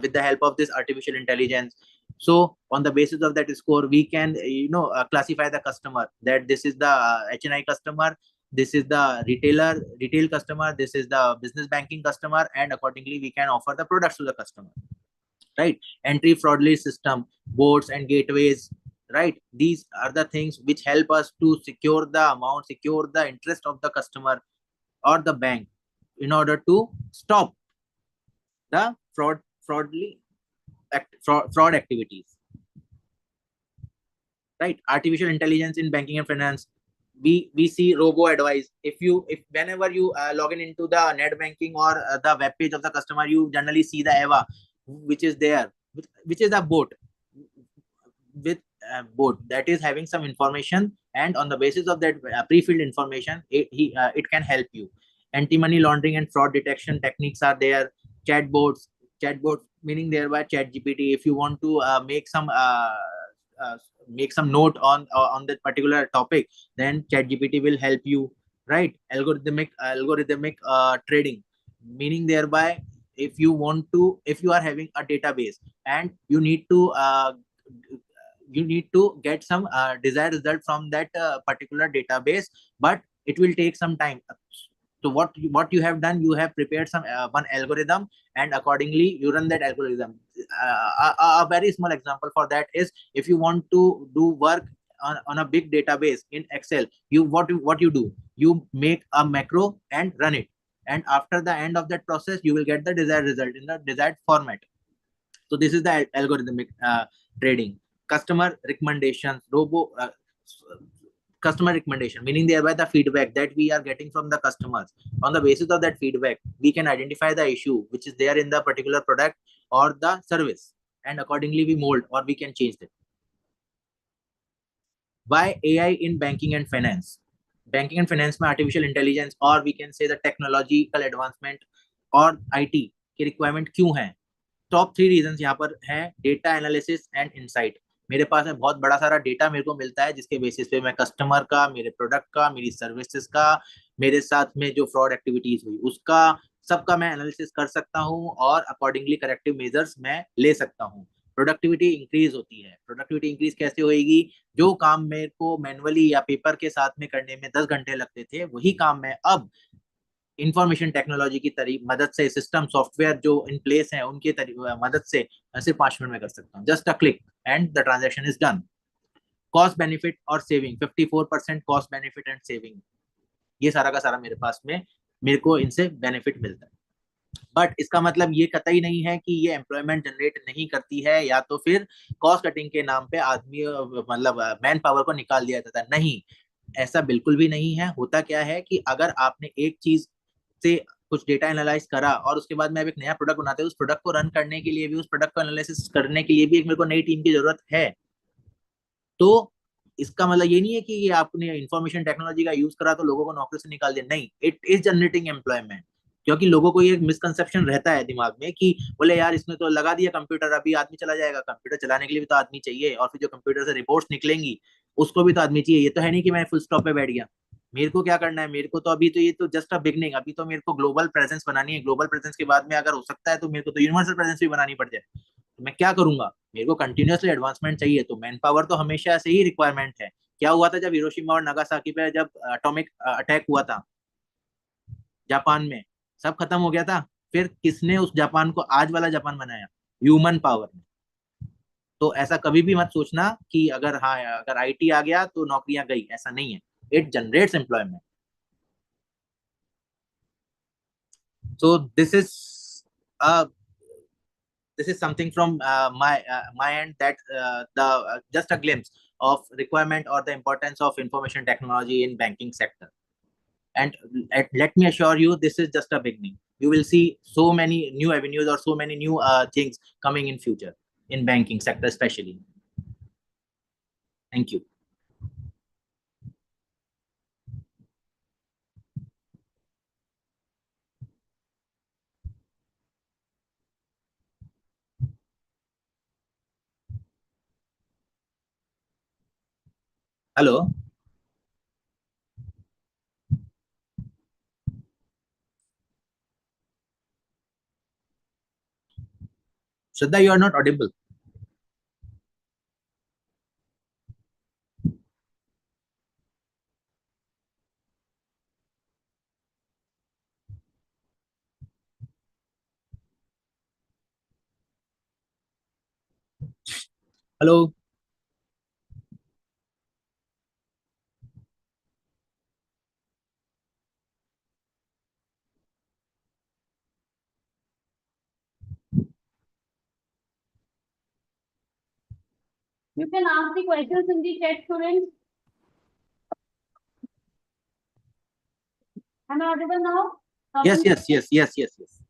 with the help of this artificial intelligence. So on the basis of that score, we can classify the customer, that this is the HNI customer, this is the retail customer, this is the business banking customer, and accordingly we can offer the products to the customer, right? Entry fraudulent system, boards and gateways, right? These are the things which help us to secure the amount, secure the interest of the customer or the bank in order to stop the fraud activities, right? Artificial intelligence in banking and finance, we see robo advice. If whenever you log into the net banking or the web page of the customer, you generally see the Eva which is there, which is a bot with bot that is having some information, and on the basis of that pre-filled information, it can help you. Anti-money laundering and fraud detection techniques are there. Chatbots meaning thereby ChatGPT. If you want to make some note on that particular topic, then ChatGPT will help you, right? Algorithmic trading, meaning thereby if you are having a database and you need to get some desired result from that particular database, but it will take some time. So what you have done, you have prepared some one algorithm, and accordingly you run that algorithm. A very small example for that is, if you want to do work on a big database in Excel, what you do, you make a macro and run it, and after the end of that process you will get the desired result in the desired format. So this is the algorithmic trading. Customer recommendations, customer recommendation, meaning thereby the feedback that we are getting from the customers. On the basis of that feedback, we can identify the issue which is there in the particular product or the service, and accordingly we mold or we can change it. Why AI in banking and finance? Banking and finance में artificial intelligence और we can say the technological advancement और IT की requirement क्यों है? Top 3 reasons यहाँ पर है. Data analysis and insight. मेरे पास में बहुत बड़ा सारा डेटा मेरे को मिलता है, जिसके बेसिस पे मैं कस्टमर का, मेरे प्रोडक्ट का, मेरी सर्विसेज का, मेरे साथ में जो फ्रॉड एक्टिविटीज हुई उसका सबका मैं एनालिसिस कर सकता हूँ और अकॉर्डिंगली करेक्टिव मेजर्स मैं ले सकता हूँ. प्रोडक्टिविटी इंक्रीज होती है. प्रोडक्टिविटी इंक्रीज कैसे होएगी? जो काम मेरे को मैनुअली या पेपर के साथ में करने में 10 घंटे लगते थे, वही काम मैं अब इंफॉर्मेशन टेक्नोलॉजी की मदद से, सिस्टम सॉफ्टवेयर जो इन प्लेस है उनके मदद से मैं सिर्फ 5 मिनट में कर सकता हूँ. Just a click and the transaction is done. Cost benefit और saving, 54% cost benefit and saving, ये सारा का सारा मेरे को इनसे बेनिफिट मिलता है. बट इसका मतलब ये कतई नहीं है कि ये एम्प्लॉयमेंट जनरेट नहीं करती है या तो फिर कॉस्ट कटिंग के नाम पे आदमी मतलब मैन पावर को निकाल दिया जाता है. नहीं, ऐसा बिल्कुल भी नहीं है. होता क्या है कि अगर आपने एक चीज से कुछ डेटा एनालाइज करा और उसके बाद में अब एक नया प्रोडक्ट बनाते हैं, उस प्रोडक्ट को रन करने के लिए भी, उस प्रोडक्ट को एनालिसिस करने के लिए भी एक मेरे को नई टीम की जरूरत है. तो इसका मतलब ये नहीं है कि ये आपने इंफॉर्मेशन टेक्नोलॉजी का यूज करा तो लोगों को नौकरी से निकाल दिया. नहीं, इट इज जनरेटिंग एम्प्लॉयमेंट. क्योंकि लोगों को ये मिसकंसेप्शन रहता है दिमाग में कि बोले यार इसने तो लगा दिया कंप्यूटर, अभी आदमी चला जाएगा. कंप्यूटर चलाने के लिए भी तो आदमी चाहिए, और फिर जो कंप्यूटर से रिपोर्ट्स निकलेंगी उसको भी तो आदमी चाहिए. ये तो है नहीं कि मैं फुल स्टॉप पे बैठ गया. मेरे को क्या करना है? मेरे को तो अभी तो ये तो जस्ट अ बिगनिंग. अभी तो मेरे को ग्लोबल प्रेजेंस बनानी है. ग्लोबल प्रेजेंस के बाद में अगर हो सकता है तो मेरे को तो यूनिवर्सल प्रेजेंस भी बनानी पड़ जाए. तो मैं क्या करूंगा? मेरे को कंटिन्यूअसली एडवांसमेंट चाहिए. तो मैन पावर तो हमेशा से ही रिक्वायरमेंट है. क्या हुआ था जब हिरोशिमा और नागासाकी पे जब एटॉमिक अटैक हुआ था जापान में, सब खत्म हो गया था. फिर किसने उस जापान को आज वाला जापान बनाया? ह्यूमन पावर ने. तो ऐसा कभी भी मत सोचना कि अगर IT आ गया तो नौकरियां गई, ऐसा नहीं है. It generates employment. So this is something from my end, that the just a glimpse of requirement or the importance of information technology in banking sector. And let me assure you, this is just a beginning. You will see so many new avenues or so many new things coming in future in banking sector especially. Thank you. Hello. Shraddha, you are not audible. Hello. You can ask the questions in the chat, students. Am I audible now? Yes, yes, yes, yes, yes, yes.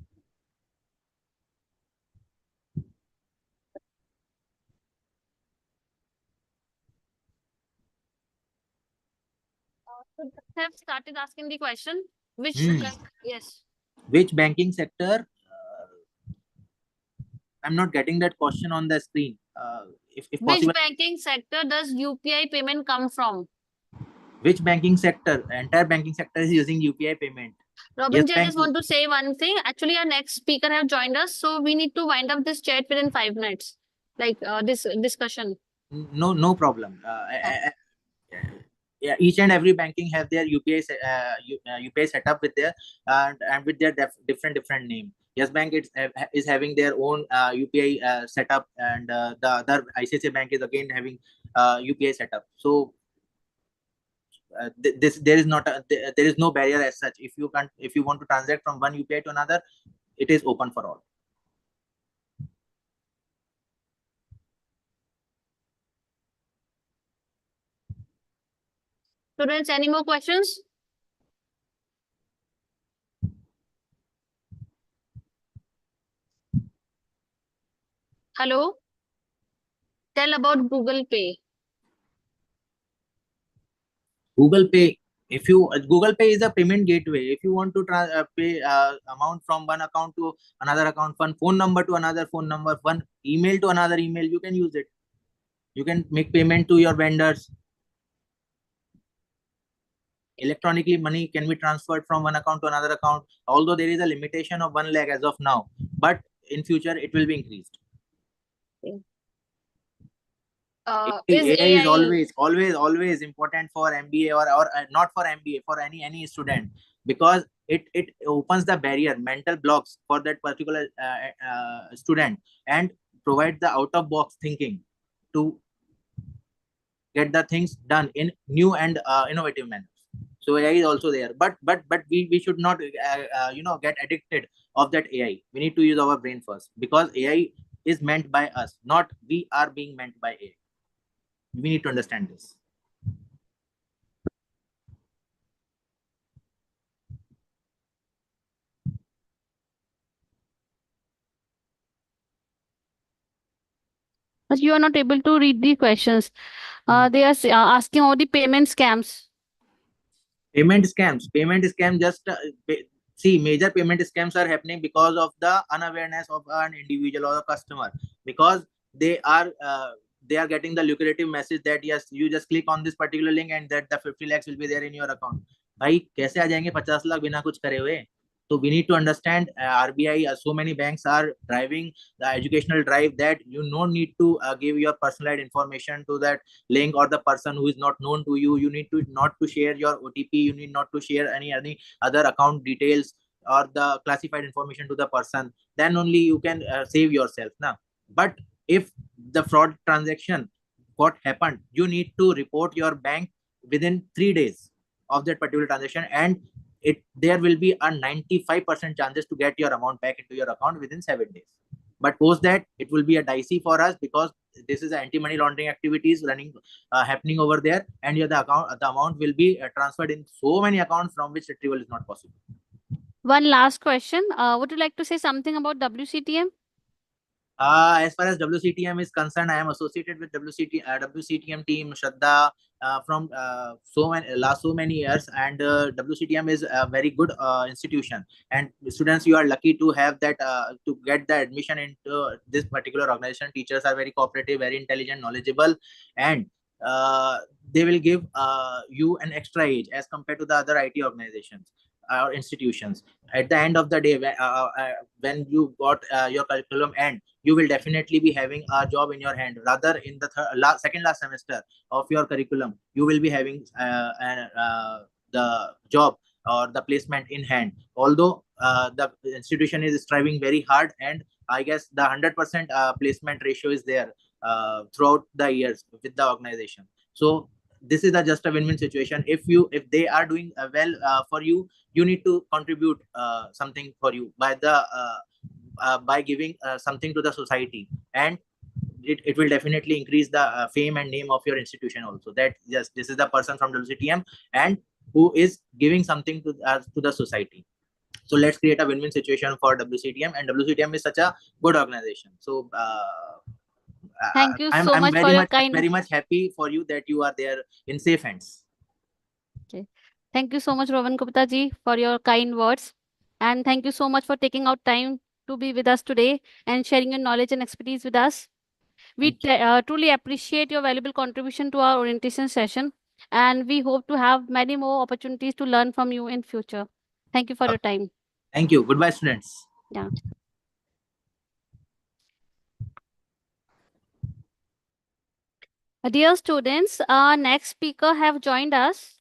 So have started asking the question. Which yes. Which banking sector? I'm not getting that question on the screen. If Which possible, banking sector does UPI payment come from? which banking sector? Entire banking sector is using UPI payment. Robin, Yes, I just want to say one thing. Actually, our next speaker have joined us, so we need to wind up this chat within 5 minutes. Like this discussion. No problem. Yeah, each and every banking have their UPI setup with their and with their different name. Yes Bank is having their own UPI setup, and the other ICICI Bank is again having UPI setup. So there is not there is no barrier as such. If you want to transact from one UPI to another, it is open for all. Students, any more questions? Hello? Tell about Google Pay. Google Pay. If you Google Pay is a payment gateway. If you want to pay amount from one account to another account, one phone number to another phone number, one email to another email, you can use it. You can make payment to your vendors. Electronically, money can be transferred from one account to another account. Although there is a limitation of 1 lakh as of now, but in future it will be increased. AI is always important for MBA or not for MBA, for any student, because it opens the barrier, mental blocks for that particular student, and provide the out of box thinking to get the things done in new and innovative manners. So AI is also there, but we should not get addicted of that AI. We need to use our brain first, because AI is meant by us, not we are being meant by AI. We need to understand this. But you are not able to read the questions. They are asking all the payment scams. Payment scam just see, major payment scams are happening because of the unawareness of an individual or a customer, because they are getting the lucrative message that yes, you just click on this particular link and that the 50 lakhs will be there in your account. भाई कैसे आ जाएंगे 50 लाख बिना कुछ करे हुए? So we need to understand, RBI, so many banks are driving the educational drive that you no need to give your personalized information to that link or the person who is not known to you. You need to not to share your OTP. You need not to share any other account details or the classified information to the person. Then only you can save yourself now. But if the fraud transaction what happened, you need to report your bank within 3 days of that particular transaction, and there will be a 95% chances to get your amount back into your account within 7 days. But post that, it will be a dicey for us, because this is anti-money laundering activities running happening over there, and the amount will be transferred in so many accounts from which retrieval is not possible. One last question. Would you like to say something about WCTM? As far as WCTM is concerned, I am associated with WCTM team Shraddha from so many years, and WCTM is a very good institution. And students, you are lucky to have that to get the admission into this particular organization. Teachers are very cooperative, very intelligent, knowledgeable, and they will give you an extra edge as compared to the other IT organizations or institutions. At the end of the day, when you got your curriculum end, you will definitely be having a job in your hand. Rather, in the second last semester of your curriculum, you will be having the job or the placement in hand. Although the institution is striving very hard, and I guess the 100% placement ratio is there throughout the years with the organization. So this is just a win-win situation. If they are doing well for you, you need to contribute something for you by giving something to the society, and it will definitely increase the fame and name of your institution also, that yes, this is the person from WCTM and who is giving something to the society. So let's create a win-win situation for WCTM, and WCTM is such a good organization. So Thank you I'm so much for your kind. very much happy for you that you are there in safe hands. Thank you so much, Rohan Gupta ji, for your kind words. And thank you so much for taking out time to be with us today and sharing your knowledge and expertise with us. We truly appreciate your valuable contribution to our orientation session. And we hope to have many more opportunities to learn from you in future. Thank you for your time. Thank you. Goodbye, students. Yeah. Dear students, our next speaker have joined us.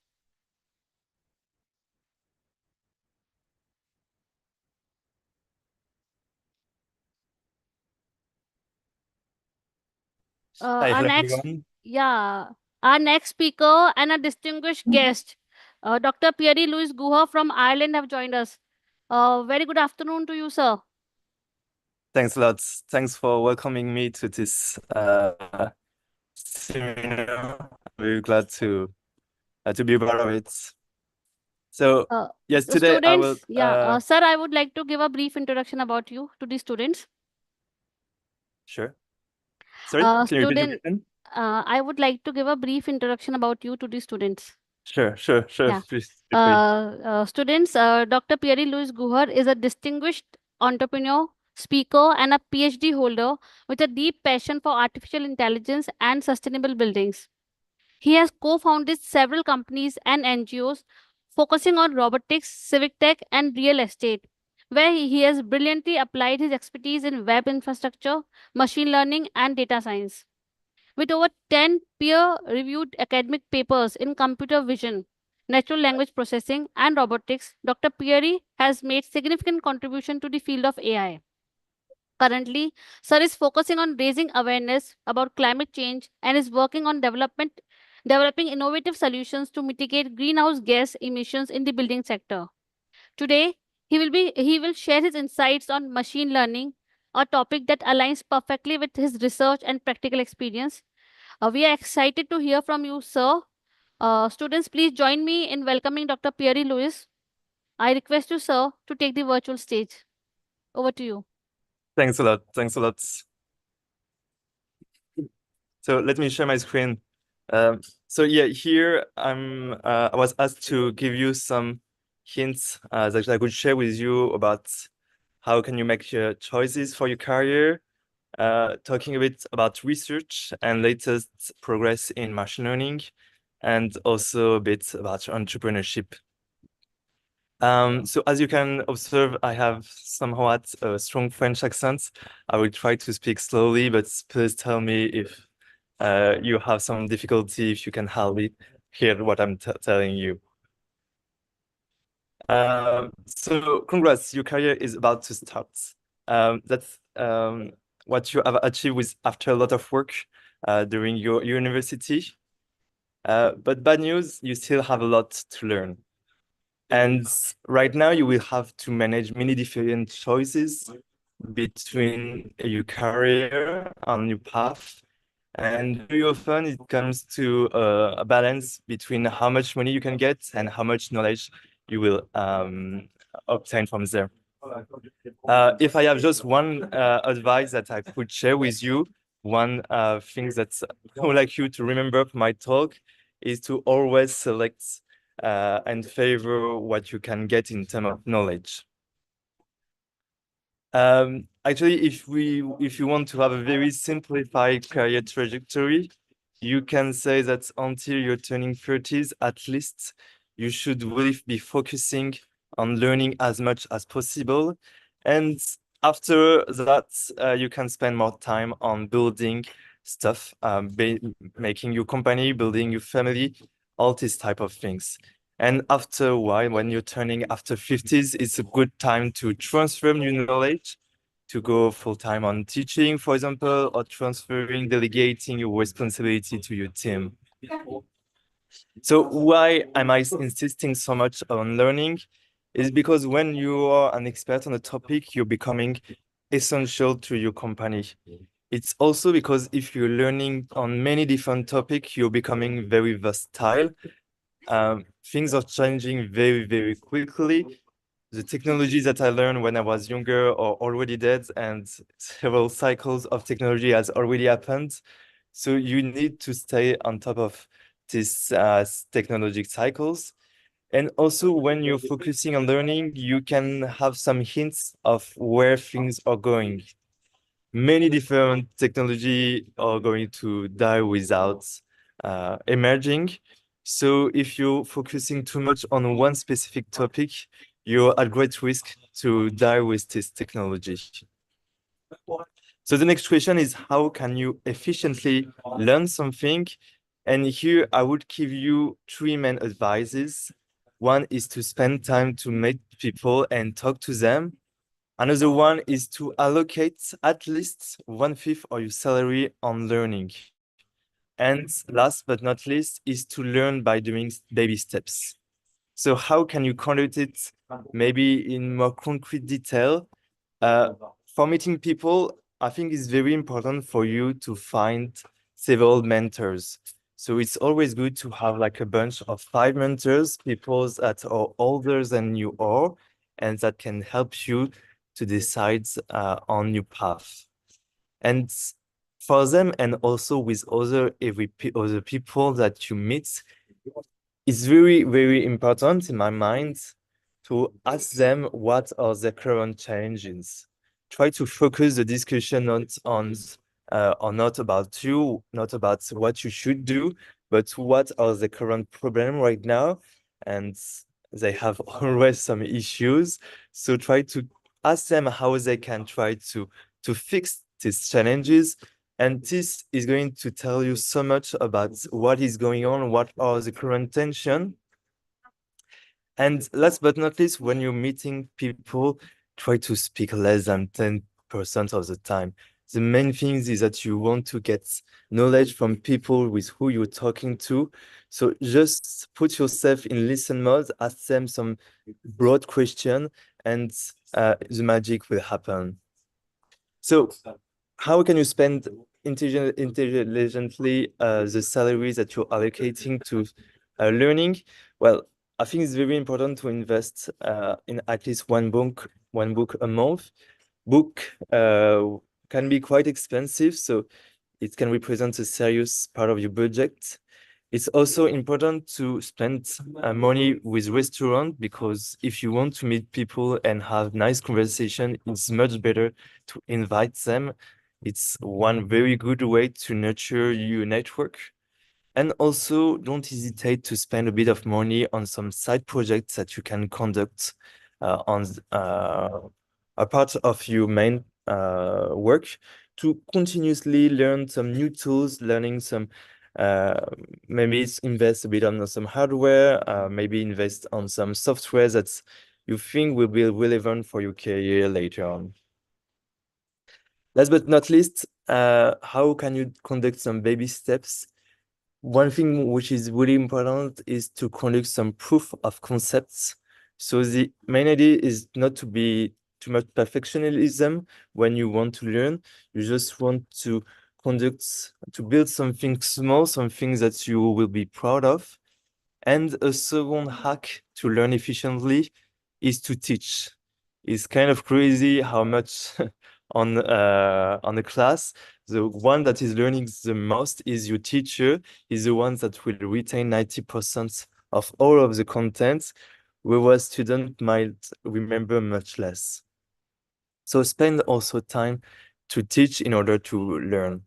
Hi, Our hello next, everyone. our next speaker and a distinguished guest, Dr. Pierre Louis Guha from Ireland have joined us. Very good afternoon to you, sir. Thanks a lot. Thanks for welcoming me to this seminar. I'm very glad to be a part of it. So yes, The today I will. students, sir, I would like to give a brief introduction about you to the students. Sure. Sorry, can you repeat the Student, question? I would like to give a brief introduction about you to the students. Sure. Yeah. Please feel free. Students, Dr. Pierre Louis Guha is a distinguished entrepreneur, speaker, and a PhD holder with a deep passion for artificial intelligence and sustainable buildings. He has co-founded several companies and NGOs focusing on robotics, civic tech, and real estate, where he has brilliantly applied his expertise in web infrastructure, machine learning, and data science. With over 10 peer-reviewed academic papers in computer vision, natural language processing, and robotics, Dr. Pierre has made significant contribution to the field of AI. Currently, Sir is focusing on raising awareness about climate change and is working on developing innovative solutions to mitigate greenhouse gas emissions in the building sector. Today, he will share his insights on machine learning, a topic that aligns perfectly with his research and practical experience. We are excited to hear from you, sir. Students, please join me in welcoming Dr. Pierre Louis. I request you, sir, to take the virtual stage. Over to you. Thanks a lot. So let me share my screen. So yeah, here I was asked to give you some hints that I could share with you about how can you make your choices for your career, talking a bit about research and latest progress in machine learning, and also a bit about entrepreneurship. So as you can observe, I have somewhat a strong French accent. I will try to speak slowly, but please tell me if you have some difficulty, if you can hardly hear what I'm telling you. So congrats, your career is about to start. what you have achieved with after a lot of work during your university. But bad news, you still have a lot to learn. And right now you will have to manage many different choices between your career and your path. And very often it comes to a balance between how much money you can get and how much knowledge you will obtain from there. If I have just one advice that I could share with you, one thing that I would like you to remember from my talk is to always select and favor what you can get in terms of knowledge. Actually, if you want to have a very simplified career trajectory, you can say that until you're turning 30s, at least you should really be focusing on learning as much as possible. And after that, you can spend more time on building stuff, making your company, building your family, all these type of things. And after a while, when you're turning after 50s, it's a good time to transfer new knowledge, to go full-time on teaching, for example, or transferring, delegating your responsibility to your team. So why am I insisting so much on learning? Is because when you are an expert on a topic, you're becoming essential to your company. It's also because if you're learning on many different topics, you're becoming very versatile. Things are changing very, very quickly. The technologies that I learned when I was younger are already dead, and several cycles of technology has already happened. So you need to stay on top of these technology cycles. And also when you're focusing on learning, you can have some hints of where things are going. Many different technology are going to die without emerging. So if you're focusing too much on one specific topic, you're at great risk to die with this technology. So the next question is, how can you efficiently learn something? And here I would give you three main advices. One is to spend time to meet people and talk to them. Another one is to allocate at least 1/5 of your salary on learning. And last but not least is to learn by doing baby steps. So how can you conduct it maybe in more concrete detail? For meeting people, I think it's very important for you to find several mentors. So it's always good to have like a bunch of 5 mentors, people that are older than you are, and that can help you to decide on your path. And for them, and also with other people that you meet, it's very, very important in my mind to ask them what are their current challenges. Try to focus the discussion not about you, not about what you should do, but what are the current problem right now. And they have always some issues. So try to ask them how they can try to fix these challenges. And this is going to tell you so much about what is going on, what are the current tension. And last but not least, when you're meeting people, try to speak less than 10% of the time. The main thing is that you want to get knowledge from people with who you're talking to. So just put yourself in listen mode, ask them some broad question, and the magic will happen. So how can you spend intelligently the salaries that you're allocating to learning? Well, I think it's very important to invest in at least one book a month. Book can be quite expensive, so it can represent a serious part of your budget. It's also important to spend money with restaurant, because if you want to meet people and have nice conversation, it's much better to invite them. It's one very good way to nurture your network. And also don't hesitate to spend a bit of money on some side projects that you can conduct on a part of your main work, to continuously learn some new tools, learning some maybe invest a bit on some hardware, maybe invest on some software that you think will be relevant for your career later on. Last but not least, how can you conduct some baby steps? One thing which is really important is to conduct some proof of concepts. So the main idea is not to be too much perfectionism when you want to learn. You just want to build something small, something that you will be proud of. And a second hack to learn efficiently is to teach. It's kind of crazy how much on the class, the one that is learning the most is your teacher, is the one that will retain 90% of all of the content, whereas student might remember much less. So spend also time to teach in order to learn.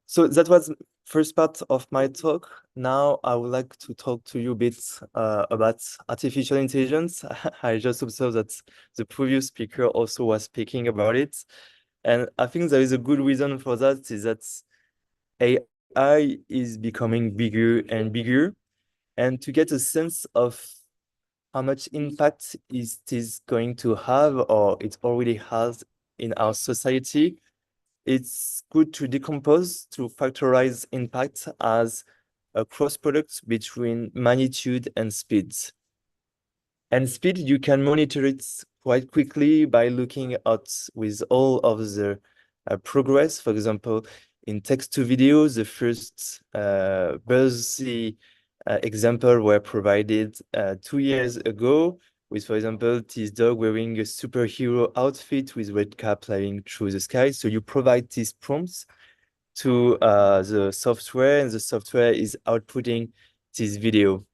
So that was first part of my talk. Now I would like to talk to you a bit about artificial intelligence. I just observed that the previous speaker also was speaking about it. And I think there is a good reason for that, is that AI is becoming bigger and bigger. And to get a sense of how much impact it is going to have, or it already has in our society, it's good to decompose, to factorize impact as a cross product between magnitude and speed. And speed, you can monitor it quite quickly by looking at with all of the progress. For example, in text to video, the first buzzy example were provided 2 years ago with, for example, this dog wearing a superhero outfit with red cap flying through the sky. So you provide these prompts to the software, and the software is outputting this video.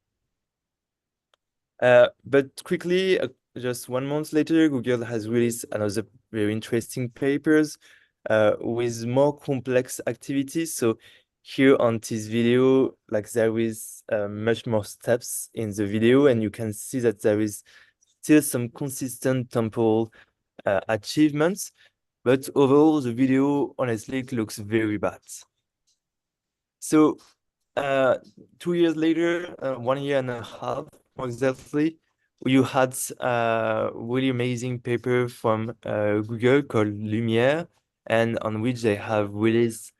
But quickly, just 1 month later, Google has released another very interesting papers with more complex activities. So here on this video, like there is much more steps in the video, and you can see that there is still some consistent temporal achievements, but overall the video, honestly, it looks very bad. So 2 years later, 1 year and a half more exactly, you had a really amazing paper from Google called Lumiere, and on which they have released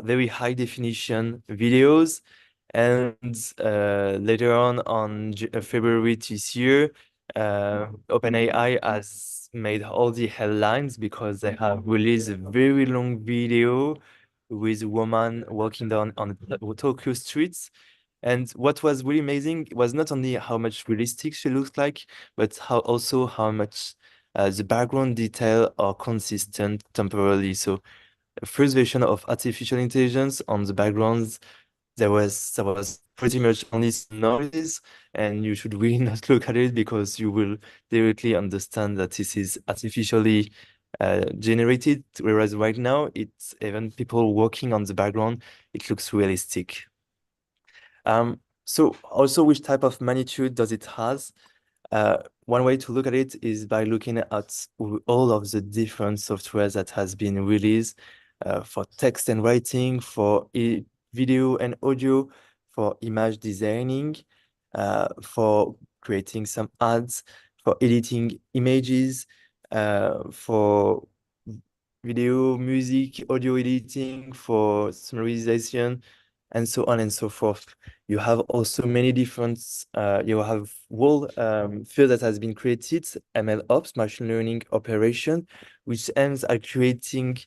very high definition videos. And later on February this year, OpenAI has made all the headlines because they have released a very long video with a woman walking down on the Tokyo streets. And what was really amazing was not only how much realistic she looks like, but also how much the background detail are consistent temporarily. So the first version of artificial intelligence, on the backgrounds, there was pretty much only some noise, and you should really not look at it because you will directly understand that this is artificially generated, whereas right now it's even people walking on the background, it looks realistic. So also, which type of magnitude does it has? One way to look at it is by looking at all of the different softwares that has been released for text and writing, for video and audio, for image designing, for creating some ads, for editing images, for video, music, audio editing, for summarization, and so on and so forth. You have also many different, you have whole field that has been created, MLOps, machine learning operation, which aims at creating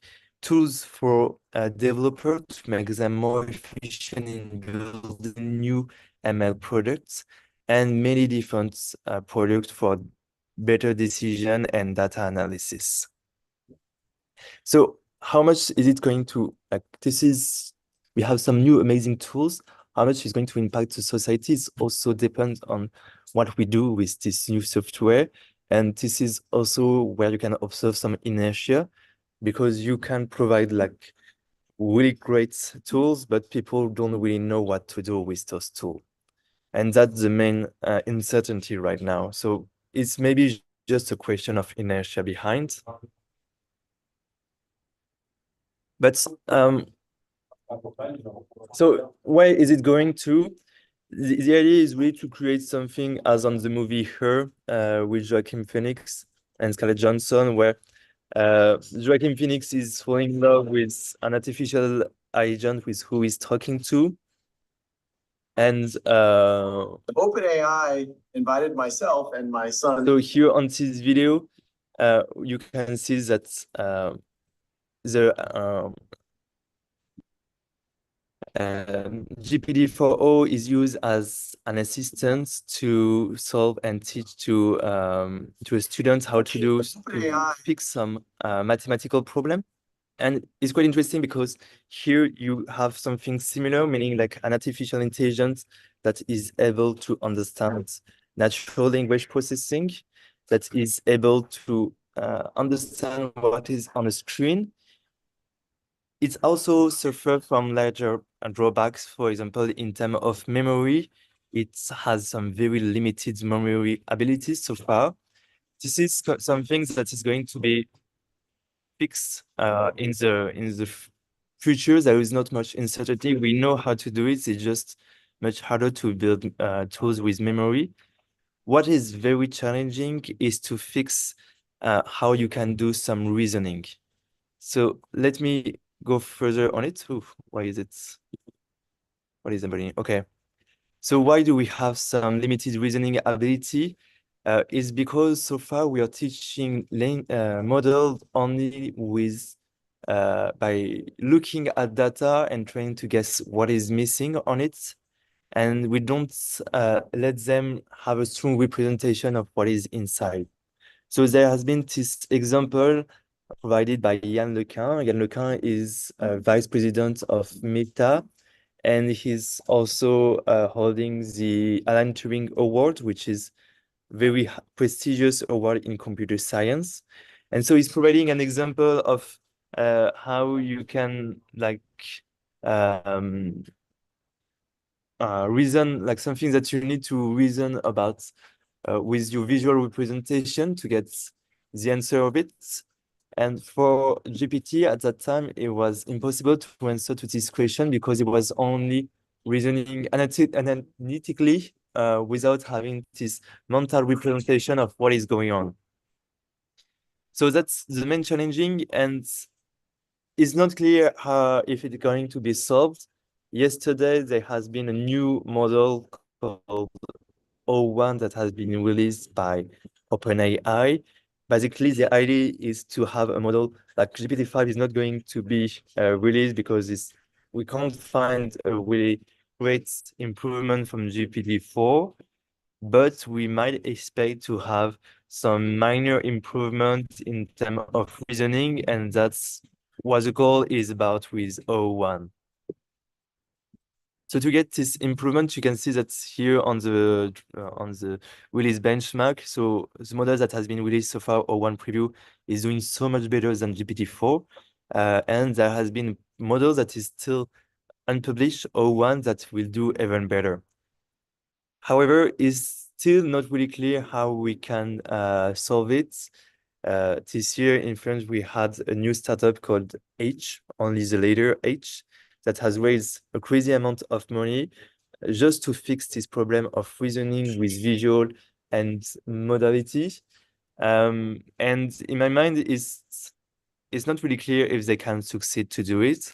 tools for developers to make them more efficient in building new ML products, and many different products for better decision and data analysis. So how much is it going to, like, we have some new amazing tools. How much is going to impact the society is also depends on what we do with this new software. And this is also where you can observe some inertia, because you can provide like really great tools, but people don't really know what to do with those tools. And that's the main uncertainty right now. So it's maybe just a question of inertia behind. But so where is it going to? The idea is really to create something as on the movie Her with Joaquin Phoenix and Scarlett Johansson, where Joaquin Phoenix is falling in love with an artificial agent with who he's talking to. And OpenAI invited myself and my son. so here on this video, you can see that the GPT-4o is used as an assistant to solve and teach to a student how to fix some mathematical problem. And it's quite interesting because here you have something similar, meaning like an artificial intelligence that is able to understand natural language processing, that is able to understand what is on the screen. It's also suffered from larger drawbacks. For example, in terms of memory, it has some very limited memory abilities so far. This is something that is going to be fixed in the future. There is not much uncertainty. We know how to do it. It's just much harder to build tools with memory. What is very challenging is to fix how you can do some reasoning. So let me go further on it. Oof, why is it? What is happening? Okay. So why do we have some limited reasoning ability? Is because so far we are teaching models only with by looking at data and trying to guess what is missing on it. And we don't let them have a strong representation of what is inside. So there has been this example provided by Yann Lequin. Yann Lequin is vice president of Meta, and he's also holding the Alan Turing Award, which is very prestigious award in computer science. And so he's providing an example of how you can like reason, like something that you need to reason about with your visual representation to get the answer of it. And for GPT at that time, it was impossible to answer to this question because it was only reasoning analytically without having this mental representation of what is going on. So that's the main challenging, and it's not clear if it's going to be solved. Yesterday, there has been a new model called O1 that has been released by OpenAI. Basically, the idea is to have a model like GPT-5 is not going to be released because we can't find a really great improvement from GPT-4, but we might expect to have some minor improvement in terms of reasoning, and that's what the goal is about with O1. So to get this improvement, you can see that here on the release benchmark. So the model that has been released so far, O1 preview, is doing so much better than GPT-4. And there has been a model that is still unpublished, O1, that will do even better. However, it's still not really clear how we can solve it. This year in France, we had a new startup called H, only the letter H, that has raised a crazy amount of money just to fix this problem of reasoning with visual and modality. And in my mind, it's not really clear if they can succeed to do it.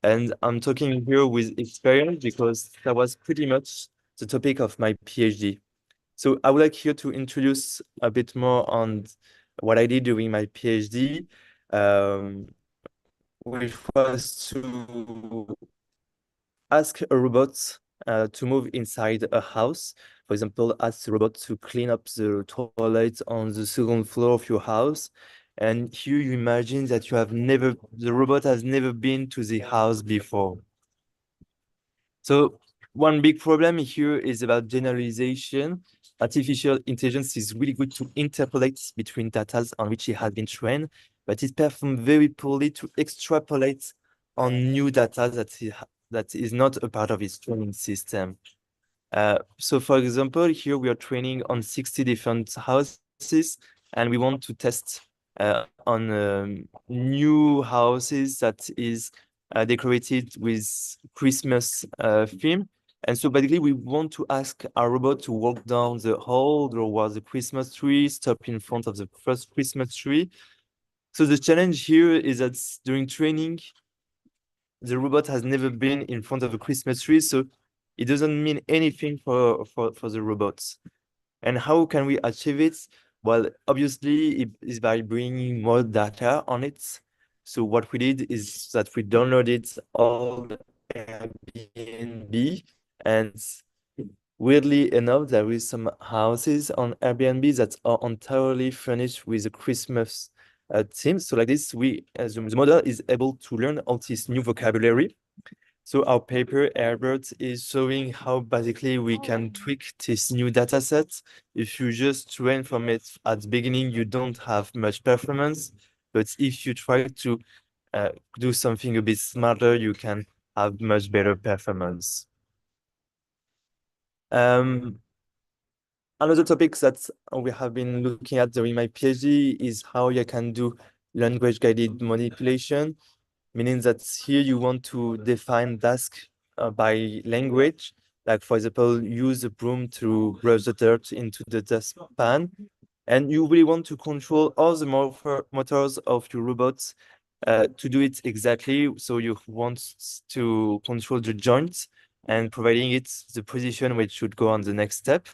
And I'm talking here with experience because that was pretty much the topic of my PhD. So I would like here to introduce a bit more on what I did during my PhD, which was to ask a robot to move inside a house. For example, ask the robot to clean up the toilet on the second floor of your house. And here you imagine that the robot has never been to the house before. So one big problem here is about generalization. Artificial intelligence is really good to interpolate between data on which it has been trained, but it performs very poorly to extrapolate on new data that is not a part of its training system. So for example, here we are training on 60 different houses, and we want to test on new houses that is decorated with Christmas theme. And so basically we want to ask our robot to walk down the hall towards the Christmas tree, stop in front of the first Christmas tree, So the challenge here is that during training, the robot has never been in front of a Christmas tree, so it doesn't mean anything for the robots. And how can we achieve it? Well, obviously, it is by bringing more data on it. So what we did is that we downloaded all the Airbnb, and weirdly enough, there is some houses on Airbnb that are entirely furnished with a Christmas theme. So like this, the model is able to learn all this new vocabulary. So our paper, Airbird, is showing how basically we can tweak this new data set. If you just train from it at the beginning, you don't have much performance. But if you try to do something a bit smarter, you can have much better performance. Another topic that we have been looking at during my PhD is how you can do language guided manipulation, meaning that here you want to define tasks by language, like for example, use a broom to brush the dirt into the dustpan. And you really want to control all the motors of your robots to do it exactly. So you want to control the joints and providing it the position which should go on the next step.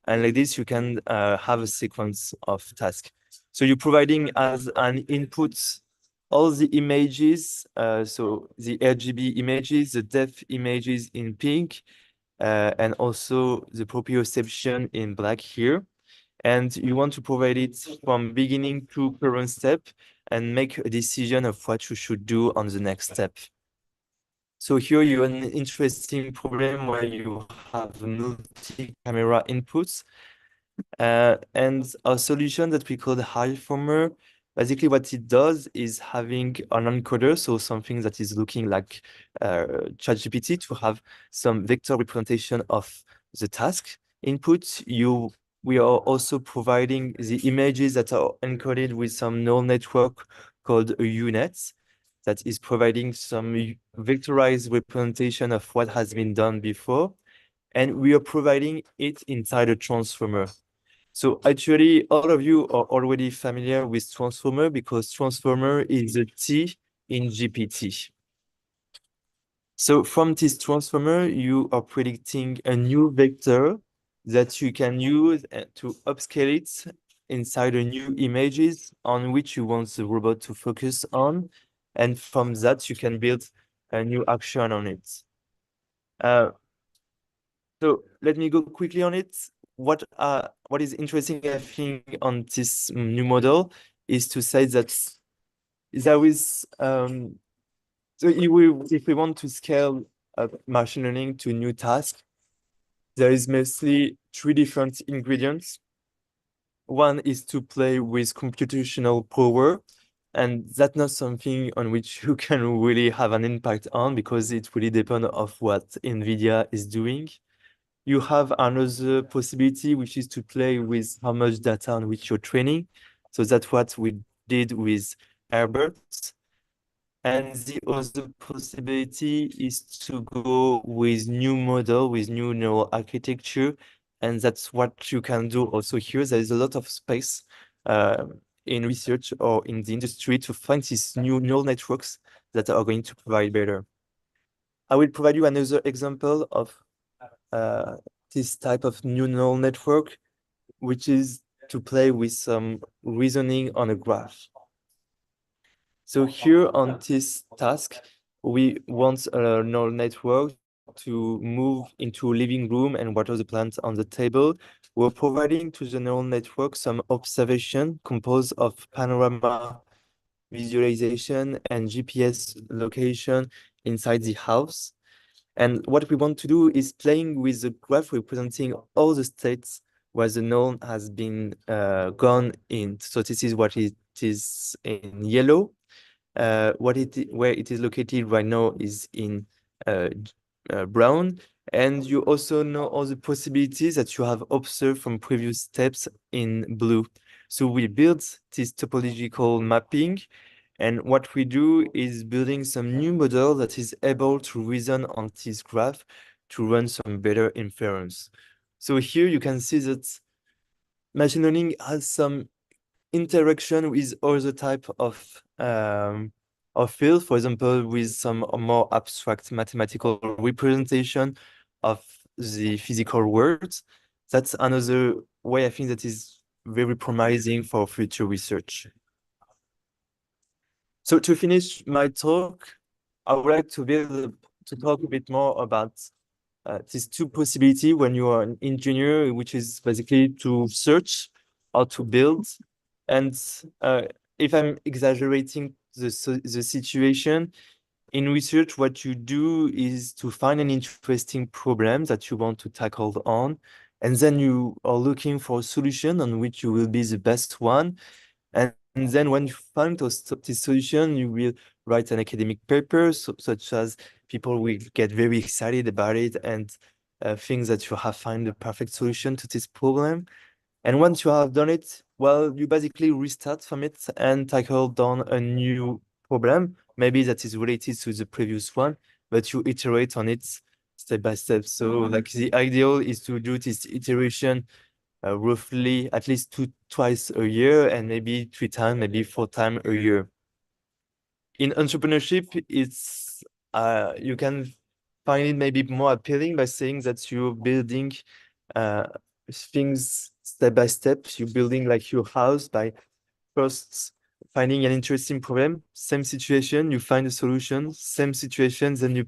And like this, you can have a sequence of tasks. So you're providing as an input all the images, so the RGB images, the depth images in pink, and also the proprioception in black here. And you want to provide it from beginning to current step and make a decision of what you should do on the next step. So here you have an interesting problem where you have multi-camera inputs. And a solution that we call the HiFormer, basically what it does is having an encoder, so something that is looking like ChatGPT to have some vector representation of the task input. We are also providing the images that are encoded with some neural network called a UNet that is providing some vectorized representation of what has been done before. And we are providing it inside a transformer. So actually, all of you are already familiar with transformer because transformer is a T in GPT. So from this transformer, you are predicting a new vector that you can use to upscale it inside a new images on which you want the robot to focus on. And from that, you can build a new action on it. So let me go quickly on it. What is interesting, I think, on this new model is to say that there is so if we want to scale up machine learning to new tasks, there is mostly 3 different ingredients. One is to play with computational power, and that's not something on which you can really have an impact on because it really depends on what NVIDIA is doing. You have another possibility, which is to play with how much data on which you're training. So that's what we did with Airbird. And the other possibility is to go with new model, with new neural architecture. And that's what you can do also here. There is a lot of space in research or in the industry to find these new neural networks that are going to provide better. I will provide you another example of this type of neural network, which is to play with some reasoning on a graph. So here on this task, we want a neural network to move into a living room and water the plants on the table. We're providing to the neural network some observation composed of panorama visualization and GPS location inside the house. And what we want to do is playing with the graph representing all the states where the node has been gone in. So this is what it is in yellow. Where it is located right now is in brown. And you also know all the possibilities that you have observed from previous steps in blue. So we built this topological mapping. And what we do is building some new model that is able to reason on this graph to run some better inference. So here you can see that machine learning has some interaction with other type of field, for example, with some more abstract mathematical representation of the physical world. That's another way I think that is very promising for future research. So to finish my talk, I would like to talk a bit more about these two possibilities when you are an engineer, which is basically to search or to build. And if I'm exaggerating the situation, in research, what you do is to find an interesting problem that you want to tackle on, and then you are looking for a solution on which you will be the best one. And then when you find this solution, you will write an academic paper, such as people will get very excited about it and think that you have found the perfect solution to this problem. And once you have done it, well, you basically restart from it and tackle down a new problem, maybe that is related to the previous one, but you iterate on it step by step. So like the ideal is to do this iteration roughly at least twice a year, and maybe 3 times, maybe 4 times a year. In entrepreneurship, it's you can find it maybe more appealing by saying that you're building things step by step. You're building like your house by first finding an interesting problem, same situation, you find a solution, same situation, then you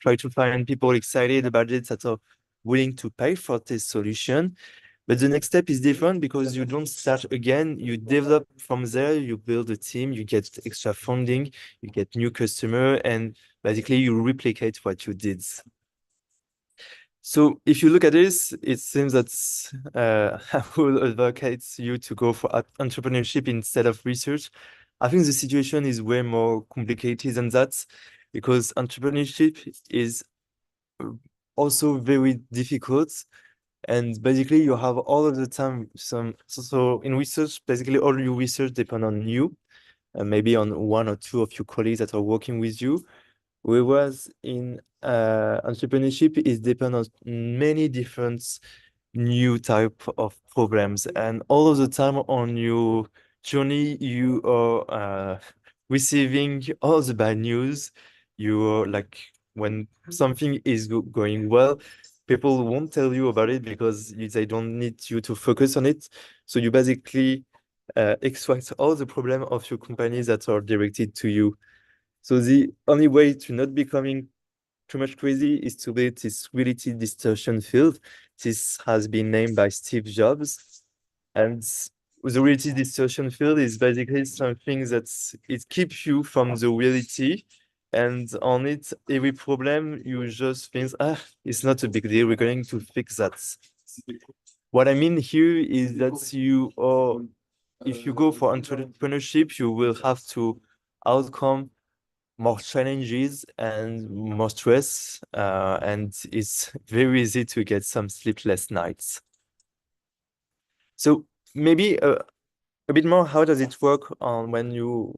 try to find people excited about it that are willing to pay for this solution. But the next step is different because you don't start again, you develop from there, you build a team, you get extra funding, you get new customer, and basically you replicate what you did. So if you look at this, it seems that I will advocate you to go for entrepreneurship instead of research. I think the situation is way more complicated than that, because entrepreneurship is also very difficult. And basically you have all of the time so in research, basically all your research depend on you, and maybe on 1 or 2 of your colleagues that are working with you. Whereas in entrepreneurship is depend on many different new type of problems, and all of the time on your journey you are receiving all the bad news. You're like, when something is going well, people won't tell you about it because they don't need you to focus on it. So you basically extract all the problem of your company that are directed to you. So the only way to not becoming too much crazy is to build this reality distortion field. This has been named by Steve Jobs. And the reality distortion field is basically something that it keeps you from the reality. And on it, every problem, you just think, it's not a big deal, we're going to fix that. What I mean here is that if you go for entrepreneurship, you will have to outcome more challenges and more stress, and it's very easy to get some sleepless nights. So maybe a bit more, how does it work on when you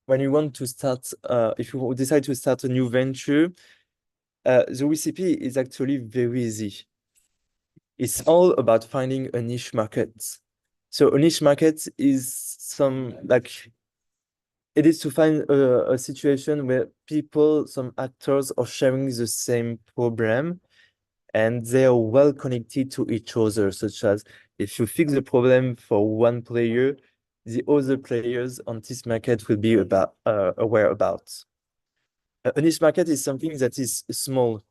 want to start, if you decide to start a new venture? The recipe is actually very easy. It's all about finding a niche market. So a niche market is it is to find a situation where some actors are sharing the same problem and they are well connected to each other, such as if you fix the problem for one player, the other players on this market will be aware about. A niche market is something that is small,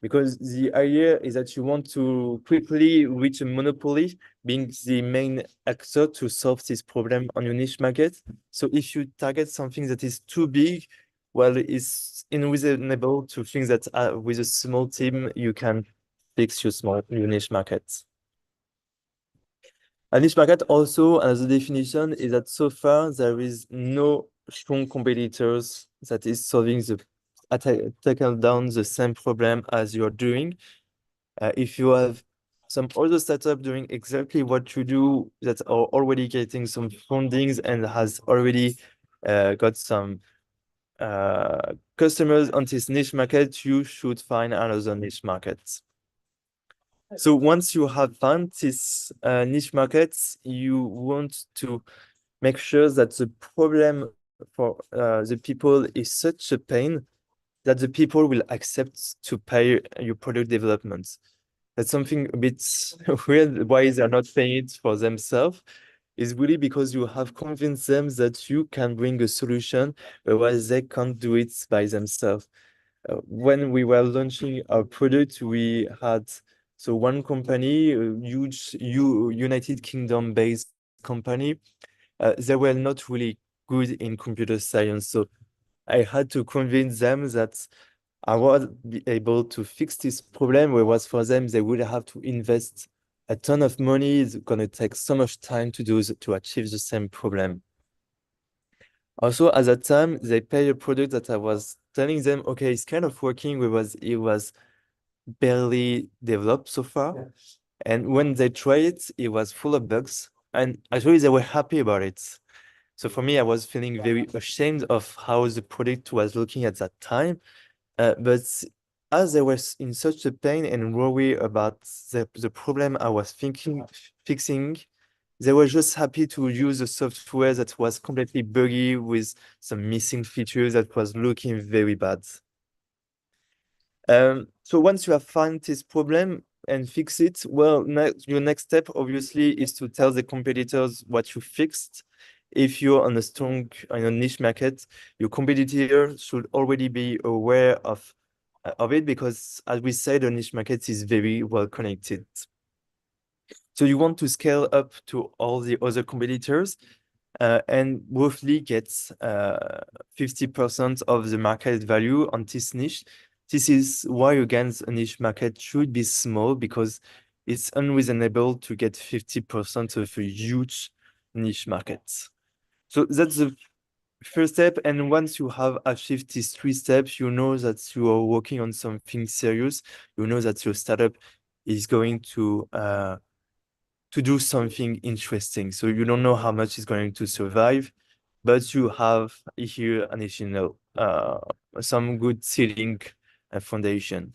because the idea is that you want to quickly reach a monopoly, being the main actor to solve this problem on your niche market. So if you target something that is too big, well, it's unreasonable to think that with a small team, you can fix your niche market. A niche market also, as a definition, is that so far there is no strong competitors that is solving tackle down the same problem as you're doing. If you have some other startup doing exactly what you do, that are already getting some fundings and has already got some customers on this niche market, you should find another niche market. So once you have found this niche markets, you want to make sure that the problem for the people is such a pain that the people will accept to pay your product development. That's something a bit weird why they're not paying it for themselves. Is really because you have convinced them that you can bring a solution, whereas they can't do it by themselves. When we were launching our product, we had one company, a huge United Kingdom based company. They were not really good in computer science, so I had to convince them that I would be able to fix this problem, whereas for them, they would have to invest a ton of money. It's gonna take so much time to to achieve the same problem. Also, at that time, they pay a product that I was telling them, okay, it's kind of working, whereas it was barely developed so far. And when they tried it, it was full of bugs. And actually, they were happy about it. So for me, I was feeling very ashamed of how the product was looking at that time. But as they were in such a pain and worry about the problem I was fixing, they were just happy to use a software that was completely buggy with some missing features that was looking very bad. So once you have found this problem and fix it, well, your next step obviously is to tell the competitors what you fixed. If you're on a niche market, your competitor should already be aware of it, because as we said, the niche market is very well connected. So you want to scale up to all the other competitors and roughly get 50% of the market value on this niche. This is why, again, a niche market should be small, because it's unreasonable to get 50% of a huge niche market. So that's the first step. And once you have achieved these 3 steps, you know that you are working on something serious. You know that your startup is going to do something interesting. So you don't know how much is going to survive, but you have here an additional some good seeding foundation.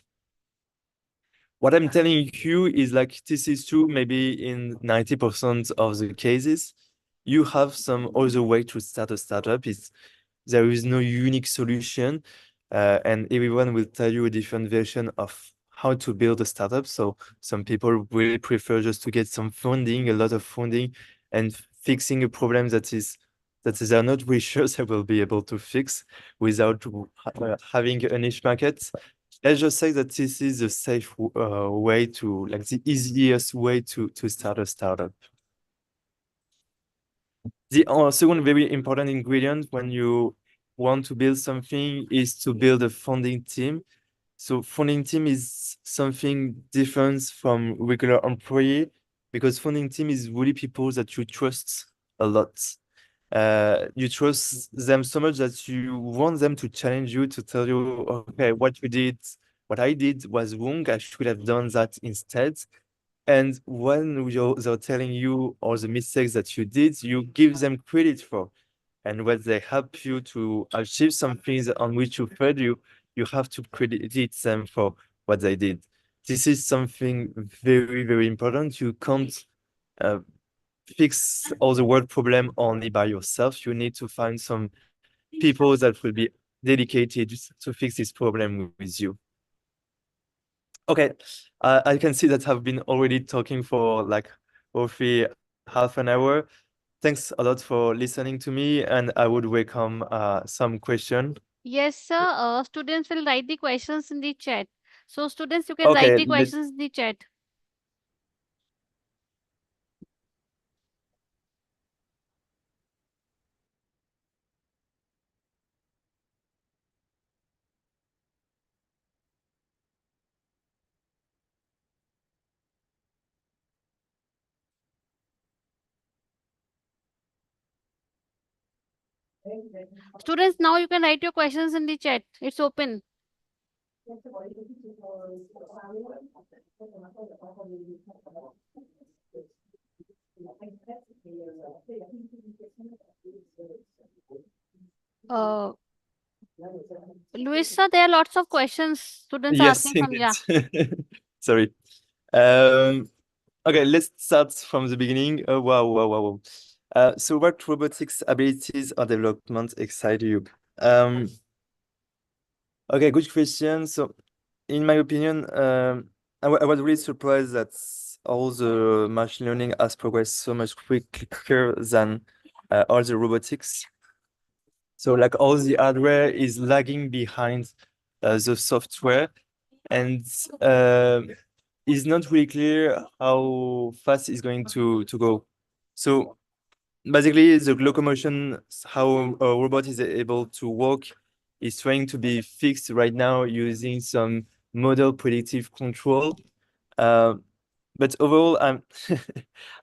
What I'm telling you is like, this is true maybe in 90% of the cases. You have some other way to start a startup. There is no unique solution, and everyone will tell you a different version of how to build a startup. So some people really prefer just to get some funding, a lot of funding, and fixing a problem that they're not really sure they will be able to fix without having a niche market. Let's just say that this is a safe way to, like, the easiest way to start a startup. The second very important ingredient when you want to build something is to build a funding team. So funding team is something different from regular employee, because funding team is really people that you trust a lot. You trust them so much that you want them to challenge you, to tell you, okay, what I did was wrong. I should have done that instead. And when they're telling you all the mistakes that you did, you give them credit for. And when they help you to achieve some things on which you failed, you have to credit them for what they did. This is something very, very important. You can't fix all the world problem only by yourself. You need to find some people that will be dedicated to fix this problem with you. Okay, I can see that I've been already talking for like roughly half an hour. Thanks a lot for listening to me, and I would welcome some question. Yes, sir. Students will write the questions in the chat. So students, you can write Okay, the questions in the chat. Students, now you can write your questions in the chat. It's open. Luis, sir, there are lots of questions students are yes, asking from. Yeah. indeed. Sorry. Okay, let's start from the beginning. Wow. So what robotics abilities or development excite you? Okay, good question. So in my opinion, I was really surprised that all the machine learning has progressed so much quicker than all the robotics. So like all the hardware is lagging behind the software, and it's not really clear how fast it's going to go. So basically, the locomotion, how a robot is able to walk, is trying to be fixed right now using some model predictive control. But overall, I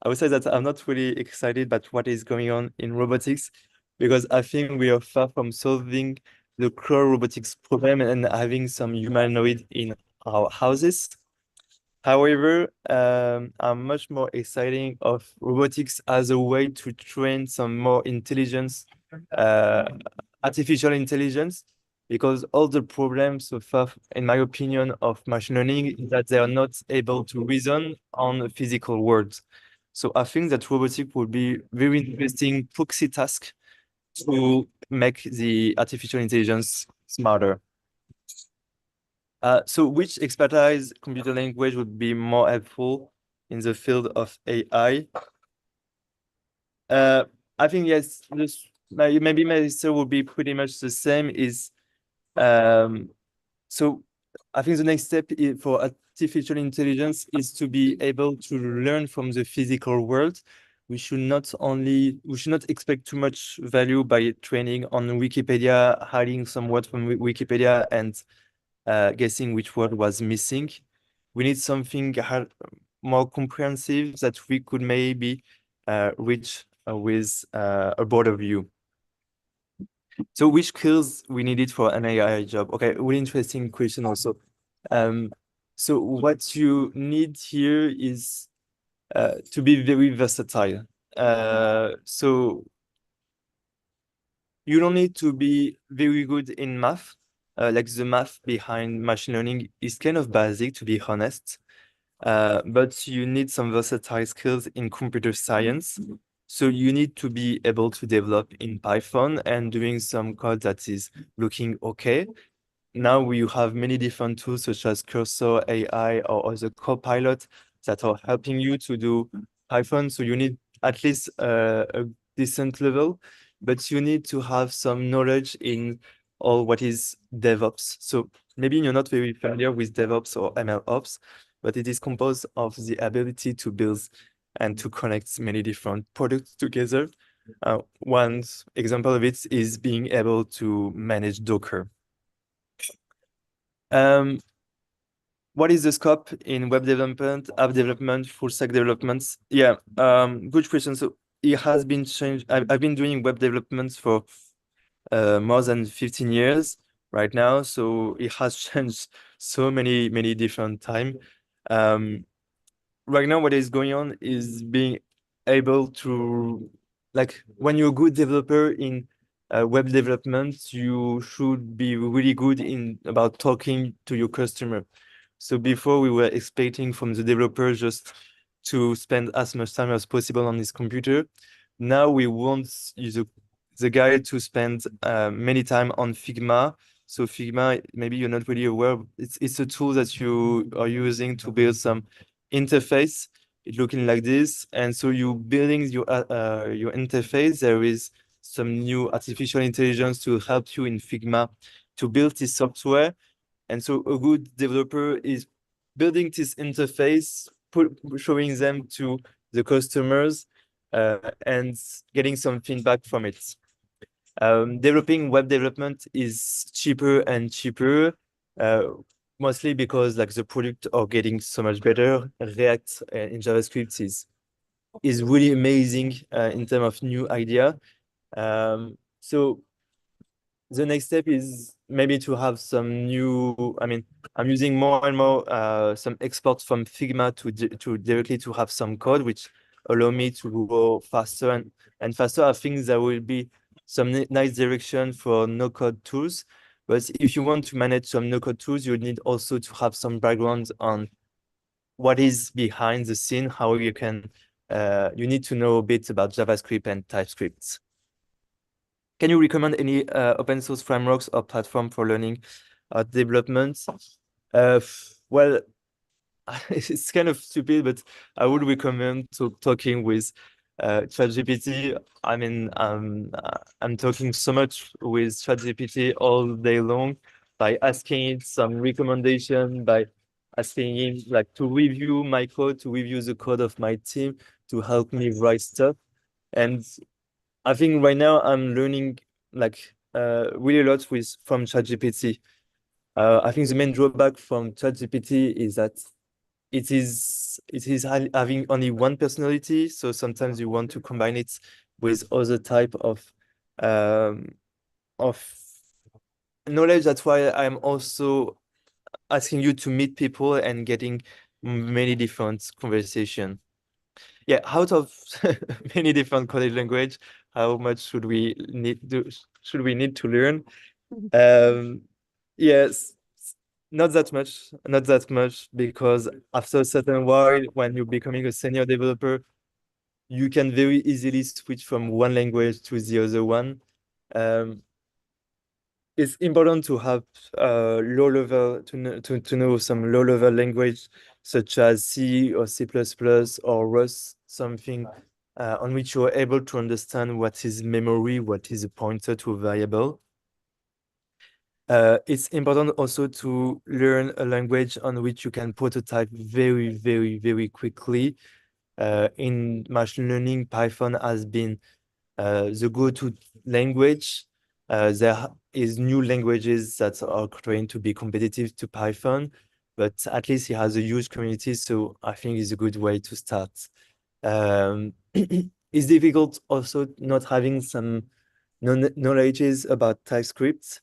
would say that I'm not really excited about what is going on in robotics, because I think we are far from solving the core robotics problem and having some humanoid in our houses. However, I'm much more exciting of robotics as a way to train some more intelligence, artificial intelligence, because all the problems so far, in my opinion, of machine learning is that they are not able to reason on physical worlds. So I think that robotics would be very interesting proxy task to make the artificial intelligence smarter. So which expertise computer language would be more helpful in the field of AI? I think yes, maybe my answer would be pretty much the same. So I think the next step for artificial intelligence is to be able to learn from the physical world. We should not expect too much value by training on Wikipedia, hiding some words from Wikipedia and guessing which word was missing. We need something more comprehensive that we could maybe reach with a broader view. So which skills we needed for an AI job? Okay, really interesting question also. So what you need here is to be very versatile. So you don't need to be very good in math. Like the math behind machine learning is kind of basic, to be honest. But you need some versatile skills in computer science. So you need to be able to develop in Python and doing some code that is looking okay. Now we have many different tools such as Cursor AI or other Copilot that are helping you to do Python. So you need at least a decent level, but you need to have some knowledge in all what is DevOps. So maybe you're not very familiar with DevOps or MLOps, but it is composed of the ability to build and to connect many different products together. One example of it is being able to manage Docker. What is the scope in web development, app development, full stack developments? Yeah, good question. So it has been changed. I've been doing web development for more than 15 years right now. So it has changed so many different times. Right now, what is going on is being able to, like, when you're a good developer in web development, you should be really good in about talking to your customer. So before we were expecting from the developer just to spend as much time as possible on his computer. Now we want the guy to spend many time on Figma. So Figma, maybe you're not really aware, it's a tool that you are using to build some interface. It's looking like this. And so you building your interface, there is some new artificial intelligence to help you in Figma to build this software. And so a good developer is building this interface, showing them to the customers and getting some feedback from it. Developing web development is cheaper and cheaper, mostly because like the product are getting so much better. React in JavaScript is really amazing in terms of new idea. So the next step is maybe to have some new, I'm using more and more some exports from Figma to directly to have some code, which allow me to go faster and faster. I think there will be some nice direction for no-code tools. But if you want to manage some no-code tools, you need also to have some background on what is behind the scene, how you can, you need to know a bit about JavaScript and TypeScript. Can you recommend any open source frameworks or platform for learning development? Well, it's kind of stupid, but I would recommend talking with ChatGPT. I mean, I'm talking so much with ChatGPT all day long by asking it some recommendation, by asking him like to review my code, to review the code of my team, to help me write stuff. And I think right now I'm learning like really a lot from ChatGPT. I think the main drawback from ChatGPT is that it is having only one personality. So sometimes you want to combine it with other type of knowledge. That's why I'm also asking you to meet people and getting many different conversation. Yeah, out of many different coding language, how much should we need to learn? Yes, not that much, because after a certain while, when you're becoming a senior developer, you can very easily switch from one language to the other one. It's important to have low level to know some low level language such as C or C++ or Rust, something on which you're able to understand what is memory, what is a pointer to a variable. It's important also to learn a language on which you can prototype very, very, very quickly. In machine learning, Python has been the go-to language. There is new languages that are trying to be competitive to Python, but at least it has a huge community, so I think it's a good way to start. It's difficult also not having some knowledges about TypeScript,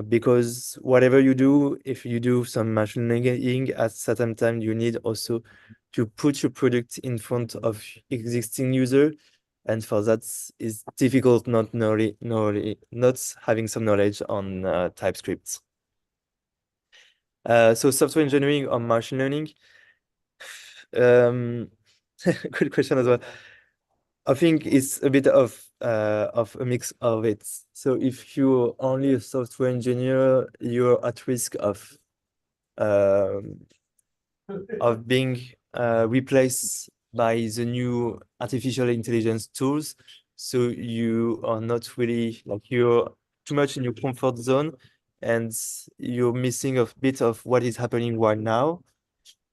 because whatever you do, if you do some machine learning, at certain time you need also to put your product in front of existing user, and for that it's difficult not having some knowledge on TypeScript. So software engineering or machine learning, good question as well. I think it's a bit of a mix of it. So if you're only a software engineer, you're at risk of being replaced by the new artificial intelligence tools. So you are not really, like, you're too much in your comfort zone and you're missing a bit of what is happening right now.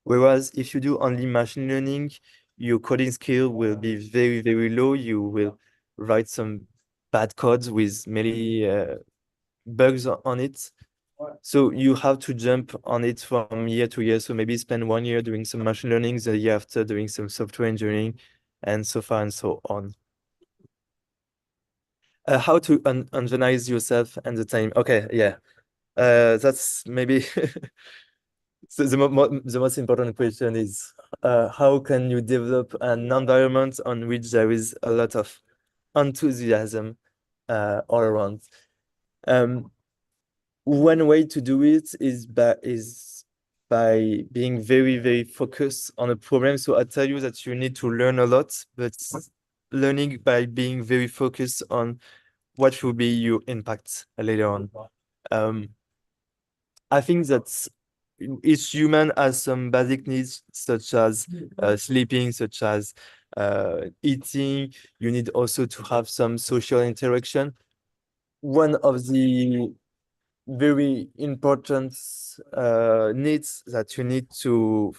Whereas if you do only machine learning, your coding skill will be very, very low. You will write some bad codes with many bugs on it. So you have to jump on it from year to year. So maybe spend 1 year doing some machine learning, the year after doing some software engineering, and so far and so on. How to organize yourself and the time. Okay, yeah. That's maybe so the most important question is how can you develop an environment on which there is a lot of enthusiasm all around? One way to do it is by being very, very focused on a problem. So I tell you that you need to learn a lot, but learning by being very focused on what will be your impact later on. I think that each human has some basic needs, such as sleeping, such as eating. You need also to have some social interaction. One of the very important needs that you need to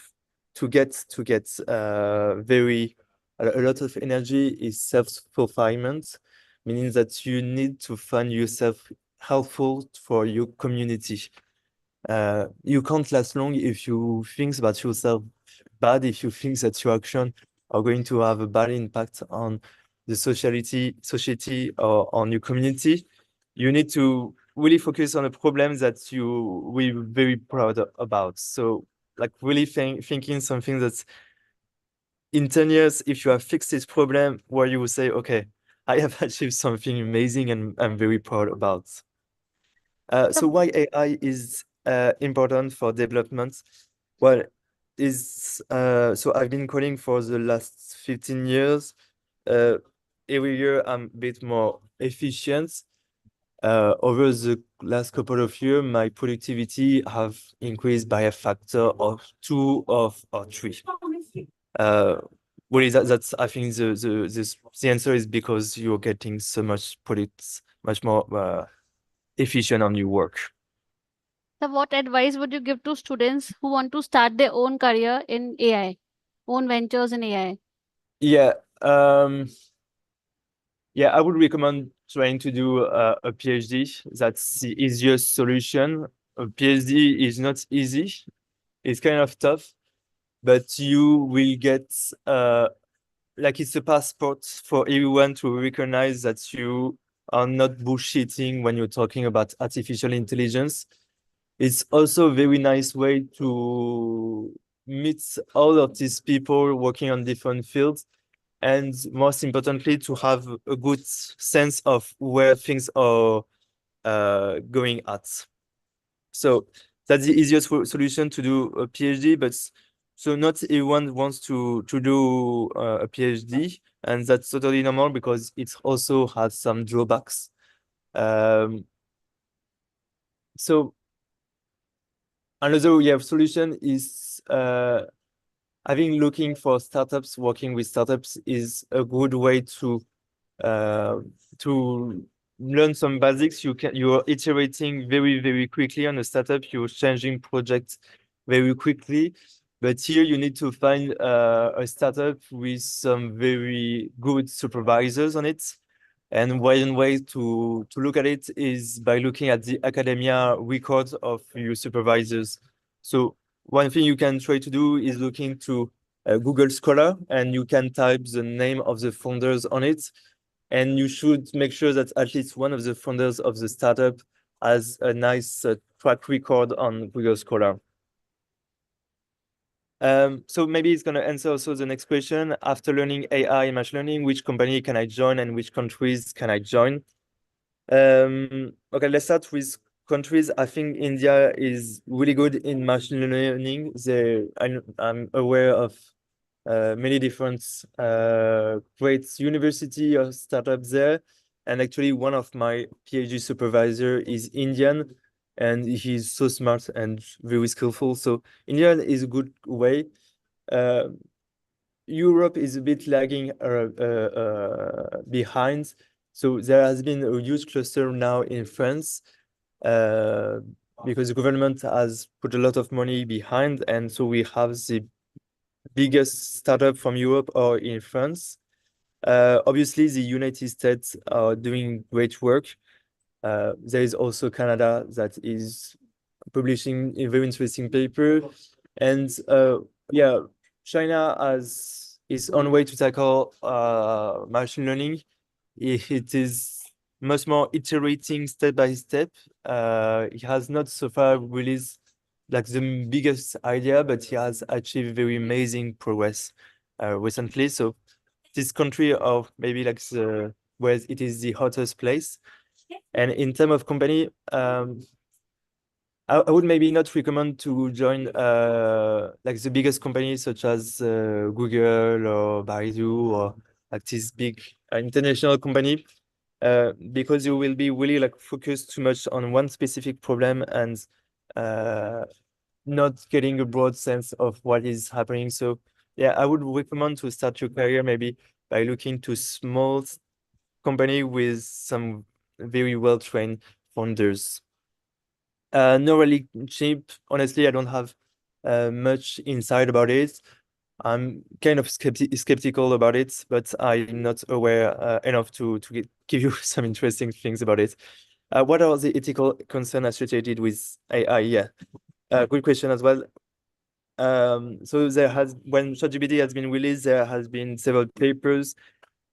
get very a lot of energy is self-fulfillment, meaning that you need to find yourself helpful for your community. You can't last long if you think about yourself bad, if you think that your action are going to have a bad impact on the society or on your community. You need to really focus on a problem that you will be very proud about. So like really thinking something that's in 10 years, if you have fixed this problem, where you will say, okay, I have achieved something amazing and I'm very proud about. So why AI is important for development? Well, is so I've been coding for the last 15 years. Every year I'm a bit more efficient. Over the last couple of years, my productivity have increased by a factor of 2 or 3. Well, that's I think the answer is because you're getting so much much more efficient on your work. So what advice would you give to students who want to start their own career in AI, own ventures in AI? Yeah, yeah, I would recommend trying to do a PhD. That's the easiest solution. A PhD is not easy. It's kind of tough, but you will get like it's a passport for everyone to recognize that you are not bullshitting when you're talking about artificial intelligence. It's also a very nice way to meet all of these people working on different fields, and most importantly, to have a good sense of where things are going at. So that's the easiest solution to do a PhD, but so not everyone wants to do a PhD, and that's totally normal because it also has some drawbacks. So another solution is I think looking for startups, working with startups is a good way to learn some basics. You are iterating very quickly on a startup. You're changing projects very quickly, but here you need to find a startup with some very good supervisors on it. And one way to look at it is by looking at the academia records of your supervisors. So one thing you can try to do is look into Google Scholar, and you can type the name of the founders on it. And you should make sure that at least one of the founders of the startup has a nice track record on Google Scholar. So maybe it's going to answer also the next question. After learning AI and machine learning, which company can I join and which countries can I join? Okay, let's start with countries. I think India is really good in machine learning. I'm aware of many different great university or startups there. And actually one of my PhD supervisor is Indian, and he's so smart and very skillful. So India is a good way. Europe is a bit lagging behind. So there has been a huge cluster now in France because the government has put a lot of money behind. And so we have the biggest startup from Europe or in France. Obviously, the United States are doing great work. There is also Canada that is publishing a very interesting paper. And yeah, China has its own way to tackle machine learning. It is much more iterating step by step. It has not so far released like the biggest idea, but he has achieved very amazing progress recently. So this country of maybe like where it is the hottest place. And in terms of company, I would maybe not recommend to join like the biggest companies such as Google or Baidu or like this big international company, because you will be really like focused too much on one specific problem and not getting a broad sense of what is happening. So yeah, I would recommend to start your career maybe by looking to small company with some very well-trained founders. Not really cheap. Honestly, I don't have much insight about it. I'm kind of skeptical about it, but I'm not aware enough to give you some interesting things about it. What are the ethical concerns associated with AI? Yeah, good question as well. So when ChatGPT has been released, there has been several papers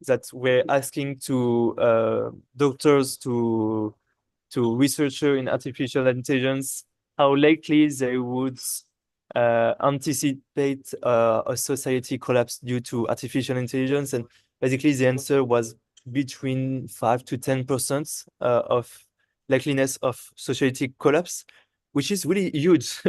that were asking to doctors to researchers in artificial intelligence how likely they would anticipate a society collapse due to artificial intelligence. And basically the answer was between 5 to 10% of likeliness of society collapse, which is really huge.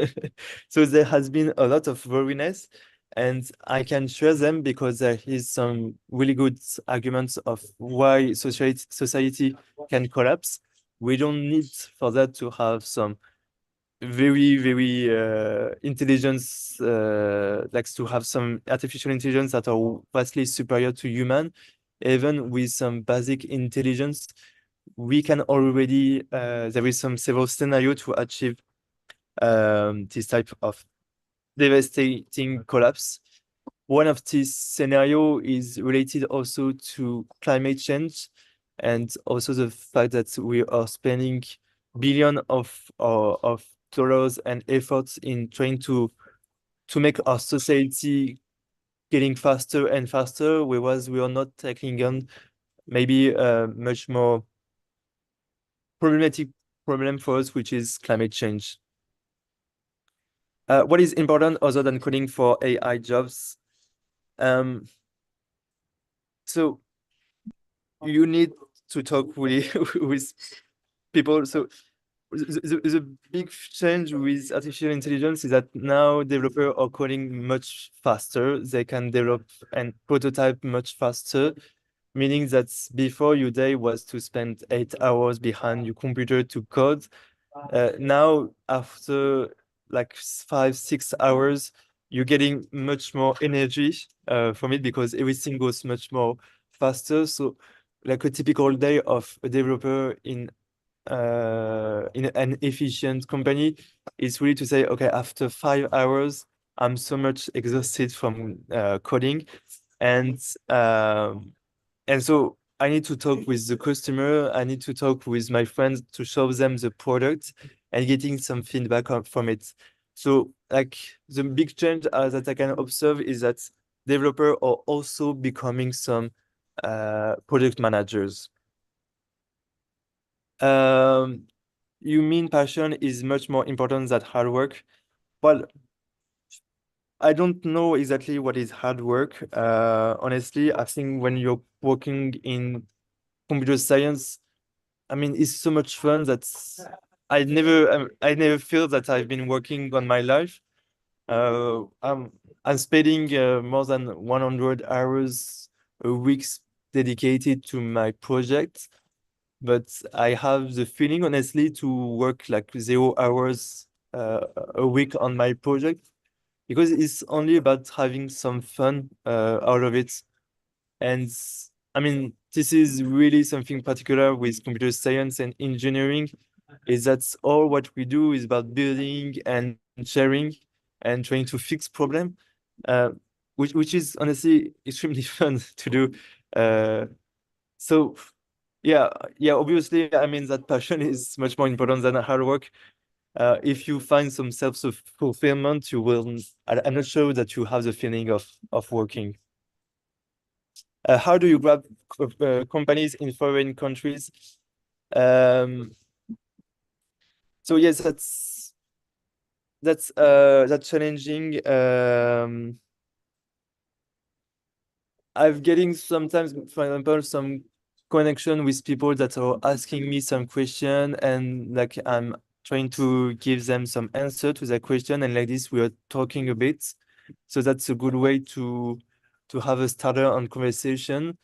So there has been a lot of worriness, and I can share them because there is some really good arguments of why society can collapse. We don't need for that to have some very intelligence, like to have some artificial intelligence that are vastly superior to human. Even with some basic intelligence, we can already there is some several scenario to achieve this type of devastating collapse. One of these scenario is related also to climate change, and also the fact that we are spending billion of dollars and efforts in trying to make our society getting faster and faster, whereas we are not tackling on maybe a much more problematic problem for us, which is climate change. What is important other than coding for AI jobs? So you need to talk really with people. So the big change with artificial intelligence is that now developers are coding much faster. They can develop and prototype much faster, meaning that before your day was to spend 8 hours behind your computer to code. Now, after like 5-6 hours, you're getting much more energy from it because everything goes much more faster. So like a typical day of a developer in an efficient company is really to say, okay, after 5 hours, I'm so much exhausted from coding. And so I need to talk with the customer. I need to talk with my friends to show them the product and getting some feedback from it. So like the big change that I can observe is that developers are also becoming some product managers. You mean passion is much more important than hard work? Well, I don't know exactly what is hard work. Honestly, I think when you're working in computer science, I mean, it's so much fun that I never feel that I've been working on my life. I'm spending more than 100 hours a week dedicated to my project, but I have the feeling, honestly, to work like 0 hours a week on my project, because it's only about having some fun out of it. And I mean, this is really something particular with computer science and engineering, is that all what we do is about building and sharing and trying to fix problem, which is honestly extremely fun to do. So yeah, obviously, I mean that passion is much more important than hard work. If you find some self-fulfillment, you will, I'm not sure that you have the feeling of working. How do you grab companies in foreign countries? So yes, that's challenging. I'm getting sometimes, for example, some connection with people that are asking me some question, and like I'm trying to give them some answer to that question, and like this we are talking a bit. So that's a good way to have a starter on conversation.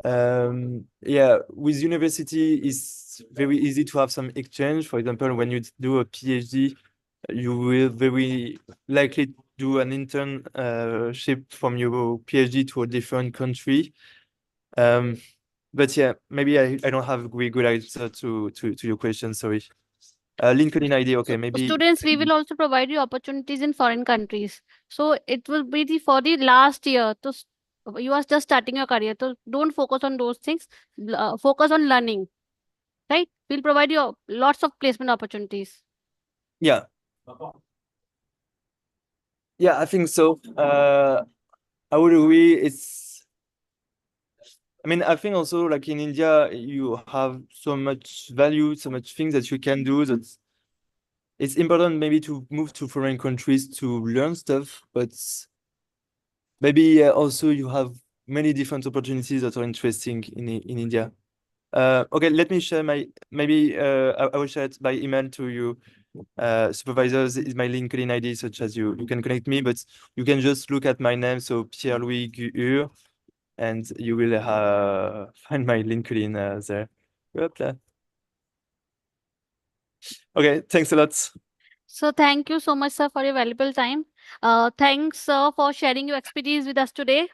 Yeah, with university, it's very easy to have some exchange. For example, when you do a PhD, you will very likely do an internship from your PhD to a different country. But yeah, maybe I don't have a very good answer to your question, sorry. LinkedIn ID, okay, maybe. Students, we will also provide you opportunities in foreign countries. So it will be for the last year. So you are just starting your career. So don't focus on those things. Focus on learning. Right? We'll provide you lots of placement opportunities. Yeah. Yeah, I think so. I would agree. I mean, I think also like in India, you have so much value, so much things that you can do, that it's important maybe to move to foreign countries to learn stuff, but maybe also you have many different opportunities that are interesting in India. Okay, let me share maybe I will share it by email to you supervisors is my LinkedIn ID, such as you can connect me, but you can just look at my name, so Pierre-Louis Guhur, and you will find my LinkedIn there. Hopla. Okay, thanks a lot. So thank you so much, sir, for your valuable time. Thanks, sir, for sharing your expertise with us today.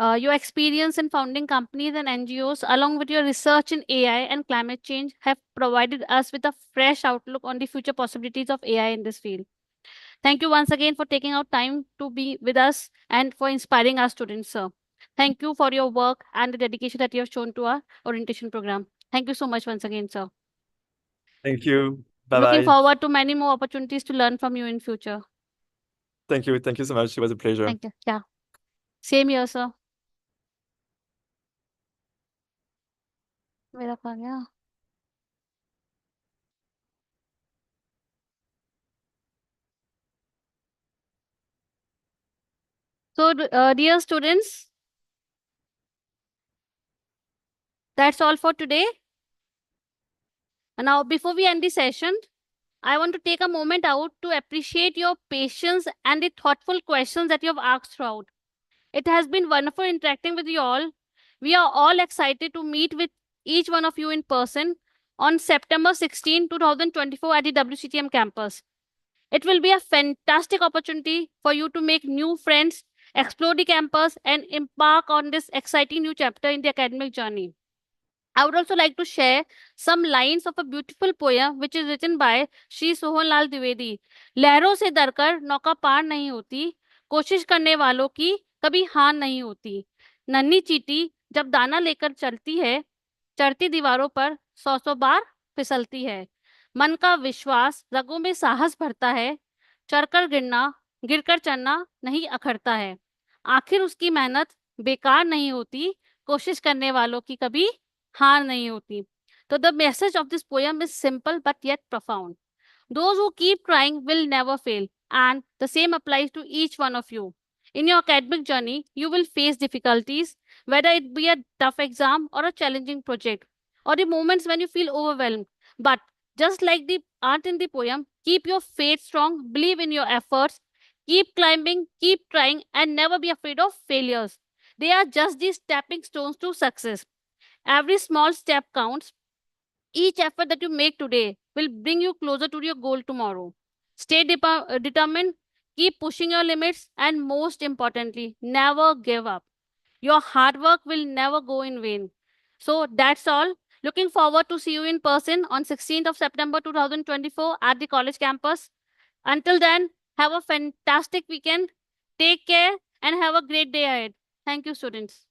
Your experience in founding companies and NGOs, along with your research in AI and climate change, have provided us with a fresh outlook on the future possibilities of AI in this field. Thank you once again for taking out time to be with us and for inspiring our students, sir. Thank you for your work and the dedication that you have shown to our orientation program. Thank you so much once again, sir. Thank you. Looking Bye-bye. forward to many more opportunities to learn from you in future. Thank you. Thank you so much. It was a pleasure. Thank you. Yeah. Same here, sir. मेरा कहाँ गया? So, dear students, that's all for today. And now, before we end the session, I want to take a moment out to appreciate your patience and the thoughtful questions that you have asked throughout. It has been wonderful interacting with you all. We are all excited to meet with each one of you in person on September 16, 2024 at the WCTM campus. It will be a fantastic opportunity for you to make new friends, explore the campus, and embark on this exciting new chapter in the academic journey. I would also like to share some lines of a beautiful poem which is written by Shri Sohanlal Dwivedi. लहरों से डरकर नौका पार नहीं होती, कोशिश करने वालों की कभी हार नहीं होती. नन्ही चींटी जब दाना लेकर चलती है, चढ़ती दीवारों पर 100 बार फिसलती है. मन का विश्वास रगों में साहस भरता है, चढ़कर गिरना, गिरकर चढ़ना नहीं अखरता है. आखिर उसकी मेहनत बेकार नहीं होती, कोशिश करने वालों की कभी हार नहीं होती. So the message of this poem is simple but yet profound. Those who keep trying will never fail, and the same applies to each one of you. In your academic journey, you will face difficulties, whether it be a tough exam or a challenging project, or the moments when you feel overwhelmed. But just like the art in the poem, keep your faith strong, believe in your efforts, keep climbing, keep trying, and never be afraid of failures. They are just the stepping stones to success. Every small step counts. Each effort that you make today will bring you closer to your goal tomorrow. Stay determined, keep pushing your limits, and most importantly, never give up. Your hard work will never go in vain. So that's all. Looking forward to see you in person on 16th of September 2024 at the college campus. Until then, have a fantastic weekend. Take care and have a great day ahead. Thank you, students.